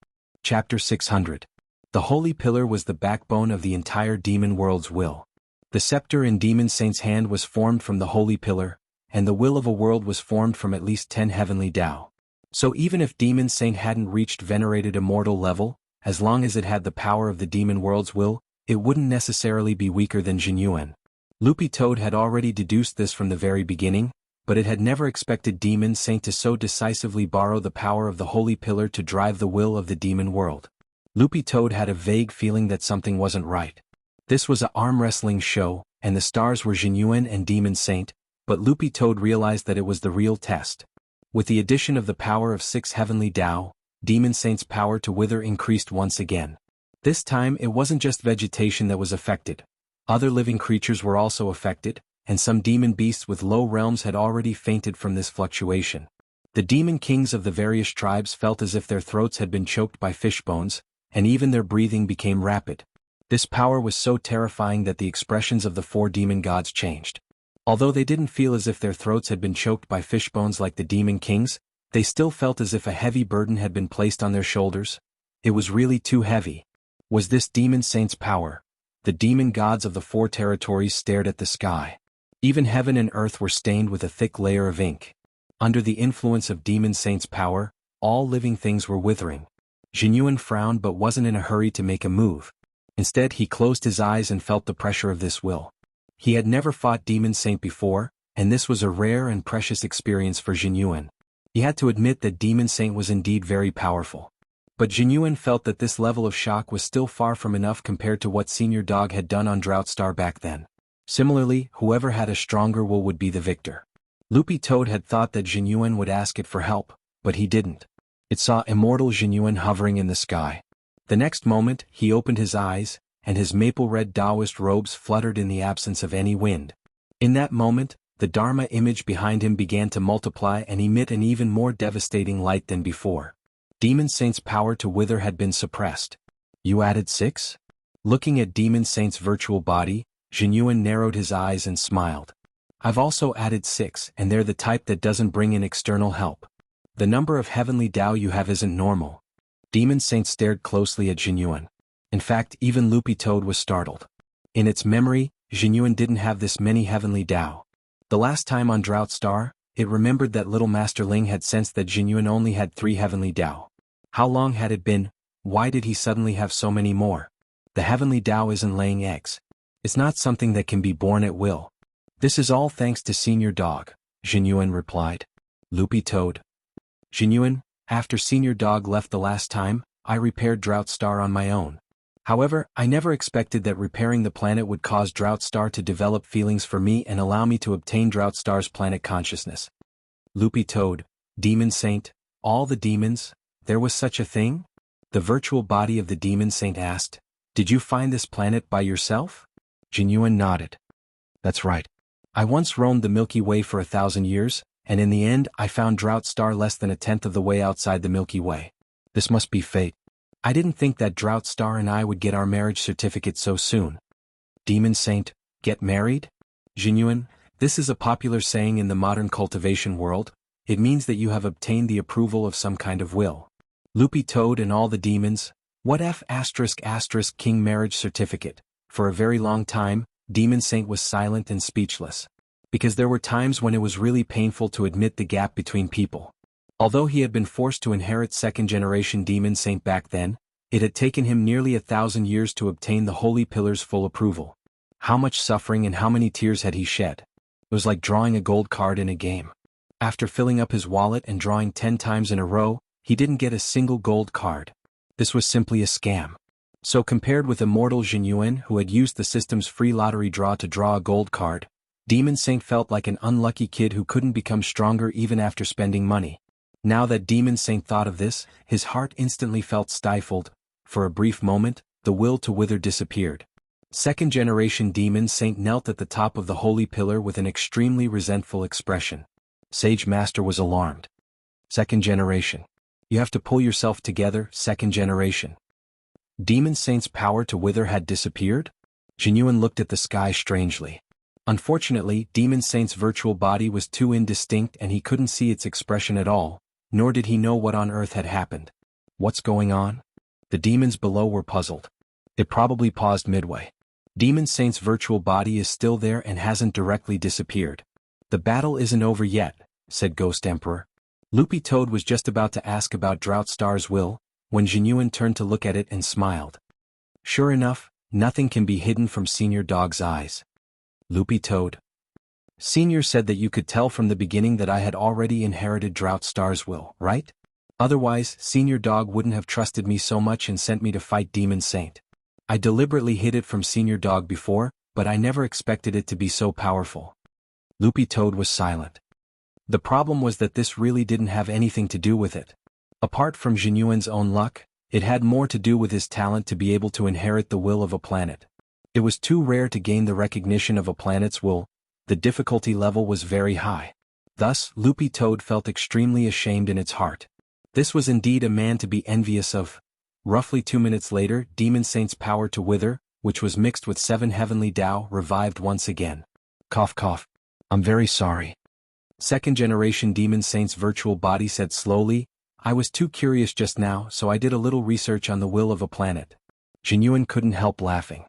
Chapter 600. The Holy Pillar was the backbone of the entire demon world's will. The scepter in Demon Saint's hand was formed from the Holy Pillar, and the will of a world was formed from at least 10 heavenly Tao. So even if Demon Saint hadn't reached venerated immortal level, as long as it had the power of the demon world's will, it wouldn't necessarily be weaker than Xuanhuan. Loopy Toad had already deduced this from the very beginning, but it had never expected Demon Saint to so decisively borrow the power of the Holy Pillar to drive the will of the demon world. Loopy Toad had a vague feeling that something wasn't right. This was an arm wrestling show, and the stars were Xuanhuan and Demon Saint, but Loopy Toad realized that it was the real test. With the addition of the power of 6 heavenly Tao, Demon Saint's power to wither increased once again. This time it wasn't just vegetation that was affected. Other living creatures were also affected, and some demon beasts with low realms had already fainted from this fluctuation. The demon kings of the various tribes felt as if their throats had been choked by fish bones, and even their breathing became rapid. This power was so terrifying that the expressions of the 4 demon gods changed. Although they didn't feel as if their throats had been choked by fish bones like the demon kings, they still felt as if a heavy burden had been placed on their shoulders. It was really too heavy. Was this Demon Saint's power? The demon gods of the 4 territories stared at the sky. Even heaven and earth were stained with a thick layer of ink. Under the influence of Demon Saint's power, all living things were withering. Xuanhuan frowned but wasn't in a hurry to make a move. Instead he closed his eyes and felt the pressure of this will. He had never fought Demon Saint before, and this was a rare and precious experience for Xuanhuan. He had to admit that Demon Saint was indeed very powerful. But Xuanhuan felt that this level of shock was still far from enough compared to what Senior Dog had done on Droughtstar back then. Similarly, whoever had a stronger will would be the victor. Loopy Toad had thought that Xuanhuan would ask it for help, but he didn't. It saw immortal Xuanhuan hovering in the sky. The next moment, he opened his eyes, and his maple-red Taoist robes fluttered in the absence of any wind. In that moment, the Dharma image behind him began to multiply and emit an even more devastating light than before. Demon Saint's power to wither had been suppressed. You added 6? Looking at Demon Saint's virtual body, Xuanhuan narrowed his eyes and smiled. I've also added 6, and they're the type that doesn't bring in external help. The number of heavenly Tao you have isn't normal. Demon Saint stared closely at Xuanhuan. In fact, even Loopy Toad was startled. In its memory, Xuanhuan didn't have this many heavenly Tao. The last time on Droughtstar, it remembered that little Master Ling had sensed that Xuanhuan only had 3 heavenly Tao. How long had it been? Why did he suddenly have so many more? The heavenly Tao isn't laying eggs. It's not something that can be born at will. This is all thanks to Senior Dog, Xuanhuan replied. Loopy Toad. Xuanhuan, after Senior Dog left the last time, I repaired Droughtstar on my own. However, I never expected that repairing the planet would cause Droughtstar to develop feelings for me and allow me to obtain Droughtstar's planet consciousness. Loopy Toad, Demon Saint, all the demons, there was such a thing? The virtual body of the Demon Saint asked. Did you find this planet by yourself? Xuanhuan nodded. That's right. I once roamed the Milky Way for 1,000 years, and in the end I found Droughtstar less than 1/10 of the way outside the Milky Way. This must be fate. I didn't think that Droughtstar and I would get our marriage certificate so soon. Demon Saint, get married? Xuanhuan, this is a popular saying in the modern cultivation world. It means that you have obtained the approval of some kind of will. Loopy Toad and all the demons, what F*** king marriage certificate? For a very long time, Demon Saint was silent and speechless. Because there were times when it was really painful to admit the gap between people. Although he had been forced to inherit second-generation Demon Saint back then, it had taken him nearly 1,000 years to obtain the Holy Pillar's full approval. How much suffering and how many tears had he shed? It was like drawing a gold card in a game. After filling up his wallet and drawing 10 times in a row, he didn't get a single gold card. This was simply a scam. So compared with Immortal Xuanhuan, who had used the system's free lottery draw to draw a gold card, Demon Saint felt like an unlucky kid who couldn't become stronger even after spending money. Now that Demon Saint thought of this, his heart instantly felt stifled. For a brief moment, the will to wither disappeared. Second-generation Demon Saint knelt at the top of the Holy Pillar with an extremely resentful expression. Sage Master was alarmed. Second generation. You have to pull yourself together, second generation. Demon Saint's power to wither had disappeared? Xuanhuan looked at the sky strangely. Unfortunately, Demon Saint's virtual body was too indistinct and he couldn't see its expression at all, nor did he know what on earth had happened. What's going on? The demons below were puzzled. It probably paused midway. Demon Saint's virtual body is still there and hasn't directly disappeared. The battle isn't over yet, said Ghost Emperor. Loopy Toad was just about to ask about Droughtstar's will, when Xuanhuan turned to look at it and smiled. Sure enough, nothing can be hidden from Senior Dog's eyes. Loopy Toad. Senior said that you could tell from the beginning that I had already inherited Droughtstar's will, right? Otherwise, Senior Dog wouldn't have trusted me so much and sent me to fight Demon Saint. I deliberately hid it from Senior Dog before, but I never expected it to be so powerful. Loopy Toad was silent. The problem was that this really didn't have anything to do with it. Apart from Xuanhuan's own luck, it had more to do with his talent to be able to inherit the will of a planet. It was too rare to gain the recognition of a planet's will. The difficulty level was very high. Thus, Loopy Toad felt extremely ashamed in its heart. This was indeed a man to be envious of. Roughly 2 minutes later, Demon Saint's power to wither, which was mixed with 7 heavenly Tao, revived once again. Cough cough. I'm very sorry. Second generation Demon Saint's virtual body said slowly, I was too curious just now, so I did a little research on the will of a planet. Xuanhuan couldn't help laughing.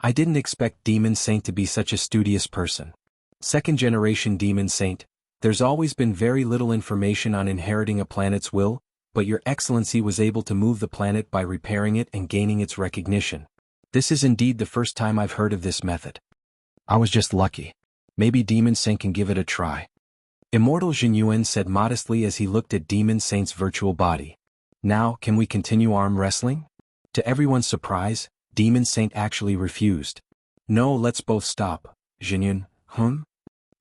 I didn't expect Demon Saint to be such a studious person. Second generation Demon Saint, there's always been very little information on inheriting a planet's will, but your excellency was able to move the planet by repairing it and gaining its recognition. This is indeed the first time I've heard of this method. I was just lucky. Maybe Demon Saint can give it a try. Immortal Xuanhuan said modestly as he looked at Demon Saint's virtual body. Now, can we continue arm wrestling? To everyone's surprise, Demon Saint actually refused. No, let's both stop, Xuanhuan.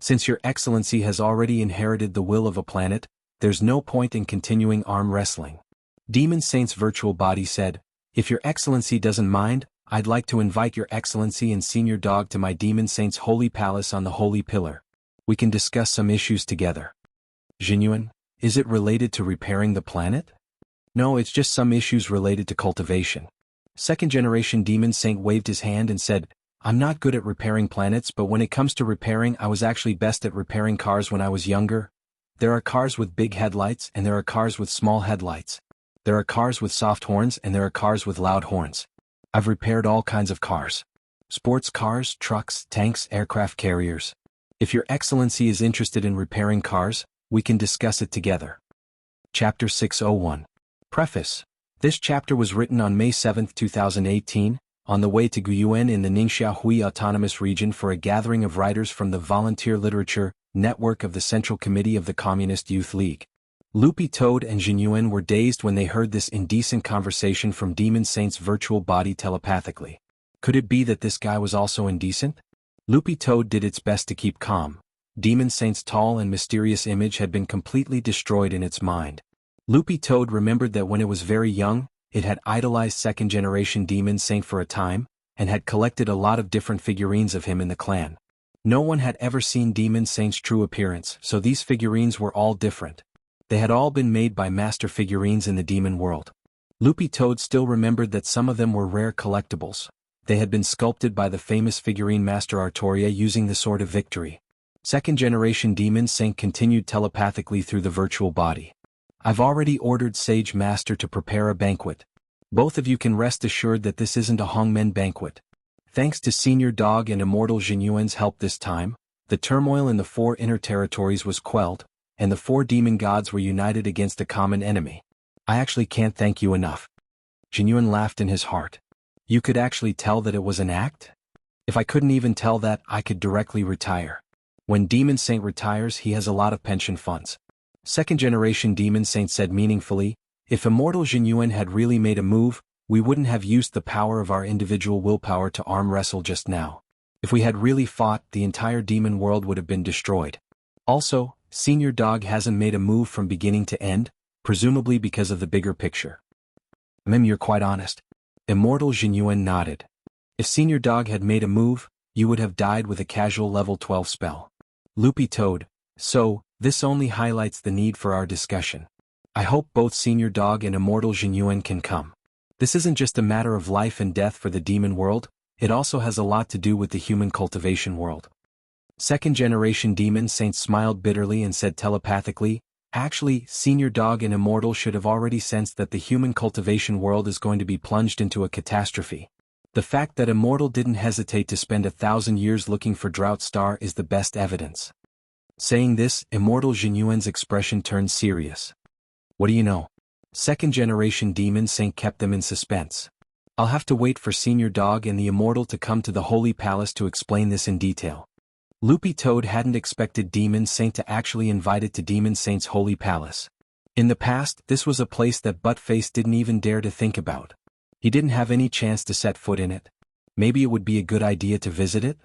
Since your excellency has already inherited the will of a planet, there's no point in continuing arm wrestling. Demon Saint's virtual body said, if your excellency doesn't mind, I'd like to invite your excellency and senior dog to my Demon Saint's holy palace on the holy pillar. We can discuss some issues together. Xuanhuan, is it related to repairing the planet? No, it's just some issues related to cultivation. Second generation Demon Saint waved his hand and said, I'm not good at repairing planets, but when it comes to repairing, I was actually best at repairing cars when I was younger. There are cars with big headlights and there are cars with small headlights. There are cars with soft horns and there are cars with loud horns. I've repaired all kinds of cars. Sports cars, trucks, tanks, aircraft carriers. If your excellency is interested in repairing cars, we can discuss it together. Chapter 601. Preface. This chapter was written on May 7, 2018, on the way to Guyuan in the Ningxia Hui Autonomous Region for a gathering of writers from the Volunteer Literature Network of the Central Committee of the Communist Youth League. Loopy Toad and Xuanhuan were dazed when they heard this indecent conversation from Demon Saint's virtual body telepathically. Could it be that this guy was also indecent? Loopy Toad did its best to keep calm. Demon Saint's tall and mysterious image had been completely destroyed in its mind. Loopy Toad remembered that when it was very young, it had idolized second-generation Demon Saint for a time, and had collected a lot of different figurines of him in the clan. No one had ever seen Demon Saint's true appearance, so these figurines were all different. They had all been made by master figurines in the demon world. Loopy Toad still remembered that some of them were rare collectibles. They had been sculpted by the famous figurine master Artoria using the Sword of Victory. Second-generation Demon Saint continued telepathically through the virtual body. I've already ordered Sage Master to prepare a banquet. Both of you can rest assured that this isn't a Hongmen banquet. Thanks to Senior Dog and Immortal Xuanhuan's help this time, the turmoil in the 4 inner territories was quelled, and the 4 demon gods were united against a common enemy. I actually can't thank you enough. Xuanhuan laughed in his heart. You could actually tell that it was an act? If I couldn't even tell that, I could directly retire. When Demon Saint retires, he has a lot of pension funds. Second-generation Demon Saint said meaningfully, if Immortal Xuanhuan had really made a move, we wouldn't have used the power of our individual willpower to arm wrestle just now. If we had really fought, the entire demon world would have been destroyed. Also, Senior Dog hasn't made a move from beginning to end, presumably because of the bigger picture. You're quite honest. Immortal Xuanhuan nodded. If Senior Dog had made a move, you would have died with a casual level 12 spell. Loopy Toad, so, this only highlights the need for our discussion. I hope both Senior Dog and Immortal Xuanhuan can come. This isn't just a matter of life and death for the demon world, it also has a lot to do with the human cultivation world. Second-generation Demon Saint smiled bitterly and said telepathically, actually, Senior Dog and Immortal should have already sensed that the human cultivation world is going to be plunged into a catastrophe. The fact that Immortal didn't hesitate to spend 1,000 years looking for Drought Star is the best evidence. Saying this, Immortal Xuanhuan's expression turned serious. What do you know? Second-generation Demon Saint kept them in suspense. I'll have to wait for Senior Dog and the Immortal to come to the Holy Palace to explain this in detail. Loopy Toad hadn't expected Demon Saint to actually invite it to Demon Saint's Holy Palace. In the past, this was a place that Buttface didn't even dare to think about. He didn't have any chance to set foot in it. Maybe it would be a good idea to visit it?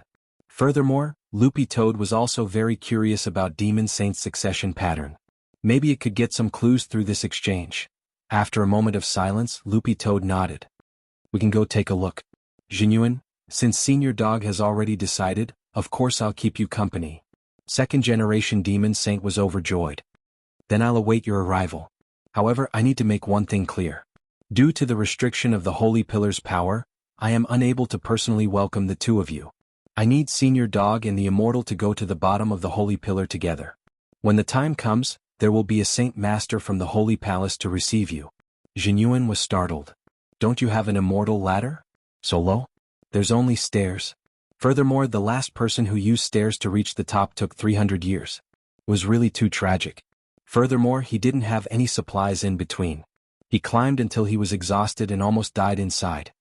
Furthermore, Loopy Toad was also very curious about Demon Saint's succession pattern. Maybe it could get some clues through this exchange. After a moment of silence, Loopy Toad nodded. We can go take a look. Xuanhuan, since Senior Dog has already decided, of course I'll keep you company. Second generation Demon Saint was overjoyed. Then I'll await your arrival. However, I need to make one thing clear. Due to the restriction of the Holy Pillar's power, I am unable to personally welcome the two of you. I need Senior Dog and the Immortal to go to the bottom of the Holy Pillar together. When the time comes, there will be a Saint Master from the Holy Palace to receive you. Xuanhuan was startled. Don't you have an immortal ladder? So low? There's only stairs. Furthermore, the last person who used stairs to reach the top took 300 years. It was really too tragic. Furthermore, he didn't have any supplies in between. He climbed until he was exhausted and almost died inside.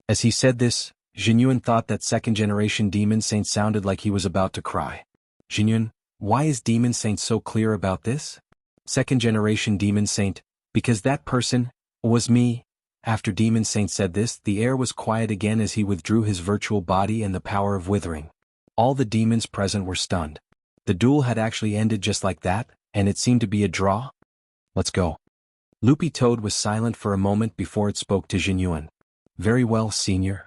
As he said this, Xuanhuan thought that second-generation Demon Saint sounded like he was about to cry. Xuanhuan, why is Demon Saint so clear about this? Second-generation Demon Saint, because that person was me. After Demon Saint said this, the air was quiet again as he withdrew his virtual body and the power of withering. All the demons present were stunned. The duel had actually ended just like that, and it seemed to be a draw. Let's go. Loopy Toad was silent for a moment before it spoke to Xuanhuan. Very well, Senior.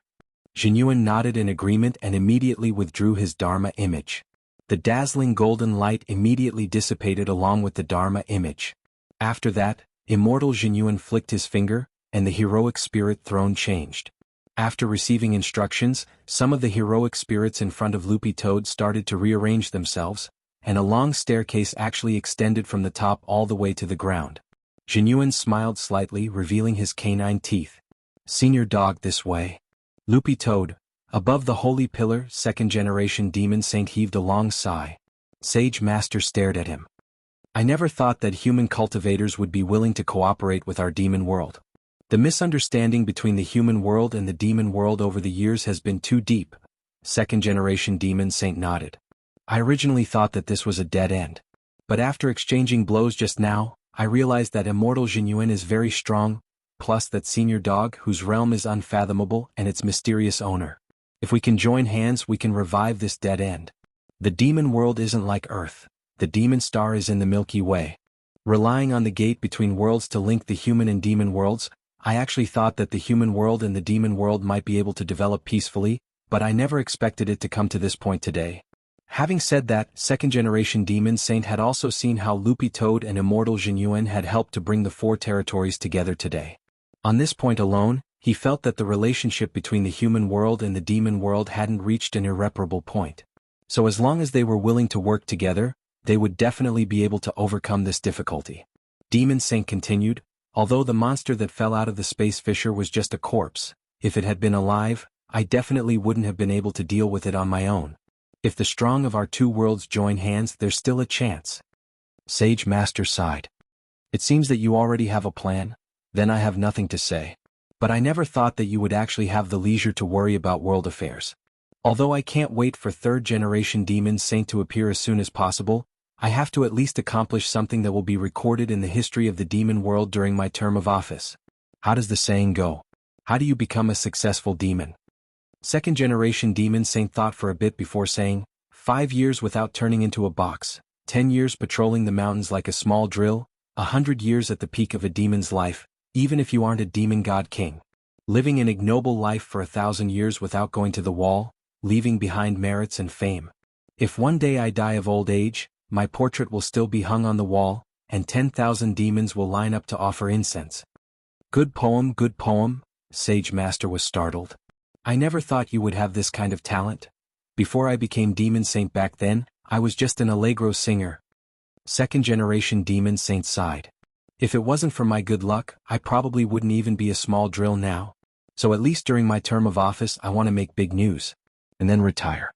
Xuanhuan nodded in agreement and immediately withdrew his Dharma image. The dazzling golden light immediately dissipated along with the Dharma image. After that, Immortal Xuanhuan flicked his finger, and the heroic spirit throne changed. After receiving instructions, some of the heroic spirits in front of Loopy Toad started to rearrange themselves, and a long staircase actually extended from the top all the way to the ground. Xuanhuan smiled slightly, revealing his canine teeth. Senior Dog, this way. Loopy Toad, above the Holy Pillar, second-generation Demon Saint heaved a long sigh. Sage Master stared at him. I never thought that human cultivators would be willing to cooperate with our demon world. The misunderstanding between the human world and the demon world over the years has been too deep. Second-generation Demon Saint nodded. I originally thought that this was a dead end. But after exchanging blows just now, I realized that Immortal Xuanhuan is very strong, plus that Senior Dog, whose realm is unfathomable, and its mysterious owner. If we can join hands, we can revive this dead end. The demon world isn't like Earth. The demon star is in the Milky Way. Relying on the gate between worlds to link the human and demon worlds, I actually thought that the human world and the demon world might be able to develop peacefully, but I never expected it to come to this point today. Having said that, second-generation Demon Saint had also seen how Loopy Toad and Immortal Xuanhuan had helped to bring the four territories together today. On this point alone, he felt that the relationship between the human world and the demon world hadn't reached an irreparable point. So as long as they were willing to work together, they would definitely be able to overcome this difficulty. Demon Saint continued, although the monster that fell out of the space fissure was just a corpse, if it had been alive, I definitely wouldn't have been able to deal with it on my own. If the strong of our two worlds join hands, there's still a chance. Sage Master sighed. It seems that you already have a plan. Then I have nothing to say. But I never thought that you would actually have the leisure to worry about world affairs. Although I can't wait for third-generation Demon Saint to appear as soon as possible, I have to at least accomplish something that will be recorded in the history of the demon world during my term of office. How does the saying go? How do you become a successful demon? Second-generation Demon Saint thought for a bit before saying, 5 years without turning into a box, 10 years patrolling the mountains like a small drill, 100 years at the peak of a demon's life, even if you aren't a demon god king. Living an ignoble life for 1,000 years without going to the wall, leaving behind merits and fame. If one day I die of old age, my portrait will still be hung on the wall, and 10,000 demons will line up to offer incense. Good poem, Sage Master was startled. I never thought you would have this kind of talent. Before I became Demon Saint back then, I was just an allegro singer. Second-generation Demon Saint sighed. If it wasn't for my good luck, I probably wouldn't even be a small drill now. So at least during my term of office I want to make big news. And then retire.